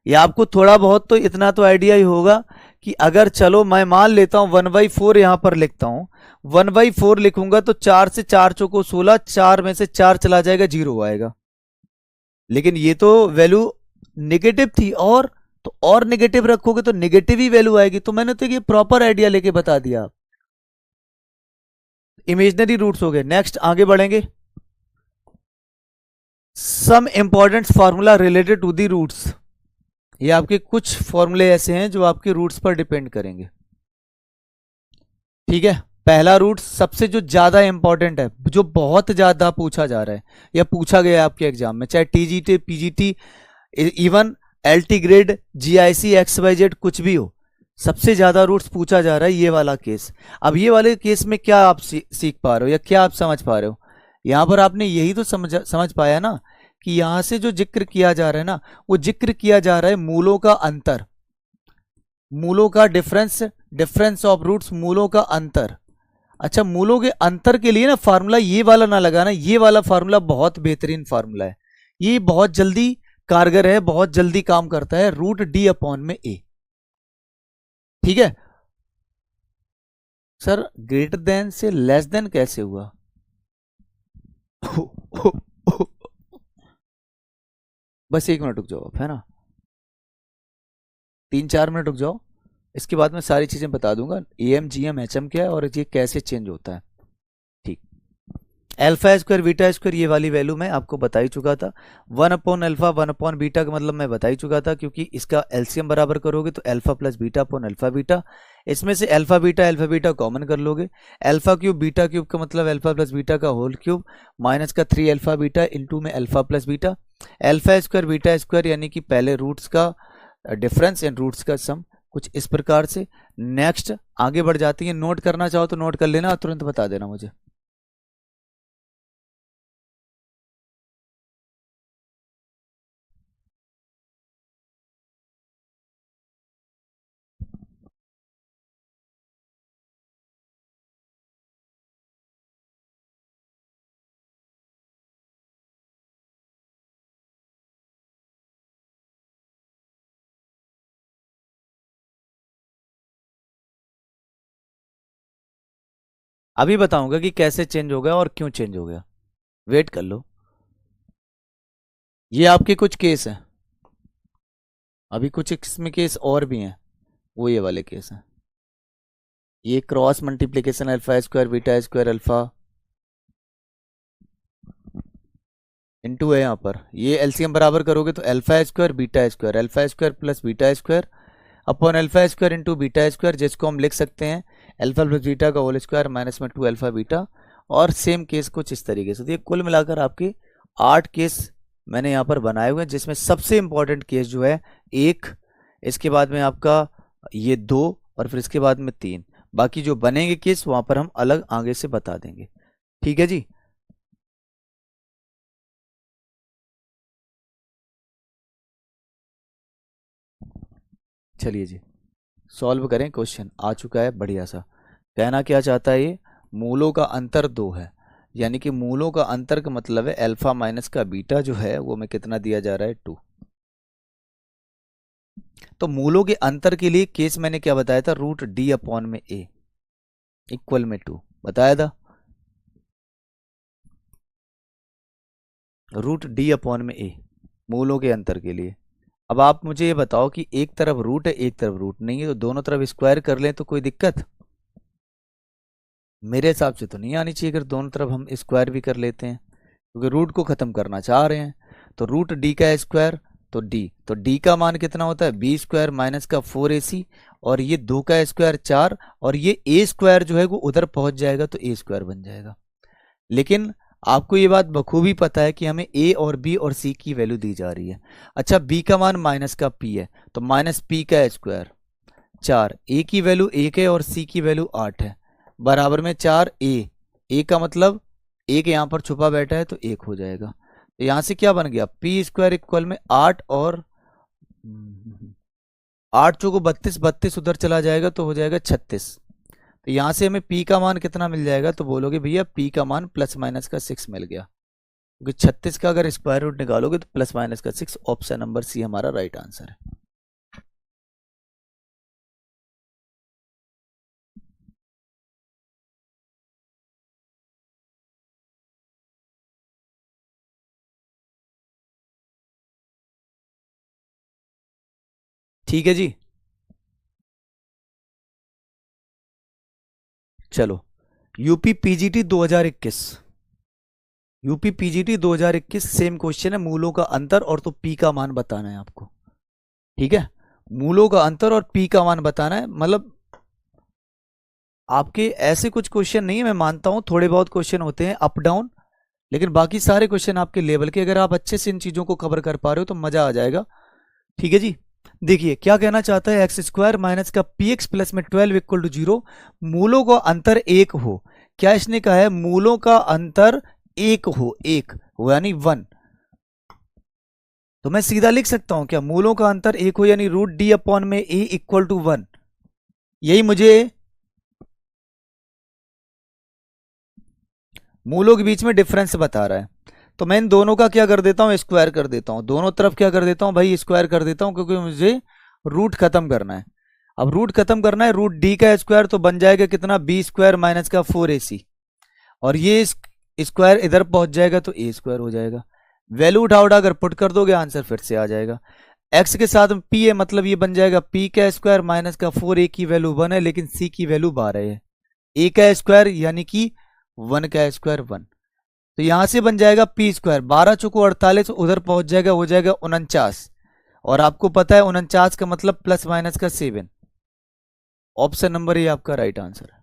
Speaker 1: ये आपको थोड़ा बहुत तो इतना तो आइडिया ही होगा कि अगर चलो मैं मान लेता हूं 1/4 यहां पर लिखता हूं, 1/4 लिखूंगा तो 4 से 4 चौको 16, 4 में से 4 चला जाएगा 0 आएगा। लेकिन ये तो वैल्यू नेगेटिव थी, और तो और नेगेटिव रखोगे तो नेगेटिव ही वैल्यू आएगी। तो मैंने तो ये प्रॉपर आइडिया लेके बता दिया। इमेजनरी रूट्स हो गए। नेक्स्ट आगे बढ़ेंगे। Some important formula related to the roots. ये आपके कुछ फॉर्मूले ऐसे हैं जो आपके रूट्स पर डिपेंड करेंगे। ठीक है, पहला रूट सबसे जो ज्यादा इंपॉर्टेंट है, जो बहुत ज्यादा पूछा जा रहा है या पूछा गया है आपके एग्जाम में, चाहे TGT, PGT, even LT grade, GIC, XYZ कुछ भी हो, सबसे ज्यादा रूट्स पूछा जा रहा है ये वाला केस। अब ये वाले केस में क्या आप सीख पा रहे हो या क्या आप समझ पा रहे हो? यहां पर आपने यही तो समझ पाया ना कि यहां से जो जिक्र किया जा रहा है ना, वो जिक्र किया जा रहा है मूलों का अंतर, मूलों का डिफरेंस, डिफरेंस ऑफ रूट्स, मूलों का अंतर। अच्छा, मूलों के अंतर के लिए ना फार्मूला ये वाला ना लगाना, ये वाला फार्मूला बहुत बेहतरीन फार्मूला है, ये बहुत जल्दी कारगर है, बहुत जल्दी काम करता है, रूट डी अपॉन में ए। ठीक है सर, ग्रेटर देन से लेस देन कैसे हुआ? बस 1 मिनट रुक जाओ आप, है ना, 3-4 मिनट रुक जाओ, इसके बाद मैं सारी चीजें बता दूंगा, M G M H M क्या है और ये कैसे चेंज होता है। ठीक, अल्फा स्क्वायर बीटा स्क्वायर ये वाली वैल्यू मैं आपको बता ही चुका था। 1 अपॉन अल्फा 1 अपॉन बीटा का मतलब मैं बता ही चुका था, क्योंकि इसका एलसीएम बराबर करोगे तो alpha plus beta upon alpha beta, इसमें से अल्फा बीटा कॉमन कर लोगे, अल्फा क्यूब बीटा क्यूब का मतलब अल्फा प्लस बीटा का होल क्यूब माइनस का 3 अल्फा बीटा इंटू में alpha plus beta, alpha square beta square यानी कि पहले रूट्स का डिफरेंस एंड रूट्स का सम, कुछ इस प्रकार से। नेक्स्ट आगे बढ़ जाती है, नोट करना चाहो तो नोट कर लेना और तुरंत बता देना मुझे। अभी बताऊंगा कि कैसे चेंज हो गया और क्यों चेंज हो गया, वेट कर लो। ये आपके कुछ केस हैं, अभी कुछ इसमें केस और भी हैं, वो ये वाले केस हैं। ये cross multiplication alpha square beta square alpha into है, यहाँ पर ये एलसीएम बराबर करोगे तो alpha square plus beta square upon alpha square into beta square, जिसको हम लिख सकते हैं अल्फा प्लस बीटा का होल स्क्वायर माइनस में 2 अल्फा बीटा। और सेम केस कुछ इस तरीके से। तो ये कुल मिलाकर आपके 8 केस मैंने यहाँ पर बनाए हुए हैं, जिसमें सबसे इंपॉर्टेंट केस जो है 1, इसके बाद में आपका ये 2 और फिर इसके बाद में 3, बाकी जो बनेंगे केस वहां पर हम अलग आगे से बता देंगे। ठीक है जी। चलिए जी, सॉल्व करें, क्वेश्चन आ चुका है बढ़िया सा। कहना क्या चाहता है ये, मूलों का अंतर 2 है, यानी कि मूलों का अंतर का मतलब है अल्फा माइनस का बीटा जो है वो में कितना दिया जा रहा है 2। तो मूलों के अंतर के लिए केस मैंने क्या बताया था, रूट डी अपॉन में ए इक्वल में 2 बताया था, रूट डी अपॉन में ए मूलों के अंतर के लिए। अब आप मुझे ये बताओ कि एक तरफ रूट है एक तरफ रूट नहीं है, तो दोनों तरफ स्क्वायर कर लें तो कोई दिक्कत? मेरे हिसाब से तो नहीं आनी चाहिए अगर दोनों तरफ हम स्क्वायर भी कर लेते हैं, क्योंकि रूट को खत्म करना चाह रहे हैं। तो रूट डी का स्क्वायर तो डी का मान कितना होता है, बी स्क्वायर माइनस का 4ac, और ये 2 का स्क्वायर 4, और ये ए स्क्वायर जो है वो उधर पहुंच जाएगा तो ए स्क्वायर बन जाएगा। लेकिन आपको ये बात बखूबी पता है कि हमें ए और बी और सी की वैल्यू दी जा रही है। अच्छा, बी का मान माइनस का पी है तो माइनस पी का स्क्वायर 4, ए की वैल्यू 1 है और सी की वैल्यू 8 है, बराबर में 4 ए का मतलब 1 यहाँ पर छुपा बैठा है तो 1 हो जाएगा। तो यहाँ से क्या बन गया, पी स्क्वायर इक्वल में 8 और 8 चौको 32, 32 उधर चला जाएगा तो हो जाएगा 36। तो यहाँ से हमें p का मान कितना मिल जाएगा, तो बोलोगे भैया p का मान प्लस माइनस का 6 मिल गया, क्योंकि 36 का अगर स्क्वायर रूट निकालोगे तो प्लस माइनस का 6, ऑप्शन नंबर सी हमारा राइट आंसर है। ठीक है जी। चलो, UP PGT 2021, UP PGT 2021 same question है, मूलों का अंतर और तो p का मान बताना है आपको। ठीक है, मूलों का अंतर और p का मान बताना है, मतलब आपके ऐसे कुछ क्वेश्चन नहीं है, मैं मानता हूं थोड़े बहुत क्वेश्चन होते हैं अप डाउन, लेकिन बाकी सारे क्वेश्चन आपके लेवल के, अगर आप अच्छे से इन चीजों को कवर कर पा रहे हो तो मजा आ जाएगा। ठीक है जी। देखिए क्या कहना चाहता है, एक्स स्क्वायर माइनस का पी एक्स प्लस में 12 इक्वल टू 0, मूलों का अंतर एक हो। क्या इसने कहा है, मूलों का अंतर एक हो, एक हो यानी 1। तो मैं सीधा लिख सकता हूं क्या, मूलों का अंतर एक हो यानी रूट डी अपॉन में ए इक्वल टू 1। यही मुझे मूलों के बीच में डिफरेंस बता रहा है। तो मैं इन दोनों का क्या कर देता हूं, स्क्वायर कर देता हूं, दोनों तरफ क्या कर देता हूं भाई, स्क्वायर कर देता हूं, क्योंकि मुझे रूट खत्म करना है। अब रूट खत्म करना है, रूट डी का स्क्वायर तो बन जाएगा कितना, बी स्क्वायर माइनस का 4ac, और ये स्क्वायर इधर पहुंच जाएगा तो ए स्क्वायर हो जाएगा। वैल्यू उठा उठा अगर पुट कर दोगे आंसर फिर से आ जाएगा। एक्स के साथ पी है, मतलब ये बन जाएगा पी का स्क्वायर माइनस का 4a की वैल्यू 1 है, लेकिन सी की वैल्यू 12 है। ए का स्क्वायर यानी कि 1 का स्क्वायर 1, तो यहां से बन जाएगा पी स्क्वायर, 12 चौको 48, उधर पहुंच जाएगा, हो जाएगा 49। और आपको पता है 49 का मतलब प्लस माइनस का 7। ऑप्शन नंबर ए आपका राइट आंसर है।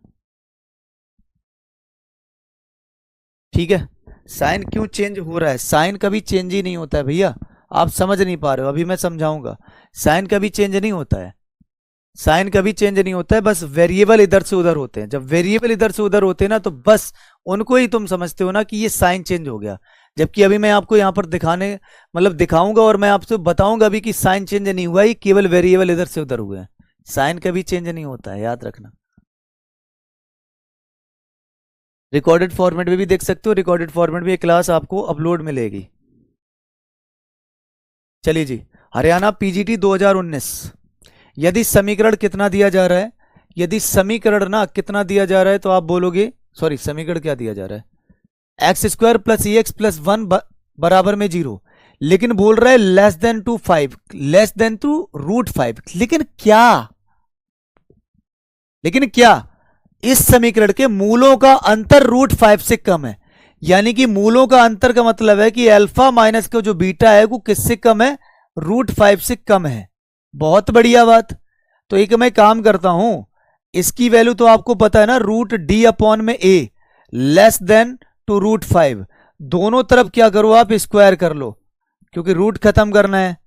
Speaker 1: ठीक है। साइन क्यों चेंज हो रहा है, साइन कभी चेंज ही नहीं होता है भैया, आप समझ नहीं पा रहे हो, अभी मैं समझाऊंगा। साइन कभी चेंज नहीं होता है, साइन कभी चेंज नहीं होता है, बस वेरिएबल इधर से उधर होते हैं। जब वेरिएबल इधर से उधर होते हैं ना, तो बस उनको ही तुम समझते हो ना कि ये साइन चेंज हो गया। जबकि अभी मैं आपको यहां पर दिखाने मतलब दिखाऊंगा और मैं आपसे बताऊंगा भी कि साइन चेंज नहीं हुआ है, केवल वेरिएबल इधर से उधर हुए हैं। साइन कभी चेंज नहीं होता है, याद रखना। रिकॉर्डेड फॉर्मेट में भी देख सकते हो, रिकॉर्डेड फॉर्मेट में क्लास आपको अपलोड मिलेगी। चलिए जी, हरियाणा पीजीटी 2019। यदि समीकरण कितना दिया जा रहा है, यदि समीकरण ना कितना दिया जा रहा है तो आप बोलोगे, सॉरी समीकरण क्या दिया जा रहा है, X square plus E X plus 1 बराबर में 0, लेकिन बोल रहा है less than to 5, less than to root 5, लेकिन क्या, लेकिन क्या, इस समीकरण के मूलों का अंतर रूट 5 से कम है। यानी कि मूलों का अंतर का मतलब है कि अल्फा माइनस का जो बीटा है वो किससे कम है, रूट 5 से कम है। बहुत बढ़िया बात। तो एक मैं काम करता हूं, इसकी वैल्यू तो आपको पता है ना, रूट डी अपॉन में ए लेस देन टू रूट 5, दोनों तरफ क्या करो आप, स्क्वायर कर लो, क्योंकि रूट खत्म करना है।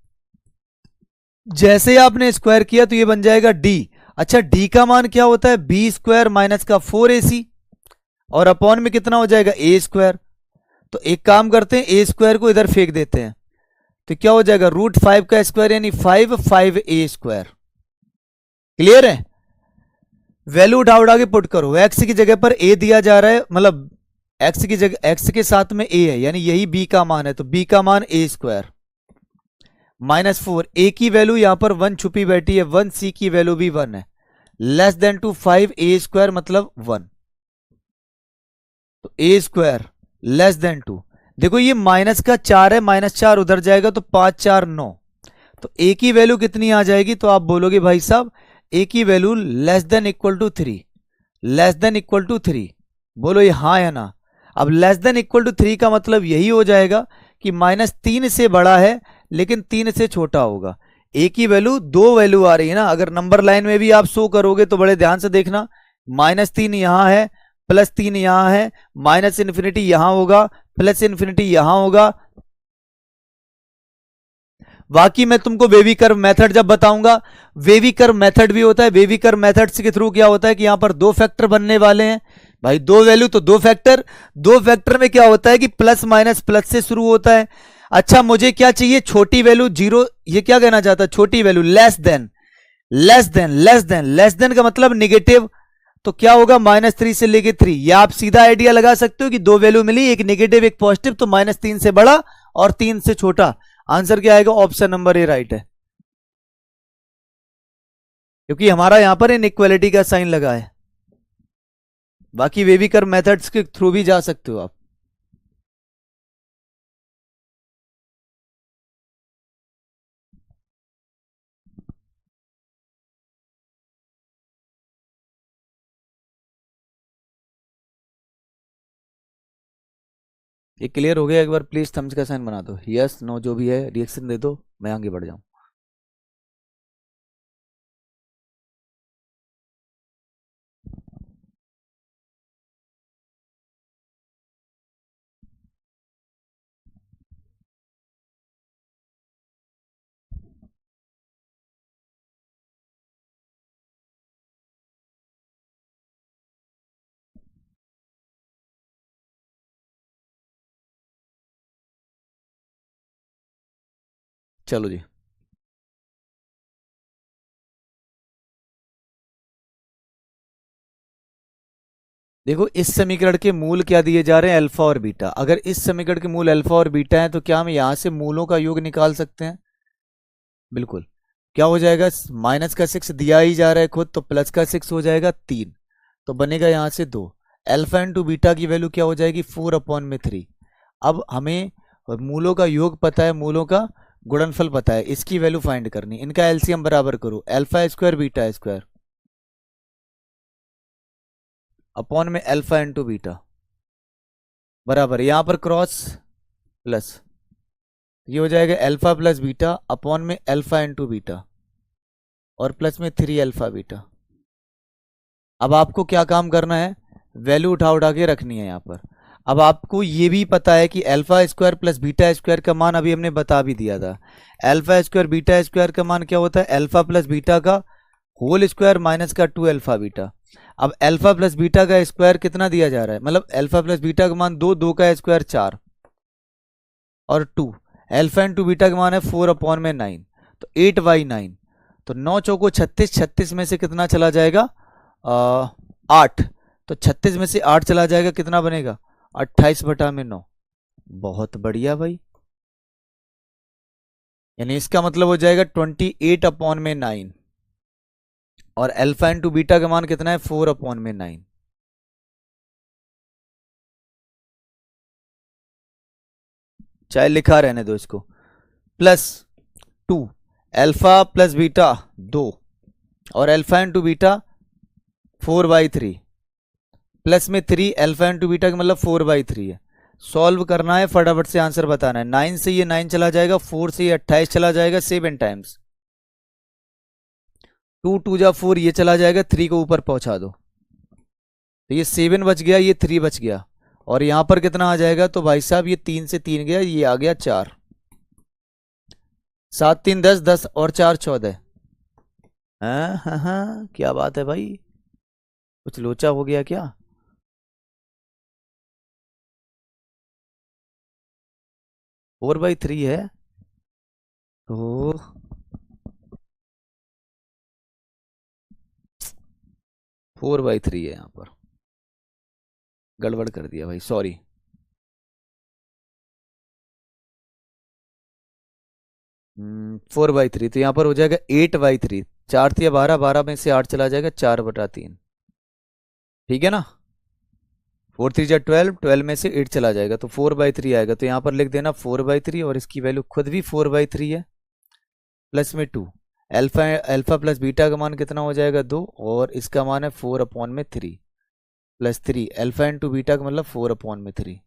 Speaker 1: जैसे आपने स्क्वायर किया तो ये बन जाएगा डी। अच्छा डी का मान क्या होता है, बी स्क्वायर माइनस का 4ac, और अपॉन में कितना हो जाएगा, ए स्क्वायर। तो एक काम करते हैं, ए स्क्वायर को इधर फेंक देते हैं, तो क्या हो जाएगा, रूट 5 का स्क्वायर यानी 5 ए स्क्वायर। क्लियर है। वैल्यू उठा उठा के पुट करो, एक्स की जगह पर ए दिया जा रहा है, मतलब एक्स की जगह एक्स के साथ में ए है, यानी यही बी का मान है, तो बी का मान ए स्क्वायर माइनस 4, ए की वैल्यू यहां पर 1 छुपी बैठी है 1, सी की वैल्यू भी 1 है, less than to 5 A square मतलब 1, तो ए स्क्वायर लेस देन 2। देखो ये माइनस का 4 है, माइनस 4 उधर जाएगा तो 5 4 9, तो ए की वैल्यू कितनी आ जाएगी, तो आप बोलोगे भाई साहब ए की value less than equal to 3, less than equal to 3, बोलो ये हाँ या ना। अब लेस देन इक्वल टू 3 का मतलब यही हो जाएगा कि -3 से बड़ा है लेकिन 3 से छोटा होगा। ए की वैल्यू, दो वैल्यू आ रही है ना, अगर नंबर लाइन में भी आप शो करोगे तो बड़े ध्यान से देखना, -3 यहां है, +3 यहां है, माइनस इन्फिनिटी यहां होगा, प्लस इन्फिनिटी यहां होगा। बाकी मैं तुमको वेवी कर्व मेथड जब बताऊंगा, वेवी कर्व मेथड भी होता है, वेवी कर्व मेथड के थ्रू क्या होता है कि यहां पर दो फैक्टर बनने वाले हैं भाई, दो वैल्यू तो दो फैक्टर, दो फैक्टर में क्या होता है कि प्लस माइनस प्लस से शुरू होता है। अच्छा मुझे क्या चाहिए, छोटी वैल्यू 0, ये क्या कहना चाहता है, छोटी value less then, less than, less than, less than का मतलब निगेटिव, तो क्या होगा -3 से लेके 3, या आप सीधा आइडिया लगा सकते हो कि दो वैल्यू मिली, एक नेगेटिव एक पॉजिटिव, तो -3 से बड़ा और 3 से छोटा। आंसर क्या आएगा, ऑप्शन नंबर ए राइट है, क्योंकि हमारा यहां पर इनइक्वालिटी का साइन लगा है। बाकी वेवी कर्व मेथड्स के थ्रू भी जा सकते हो आप। ये क्लियर हो गया, एक बार प्लीज थम्स का साइन बना दो, यस नो जो भी है रिएक्शन दे दो, मैं आगे बढ़ जाऊं। चलो जी, देखो इस समीकरण के मूल क्या दिए जा रहे हैं, अल्फा और बीटा। अगर इस समीकरण के मूल अल्फा और बीटा है तो क्या हम यहां से मूलों का योग निकाल सकते हैं? बिल्कुल। क्या हो जाएगा, माइनस का 6 दिया ही जा रहा है खुद, तो प्लस का 6 हो जाएगा 3, तो बनेगा यहां से 2। अल्फा इंटू बीटा की वैल्यू क्या हो जाएगी, 4/3। अब हमें मूलों का योग पता है, मूलों का गुणनफल पता है, इसकी वैल्यू फाइंड करनी। इनका एलसीएम बराबर करो, alpha square beta square upon में अल्फा इंटू बीटा बराबर, यहां पर क्रॉस प्लस, ये हो जाएगा अल्फा प्लस बीटा अपॉन में अल्फा इंटू बीटा और प्लस में 3 अल्फा बीटा। अब आपको क्या काम करना है, वैल्यू उठा उठा के रखनी है यहाँ पर। अब आपको ये भी पता है कि alpha square plus beta square का मान अभी हमने बता भी दिया था। अल्फा स्क्वायर बीटा स्क्वायर का मान क्या होता है, अल्फा प्लस बीटा का होल स्क्वायर माइनस का 2 अल्फा बीटा। अब अल्फा प्लस बीटा का स्क्वायर कितना दिया जा रहा है, मतलब अल्फा प्लस बीटा का मान 2, 2 का स्क्वायर 4 और 2, अल्फा इंटू बीटा का मान है 4/9, तो 8/9, तो 9 चौको 36, 36 में से कितना चला जाएगा, 8, तो 36 में से 8 चला जाएगा, कितना बनेगा 28/9। बहुत बढ़िया भाई, यानी इसका मतलब हो जाएगा 28/9 और अल्फा इंटू बीटा का मान कितना है 4/9। चाहे लिखा रहने दो इसको, प्लस 2 अल्फा प्लस बीटा 2 और अल्फा इंटू बीटा 4/3 प्लस में 3 अल्फा इंटू बीटा का मतलब 4/3 है। सॉल्व करना है, फटाफट से आंसर बताना है। 9 से ये 9 चला जाएगा, 4 से ये 28 चला जाएगा 7 टाइम्स, 2 2 जा 4, ये चला जाएगा 3 को ऊपर पहुंचा दो, तो ये 7 बच गया, ये 3 बच गया, और यहां पर कितना आ जाएगा, तो भाई साहब ये 3 से 3 गया, ये आ गया 4, 7 3 10, 10 और 4 14। हाँ हाँ हाँ, क्या बात है भाई, कुछ लोचा हो गया क्या? 4/3 है तो 4/3 है, यहाँ पर गड़बड़ कर दिया भाई, सॉरी। 4/3, तो यहाँ पर हो जाएगा 8/3, 4 3 12, 12 में से 8 चला जाएगा, 4/3, ठीक है ना। 4 3 जा 12, 12 में से 8 चला जाएगा, तो 4/3 आएगा, तो यहाँ पर लिख देना 4/3 और इसकी वैल्यू खुद भी 4/3 है, प्लस में 2 अल्फा, अल्फा प्लस बीटा का मान कितना हो जाएगा 2 और इसका मान है 4/3 प्लस 3 अल्फा इंटू बीटा का मतलब 4/3।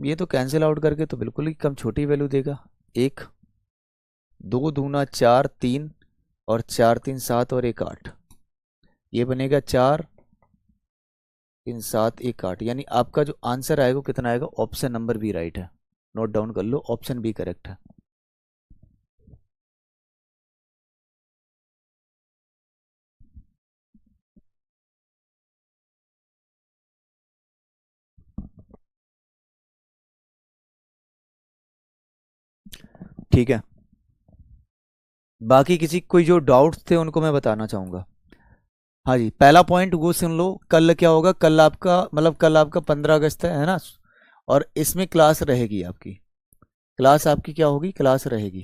Speaker 1: ये तो कैंसिल आउट करके तो बिल्कुल ही कम छोटी वैल्यू देगा, 1 2 दूना 4 3 और 4 3 7 और 1 8, ये बनेगा 4 3 7 1 8, यानी आपका जो आंसर आएगा कितना आएगा, ऑप्शन नंबर बी राइट है। नोट डाउन कर लो, ऑप्शन बी करेक्ट है। ठीक है, बाकी किसी कोई जो डाउट्स थे उनको मैं बताना चाहूंगा। हाँ जी, पहला पॉइंट वो सुन लो, कल क्या होगा, कल आपका मतलब कल आपका 15 अगस्त है ना, और इसमें क्लास रहेगी आपकी, क्लास आपकी क्या होगी, क्लास रहेगी,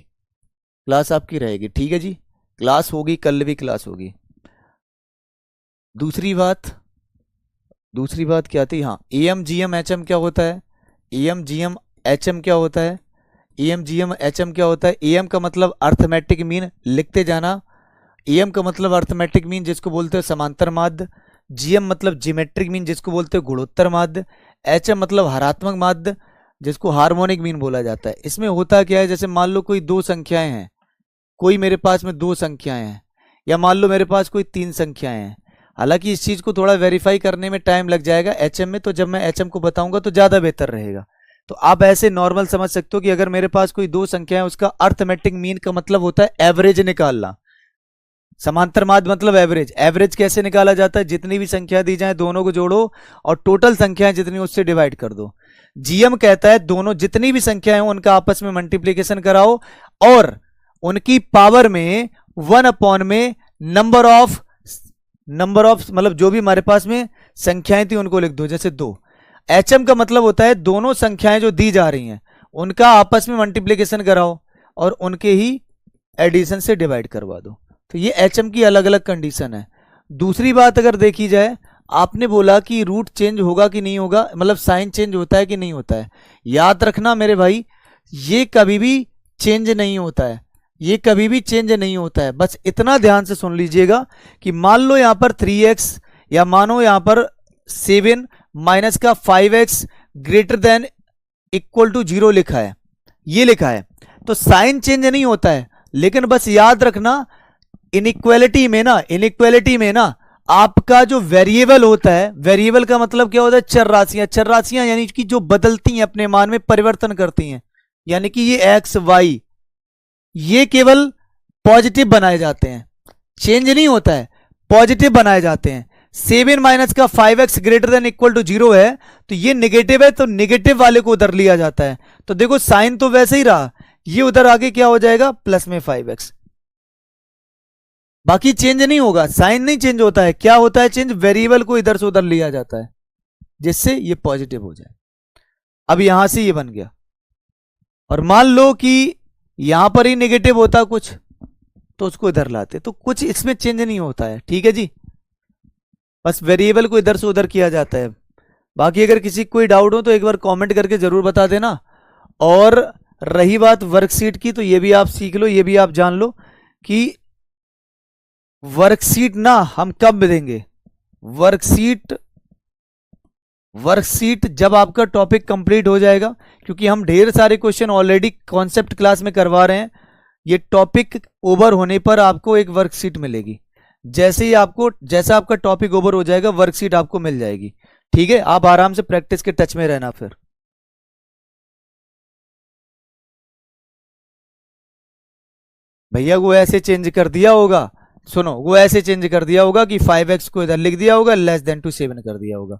Speaker 1: क्लास आपकी रहेगी, ठीक है जी, क्लास होगी, कल भी क्लास होगी। दूसरी बात, दूसरी बात क्या थी, हाँ M G M H M क्या होता है, M G M H M क्या होता है, M G M H M क्या होता है, एम का मतलब अर्थमेटिक मीन, लिखते जाना। एम का मतलब अर्थमेटिक मीन जिसको बोलते हैं समांतर माध्य, जीएम मतलब जियोमेट्रिक मीन जिसको बोलते हैं गुणोत्तर माध्य, एचएम मतलब हरात्मक माध्य जिसको हार्मोनिक मीन बोला जाता है। इसमें होता क्या है, जैसे मान लो कोई दो संख्याएं हैं, कोई मेरे पास में दो संख्याएं हैं, या मान लो मेरे पास कोई तीन संख्याएं हैं, हालांकि इस चीज को थोड़ा वेरीफाई करने में टाइम लग जाएगा एचएम में, तो जब मैं एचएम को बताऊंगा तो ज्यादा बेहतर रहेगा। तो आप ऐसे नॉर्मल समझ सकते हो कि अगर मेरे पास कोई दो संख्या है, उसका अर्थमेटिक मीन का मतलब होता है एवरेज निकालना। समांतर माध्य मतलब एवरेज, एवरेज कैसे निकाला जाता है, जितनी भी संख्या दी जाए दोनों को जोड़ो और टोटल संख्याएं जितनी उससे डिवाइड कर दो।
Speaker 2: जीएम कहता है दोनों जितनी भी संख्याएं हैं उनका आपस में मल्टीप्लीकेशन कराओ और उनकी पावर में 1 में नंबर ऑफ मतलब जो भी हमारे पास में संख्याएं थी उनको लिख दो, जैसे 2। एचएम का मतलब होता है दोनों संख्याएं जो दी जा रही हैं उनका आपस में मल्टीप्लीकेशन कराओ और उनके ही एडिशन से डिवाइड करवा दो। तो ये एचएम की अलग अलग कंडीशन है। दूसरी बात अगर देखी जाए, आपने बोला कि रूट चेंज होगा कि नहीं होगा, मतलब साइन चेंज होता है कि नहीं होता है। याद रखना मेरे भाई, ये कभी भी चेंज नहीं होता है, ये कभी भी चेंज नहीं होता है। बस इतना ध्यान से सुन लीजिएगा कि मान लो यहां पर 3x या मानो यहां पर 7 माइनस का 5x greater than equal to 0 लिखा है, ये लिखा है, तो साइन चेंज नहीं होता है। लेकिन बस याद रखना इनइक्वालिटी में ना आपका जो वेरिएबल होता है, वेरिएबल का मतलब क्या होता है, चर राशियां यानी कि जो बदलती हैं, अपने मान में परिवर्तन करती हैं, यानी कि ये एक्स वाई ये केवल पॉजिटिव बनाए जाते हैं, चेंज नहीं होता है, पॉजिटिव बनाए जाते हैं। 7 माइनस का 5x greater than equal to 0 है तो ये नेगेटिव है, तो नेगेटिव वाले को उधर लिया जाता है। तो देखो साइन तो वैसे ही रहा, ये उधर आगे क्या हो जाएगा, प्लस में 5x, बाकी चेंज नहीं होगा। साइन नहीं चेंज होता है, क्या होता है चेंज, वेरिएबल को इधर से उधर लिया जाता है जिससे ये पॉजिटिव हो जाए। अब यहां से ये बन गया, और मान लो कि यहां पर ही नेगेटिव होता कुछ तो उसको इधर लाते, तो कुछ इसमें चेंज नहीं होता है, ठीक है जी, बस वेरिएबल को इधर से उधर किया जाता है। बाकी अगर किसी को कोई डाउट हो तो एक बार कमेंट करके जरूर बता देना। और रही बात वर्कशीट की, तो ये भी आप सीख लो, ये भी आप जान लो कि वर्कशीट ना हम कब देंगे, वर्कशीट जब आपका टॉपिक कंप्लीट हो जाएगा, क्योंकि हम ढेर सारे क्वेश्चन ऑलरेडी कॉन्सेप्ट क्लास में करवा रहे हैं। ये टॉपिक ओवर होने पर आपको एक वर्कशीट मिलेगी, जैसे ही जैसा आपका टॉपिक ओवर हो जाएगा वर्कशीट आपको मिल जाएगी, ठीक है। आप आराम से प्रैक्टिस के टच में रहना। फिर भैया वो ऐसे चेंज कर दिया होगा, सुनो, वो ऐसे चेंज कर दिया होगा कि 5x को इधर लिख दिया होगा, लेस देन टू 7 कर दिया होगा,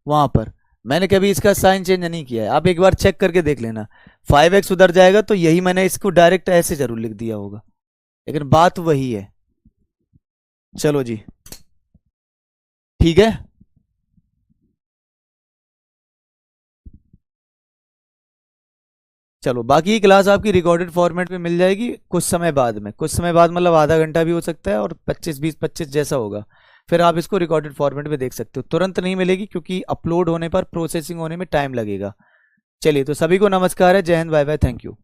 Speaker 2: वहां पर मैंने कभी इसका साइन चेंज नहीं किया है। आप एक बार चेक करके देख लेना, 5x उधर जाएगा तो यही मैंने इसको डायरेक्ट ऐसे जरूर लिख दिया होगा, लेकिन बात वही है। चलो जी, ठीक है। चलो, बाकी की क्लास आपकी रिकॉर्डेड फॉर्मेट में मिल जाएगी कुछ समय बाद में, कुछ समय बाद मतलब आधा घंटा भी हो सकता है और 25 जैसा होगा, फिर आप इसको रिकॉर्डेड फॉर्मेट में देख सकते हो। तुरंत नहीं मिलेगी क्योंकि अपलोड होने पर प्रोसेसिंग होने में टाइम लगेगा। चलिए, तो सभी को नमस्कार है, जय हिंद, बाय बाय, थैंक यू।